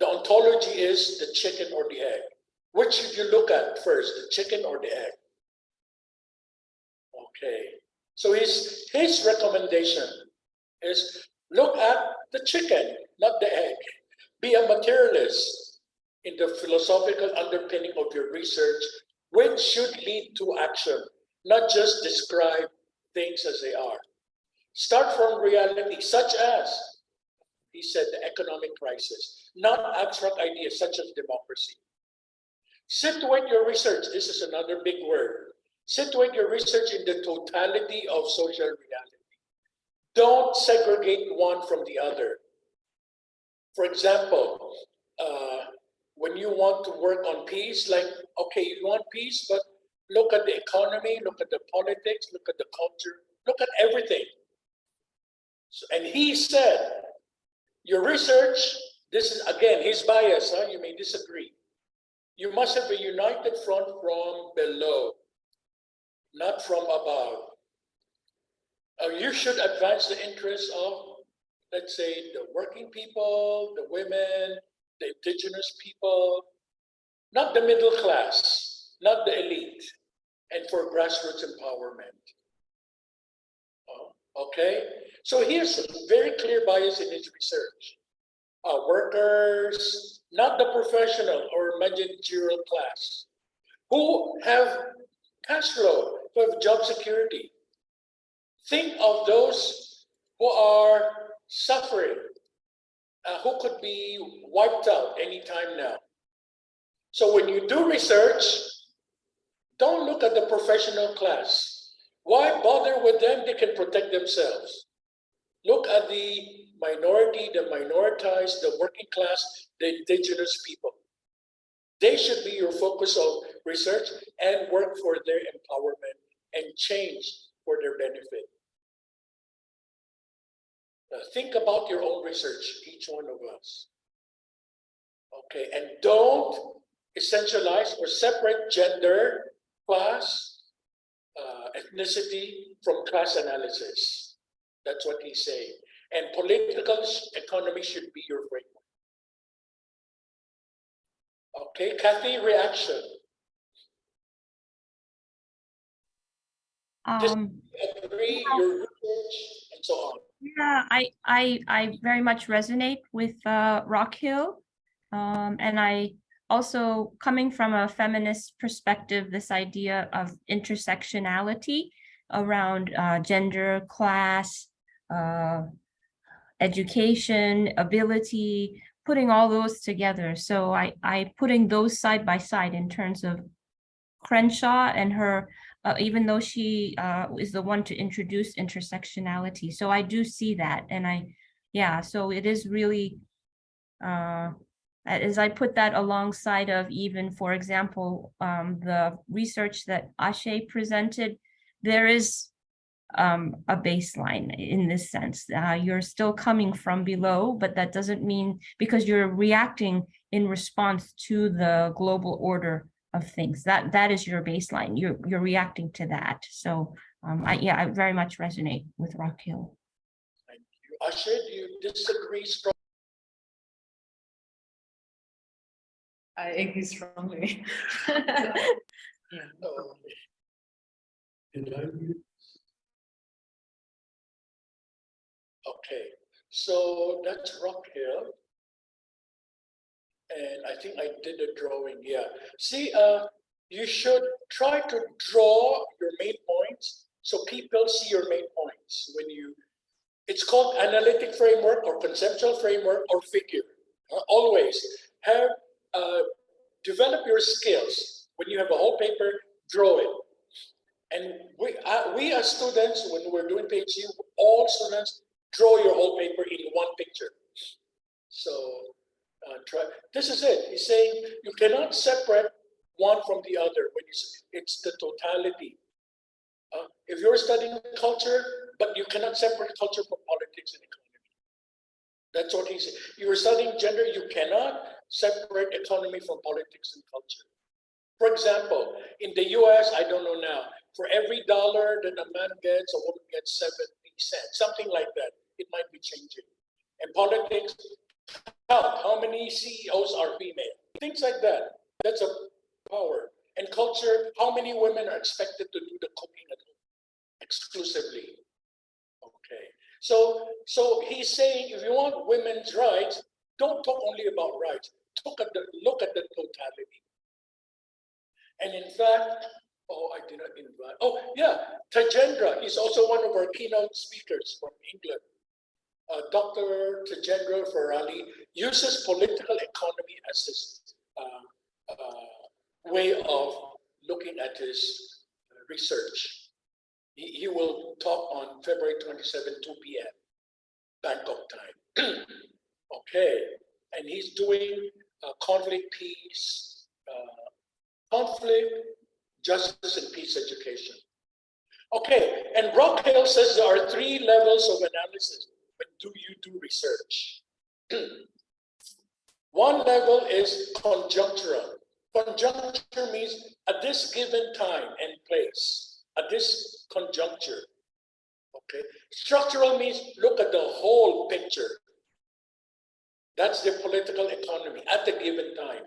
The ontology is the chicken or the egg. Which should you look at first, the chicken or the egg? Okay. So his recommendation is look at the chicken, not the egg. Be a materialist in the philosophical underpinning of your research, which should lead to action, not just describe things as they are. Start from reality, such as, he said, the economic crisis, not abstract ideas such as democracy. Situate your research, this is another big word. Situate your research in the totality of social reality. Don't segregate one from the other. For example, when you want to work on peace, like, okay, you want peace, but look at the economy, look at the politics, look at the culture, look at everything. So, and he said, your research, this is again his bias, huh? You may disagree. You must have a united front from below, not from above. You should advance the interests of, let's say, the working people, the women, the indigenous people, not the middle class, not the elite, and for grassroots empowerment. Okay, so here's a very clear bias in his research. Workers, not the professional or managerial class, who have cash flow, who have job security. Think of those who are suffering, who could be wiped out anytime now. So when you do research, don't look at the professional class. Why bother with them? They can protect themselves. Look at the minority, the minoritized, the working class, the indigenous people. They should be your focus of research and work for their empowerment and change for their benefit. Think about your own research, each one of us. Okay, and don't essentialize or separate gender, class, ethnicity from class analysis. That's what he's saying. And political economy should be your framework. Okay, Kathy, reaction. Agree, your research, and so on. Yeah, I very much resonate with Rockhill, and I also, coming from a feminist perspective, this idea of intersectionality around gender, class, education, ability, putting all those together. So I putting those side by side in terms of Crenshaw and her, even though she is the one to introduce intersectionality. So I do see that. And yeah, so it is really As I put that alongside of even, for example, the research that Ashe presented, there is a baseline in this sense. You're still coming from below, but that doesn't mean because you're reacting in response to the global order of things. That is your baseline. You're reacting to that. So I very much resonate with Raquel. Thank you. Ashe, do you disagree strongly? I agree strongly. Oh. Did I mute? Okay, so that's Rock Hill. And I think I did a drawing, yeah. See, you should try to draw your main points so people see your main points when you, it's called analytic framework or conceptual framework or figure. Always have, develop your skills. When you have a whole paper, draw it. And we as students, when we're doing PhD, all students draw your whole paper in one picture. So try. This is it. He's saying you cannot separate one from the other. When it's the totality. If you're studying culture, but you cannot separate culture from politics and economy. That's what he said. You're studying gender, you cannot separate economy from politics and culture. For example, in the US, I don't know now, for every dollar that a man gets, a woman gets 70 cents, something like that. It might be changing. And politics, count how many CEOs are female, things like that. That's a power. And culture, how many women are expected to do the cooking at home exclusively? Okay. So he's saying if you want women's rights, don't talk only about rights. Look at the totality. And in fact, oh, I did not invite. Oh, yeah, Tajendra is also one of our keynote speakers from England. Dr. Tajendra Farali uses political economy as his way of looking at his research. He will talk on February 27, 2 p.m. Bangkok time. Okay, and he's doing conflict, peace, conflict, justice, and peace education. Okay, and Rockhill says there are 3 levels of analysis when you do research. One level is conjunctural. Conjuncture means at this given time and place, at this conjuncture. Okay, structural means look at the whole picture. That's the political economy at the given time.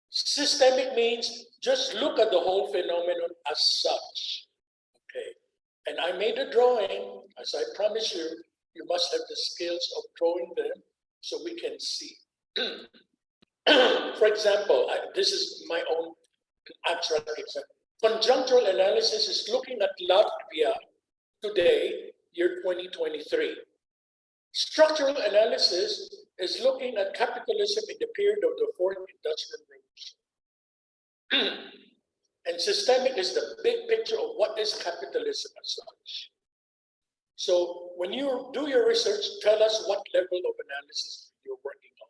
Systemic means just look at the whole phenomenon as such. Okay, and I made a drawing, as I promise you, you must have the skills of drawing them so we can see. For example, this is my own abstract example. Conjunctural analysis is looking at Latvia today, year 2023. Structural analysis is looking at capitalism in the period of the Fourth Industrial Revolution. And systemic is the big picture of what is capitalism as such. So when you do your research, tell us what level of analysis you're working on.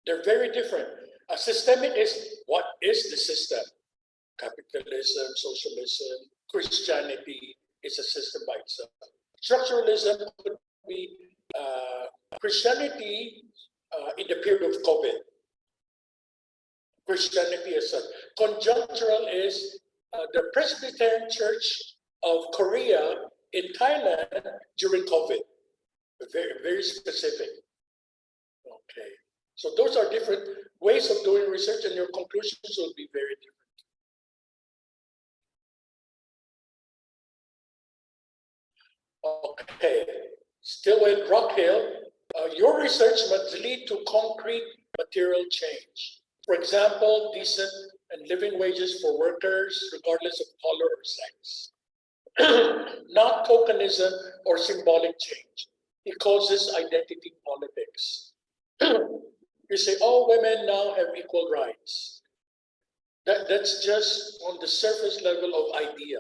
They're very different. A systemic is what is the system? Capitalism, socialism, Christianity is a system by itself. Structuralism could be Christianity in the period of COVID. Christianity as such. Conjunctural is the Presbyterian Church of Korea in Thailand during COVID. Very, very specific. Okay. So those are different ways of doing research and your conclusions will be very different. Okay, still with Rockhill, your research must lead to concrete material change. For example, decent and living wages for workers, regardless of color or sex. Not tokenism or symbolic change. He calls this identity politics. You say, oh, women now have equal rights. That's just on the surface level of idea.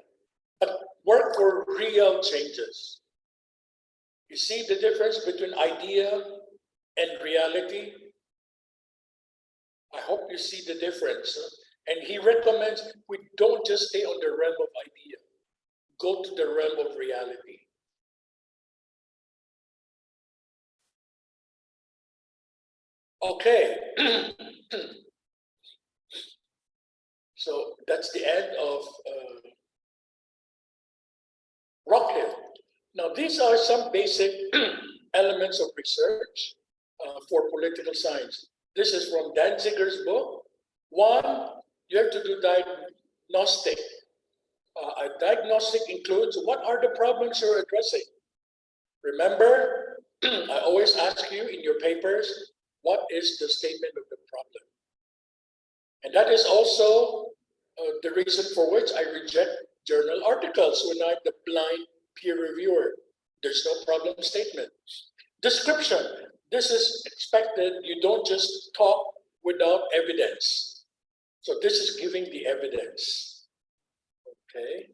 But work for real changes. You see the difference between idea and reality? I hope you see the difference. And he recommends we don't just stay on the realm of idea, go to the realm of reality. Okay. So that's the end of Rockhill. Now, these are some basic elements of research for political science. This is from Danziger's book. One, you have to do diagnostic. A diagnostic includes what are the problems you're addressing. Remember, I always ask you in your papers, what is the statement of the problem? And that is also the reason for which I reject journal articles when I'm the blind peer reviewer. There's no problem statement. Description. This is expected. You don't just talk without evidence. So this is giving the evidence. Okay.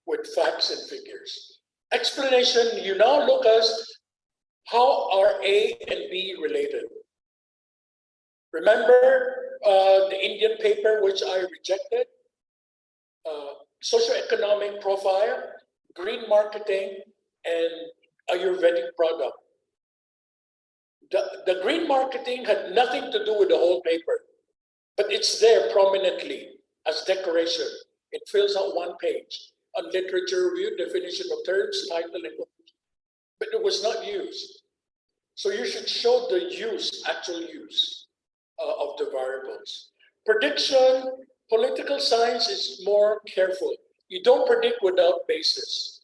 With facts and figures. Explanation. You now look at how are A and B related. Remember the Indian paper which I rejected? Socioeconomic profile, green marketing, and Ayurvedic product. The green marketing had nothing to do with the whole paper, but it's there prominently as decoration. It fills out one page. On literature review, definition of terms, title, and conclusion. But it was not used. So you should show the use, actual use of the variables. Prediction, political science is more careful. You don't predict without basis.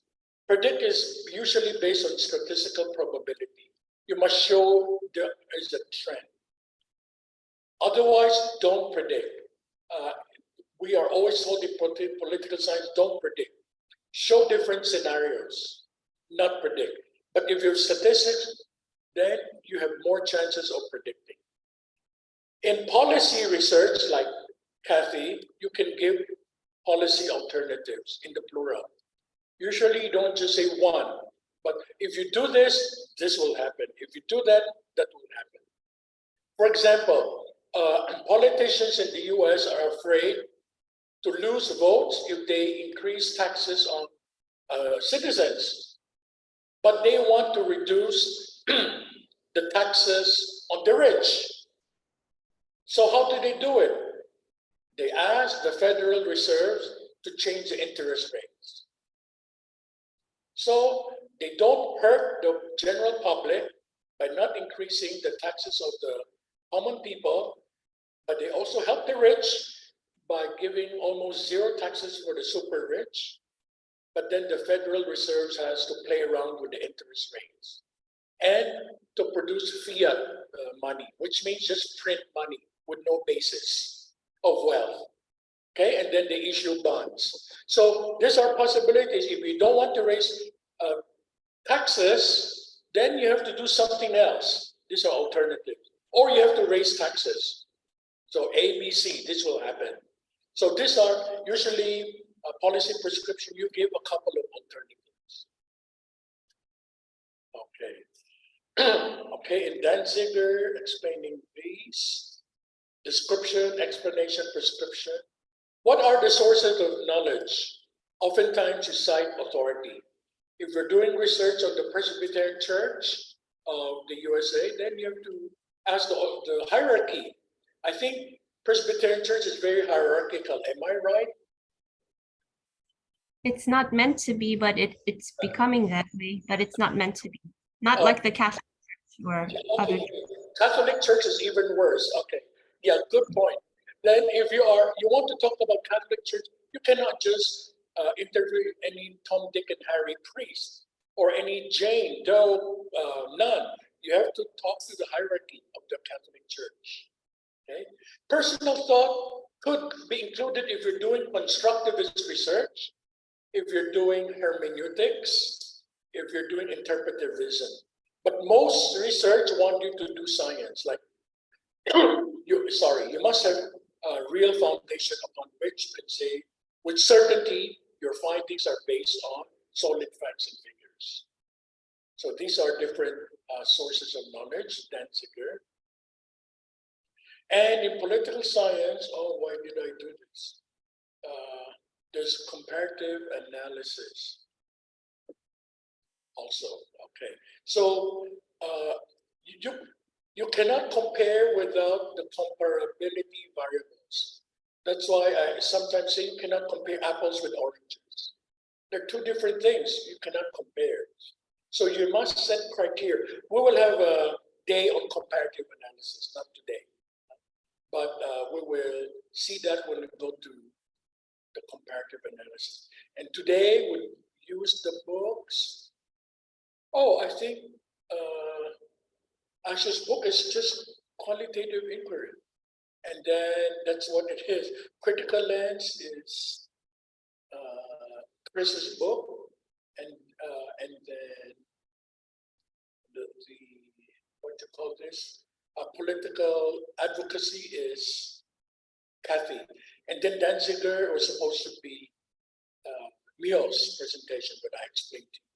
Predict is usually based on statistical probability. You must show there is a trend. Otherwise, don't predict. We are always told in political science, don't predict. Show different scenarios, not predict. But if you have statistics, then you have more chances of predicting. In policy research, like Kathy, you can give policy alternatives in the plural. Usually you don't just say one, but if you do this, this will happen. If you do that, that will happen. For example, politicians in the US are afraid to lose votes if they increase taxes on citizens, but they want to reduce the taxes on the rich. So how do they do it? They ask the Federal Reserve to change the interest rates. So they don't hurt the general public by not increasing the taxes of the common people, but they also help the rich by giving almost zero taxes for the super rich. But then the Federal Reserve has to play around with the interest rates and to produce fiat money, which means just print money with no basis of wealth. Okay, and then they issue bonds. So these are possibilities. If you don't want to raise taxes, then you have to do something else. These are alternatives. Or you have to raise taxes. So A, B, C, this will happen. So these are usually a policy prescription. You give a couple of alternatives. Okay. Okay, in Danziger, explaining these, description, explanation, prescription. What are the sources of knowledge? Oftentimes you cite authority. If you're doing research on the Presbyterian Church of the USA, then you have to ask the hierarchy. I think Presbyterian Church is very hierarchical. Am I right? It's not meant to be, but it's becoming that way, but it's not meant to be. Not like the Catholic Church or other. Catholic Church is even worse. Okay. Yeah, good point. Then if you want to talk about Catholic Church, you cannot just interview any Tom, Dick, and Harry priest or any Jane Doe nun. You have to talk to the hierarchy of the Catholic Church. Okay. Personal thought could be included if you're doing constructivist research, if you're doing hermeneutics, if you're doing interpretivism. But most research want you to do science. Like, you must have a real foundation upon which you can say with certainty your findings are based on solid facts and figures. So these are different sources of knowledge, Danziger. And in political science, oh, why did I do this? There's comparative analysis also, okay. So you cannot compare without the comparability variables. That's why I sometimes say you cannot compare apples with oranges. They're two different things you cannot compare. So you must set criteria. We will have a day on comparative analysis, not today. But we will see that when we go to the comparative analysis. And today we use the books. Oh, I think Asha's book is just qualitative inquiry. And then that's what it is. Critical lens is Chris's book, and then the what you call this? Political advocacy is Kathy, and then Danziger was supposed to be Mio's presentation, but I explained to you.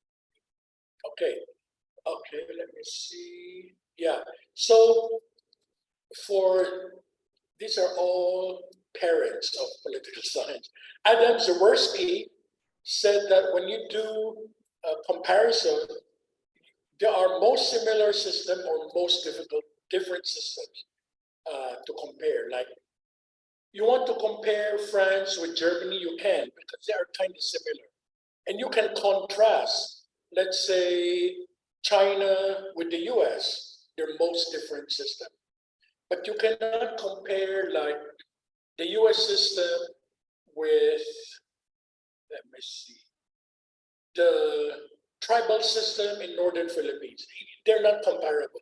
Okay, let me see. Yeah, so these are all parents of political science. Adam Zaworski said that when you do a comparison, there are most similar system or most different systems to compare. Like you want to compare France with Germany, you can, because they are kind of similar. And you can contrast, let's say, China with the US, their most different system. But you cannot compare like the US system with, let me see, the tribal system in Northern Philippines. They're not comparable.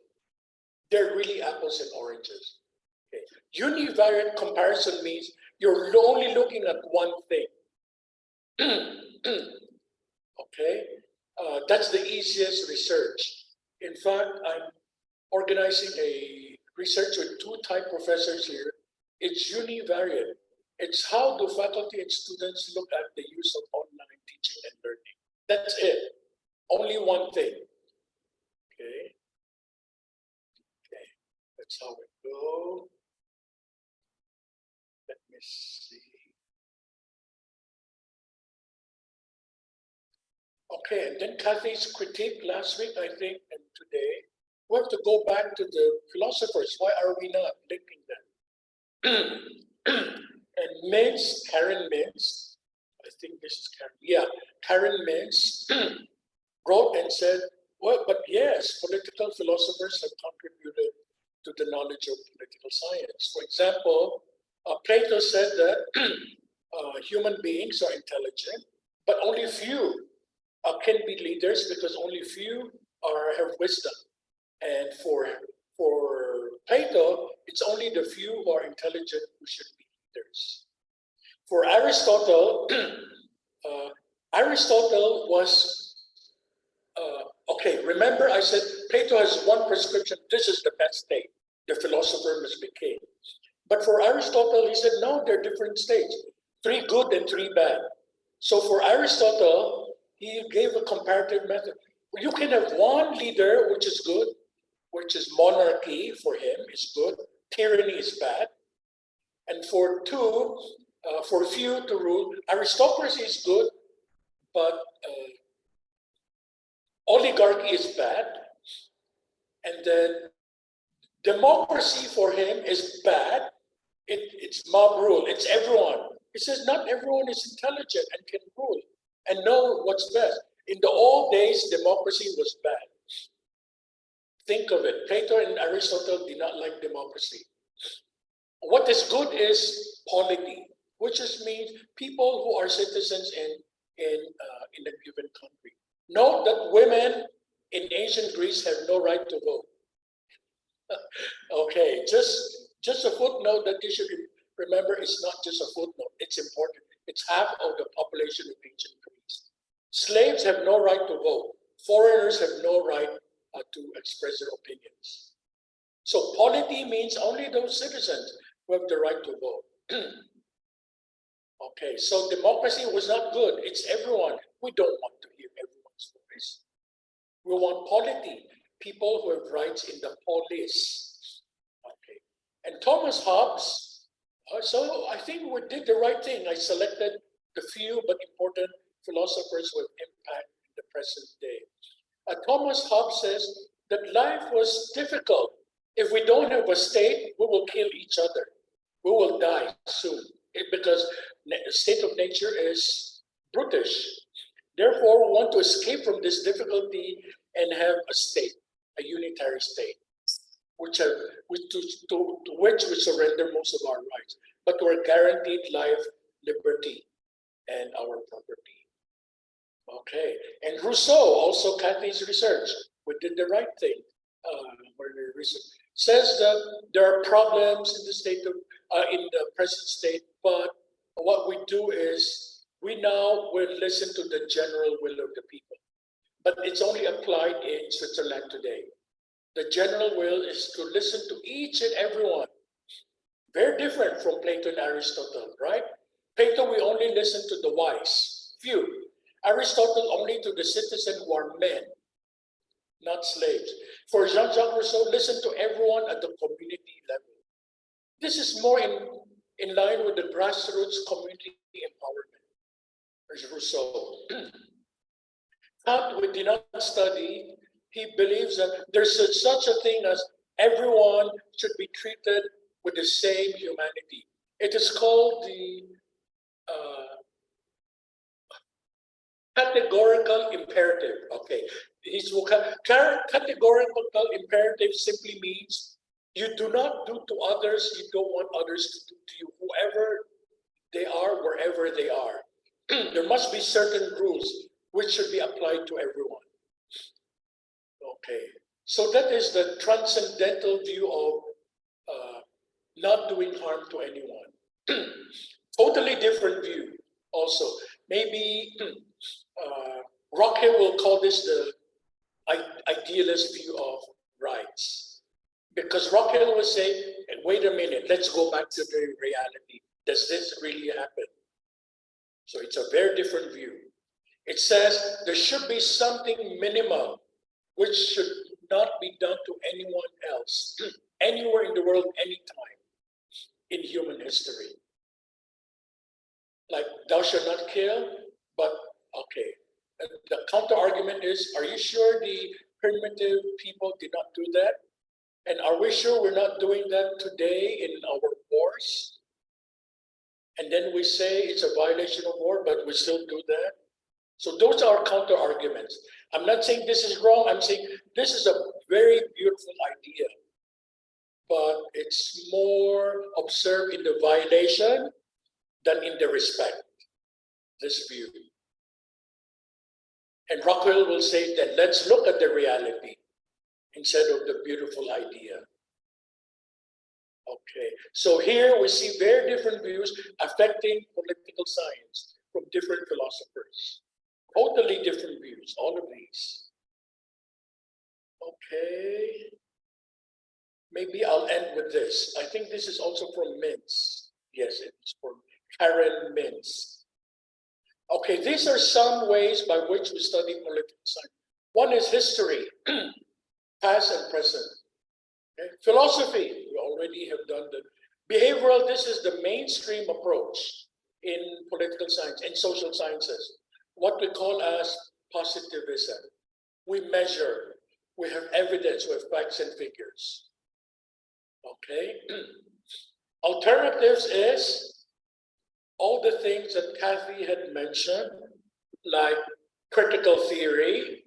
They're really apples and oranges. Okay. Univariate comparison means you're only looking at one thing. Okay, that's the easiest research. In fact, I'm organizing a research with two Thai professors here. It's univariate. It's how do faculty and students look at the use of online teaching and learning. That's it. Only one thing. Okay. That's how it goes. Let me see. Okay, and then Kathy's critique last week, I think, and today. We have to go back to the philosophers. Why are we not linking them? And Mintz, Karen Mintz, I think this is Karen. Yeah, Karen Mintz wrote and said, well, but yes, political philosophers have contributed to the knowledge of political science. For example, Plato said that human beings are intelligent, but only few can be leaders because only few have wisdom. And for Plato, it's only the few who are intelligent who should be leaders. For Aristotle, Aristotle was, okay, remember I said Plato has one prescription, this is the best state, the philosopher must be king. But for Aristotle, he said, no, they're different states, 3 good and 3 bad. So for Aristotle, he gave a comparative method. You can have one leader, which is good, which is monarchy for him is good, tyranny is bad. And for few to rule, aristocracy is good, but oligarchy is bad. And then democracy for him is bad. It's mob rule, it's everyone. He says not everyone is intelligent and can rule and know what's best. In the old days, democracy was bad. Think of it, Plato and Aristotle did not like democracy. What is good is polity, which just means people who are citizens in a given country. Note that women in ancient Greece have no right to vote. Okay, just a footnote that you should remember, it's not just a footnote, it's important. It's half of the population of ancient Greece. Slaves have no right to vote. Foreigners have no right to express their opinions. So polity means only those citizens who have the right to vote. Okay, so democracy was not good. It's everyone. We don't want to hear We want polity, people who have rights in the polis. Okay. And Thomas Hobbes, so I think we did the right thing. I selected the few but important philosophers with impact in the present day. Thomas Hobbes says that life was difficult. If we don't have a state, we will kill each other. We will die soon because the state of nature is brutish. Therefore, we want to escape from this difficulty and have a state, a unitary state, to which we surrender most of our rights, but we're guaranteed life, liberty, and our property. Okay, and Rousseau, also Kathy's research, we did the right thing. Says that there are problems in the state of, in the present state, but what we do is we now will listen to the general will of the people. But it's only applied in Switzerland today. The general will is to listen to each and everyone. Very different from Plato and Aristotle, right? Plato, we only listen to the wise, few. Aristotle only to the citizen who are men, not slaves. For Jean-Jacques Rousseau, listen to everyone at the community level. This is more in line with the grassroots community empowerment. There's Rousseau. Kant, we did not study. He believes that there's such a thing as everyone should be treated with the same humanity. It is called the categorical imperative. Okay, his categorical imperative simply means you do not do to others you don't want others to do to you, whoever they are, wherever they are. There must be certain rules which should be applied to everyone. Okay, so that is the transcendental view of not doing harm to anyone. Totally different view also. Maybe Rockhill will call this the idealist view of rights. Because Rockhill will say, wait a minute, let's go back to the reality. Does this really happen? So it's a very different view. It says there should be something minimal which should not be done to anyone else, anywhere in the world, anytime in human history. Like, thou shalt not kill, but okay. The counter argument is, are you sure the primitive people did not do that? And are we sure we're not doing that today in our wars? And then we say it's a violation of war, but we still do that. So those are counter arguments. I'm not saying this is wrong. I'm saying this is a very beautiful idea, but it's more observed in the violation than in the respect, this view. And Rockwell will say that let's look at the reality instead of the beautiful idea. Okay, so here we see very different views affecting political science from different philosophers. Totally different views, all of these. Okay, maybe I'll end with this. I think this is also from Mintz. Yes, it's from Karen Mintz. Okay, these are some ways by which we study political science. One is history, past and present. Okay. Philosophy, we already have done that. Behavioral, this is the mainstream approach in political science, in social sciences. What we call as positivism. We measure, we have evidence, we have facts and figures. Okay. Alternatives is all the things that Kathy had mentioned, like critical theory,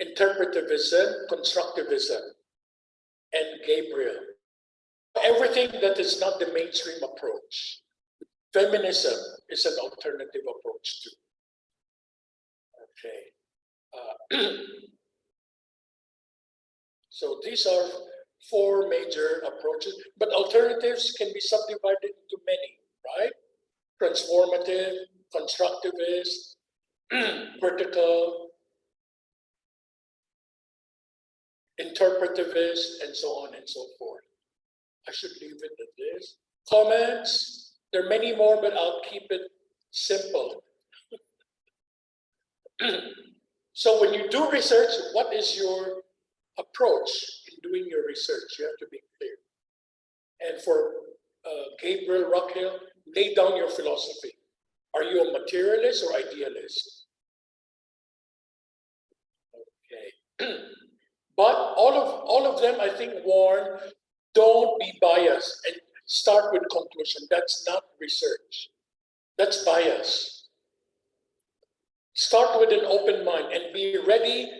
interpretivism, constructivism, and Gabriel. Everything that is not the mainstream approach. Feminism is an alternative approach too. Okay. So these are four major approaches, but alternatives can be subdivided into many, right? Transformative, constructivist, critical, interpretivist, and so on and so forth. I should leave it at this. Comments? There are many more, but I'll keep it simple. So when you do research, what is your approach in doing your research? You have to be clear. And for Gabriel Rockhill, lay down your philosophy. Are you a materialist or idealist? Okay. But all of them, I think, warn, don't be biased and start with conclusion. That's not research. That's bias. Start with an open mind and be ready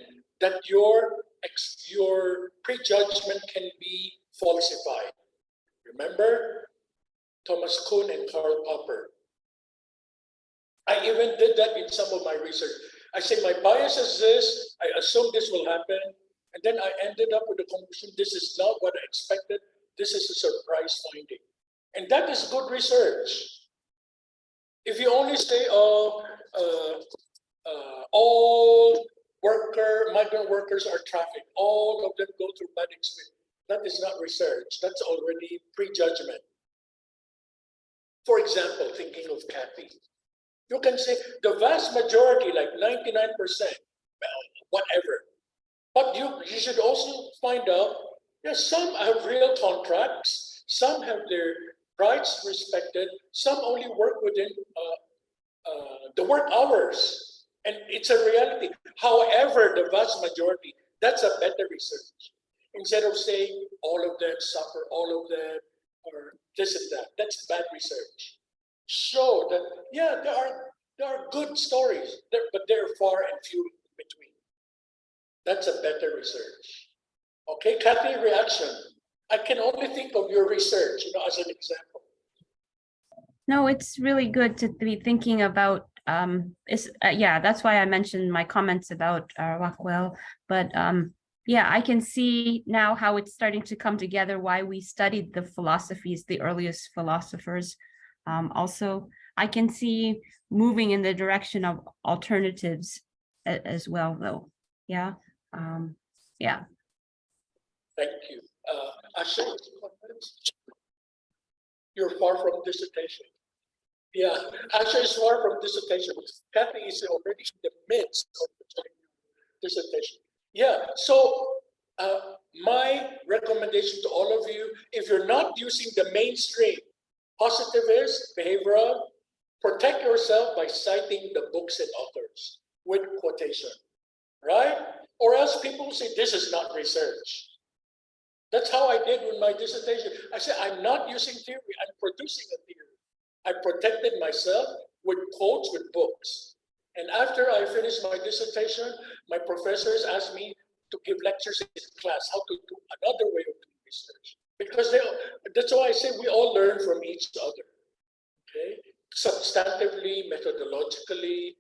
that your prejudgment can be falsified. Remember Thomas Kuhn and Karl Popper. I even did that in some of my research. I say my bias is this, I assume this will happen, and then I ended up with the conclusion, this is not what I expected, this is a surprise finding. And that is good research. If you only say, all migrant workers are trafficked, all of them go through bad experience, that is not research, that's already prejudgment. For example, thinking of Kathy, you can say the vast majority, like 99%, well, whatever. But you should also find out, yes, some have real contracts, some have their rights respected, some only work within the work hours. And it's a reality. However, the vast majority, that's a better research. Instead of saying all of them suffer, all of them, or this and that, that's bad research. Show that, yeah, there are good stories, but they're far and few in between. That's a better research. Okay, Kathy, reaction. I can only think of your research, as an example. No, it's really good to be thinking about, yeah, that's why I mentioned my comments about Rockwell, but yeah, I can see now how it's starting to come together, why we studied the philosophies, the earliest philosophers. Also, I can see moving in the direction of alternatives as well, though. Yeah. Yeah. Thank you. Asha, you're far from dissertation. Yeah, Asha is far from dissertation. Kathy is already in the midst of the dissertation. Yeah, so my recommendation to all of you, if you're not using the mainstream positivist, behavioral, protect yourself by citing the books and authors with quotation, right? Or else people say, this is not research. That's how I did with my dissertation. I said, I'm not using theory, I'm producing a theory. I protected myself with quotes, with books. And after I finished my dissertation, my professors asked me to give lectures in class, how to do another way of doing research. Because that's why I say we all learn from each other, okay? Substantively, methodologically,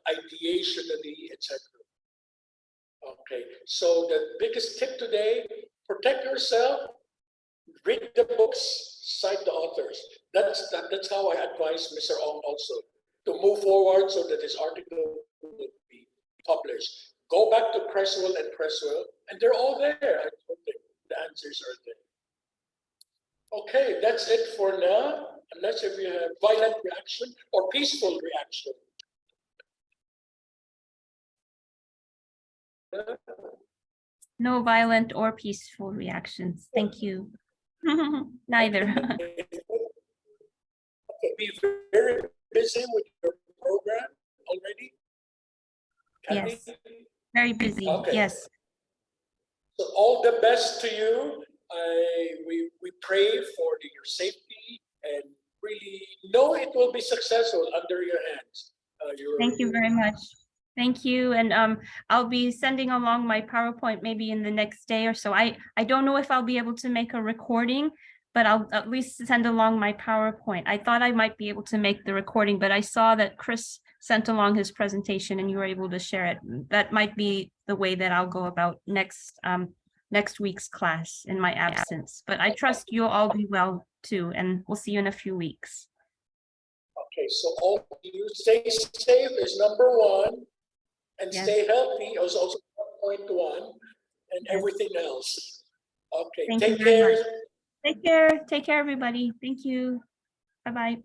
ideationally, etc. Okay, so the biggest tip today, protect yourself, read the books, cite the authors. That's how I advise Mr. Ong also to move forward so that this article will be published. Go back to Creswell, and they're all there. I told them the answers are there. Okay, that's it for now. Unless if you have violent reaction or peaceful reaction. No violent or peaceful reactions. Thank you. Neither. Okay, be very busy with your program already. Kathy? Yes, very busy. Okay. Yes. So all the best to you. We pray for your safety and really know it will be successful under your hands. Thank you very much. Thank you. And I'll be sending along my PowerPoint maybe in the next day or so. I don't know if I'll be able to make a recording, but I'll at least send along my PowerPoint. I thought I might be able to make the recording, but I saw that Chris sent along his presentation and you were able to share it. That might be the way that I'll go about next week's class in my absence. But I trust you'll all be well too, and we'll see you in a few weeks. Okay, so all you stay safe is number one, and Yes. stay healthy is also 1.1, and everything else. Okay, Thank take you very care. much. Take care. Take care, everybody. Thank you. Bye-bye.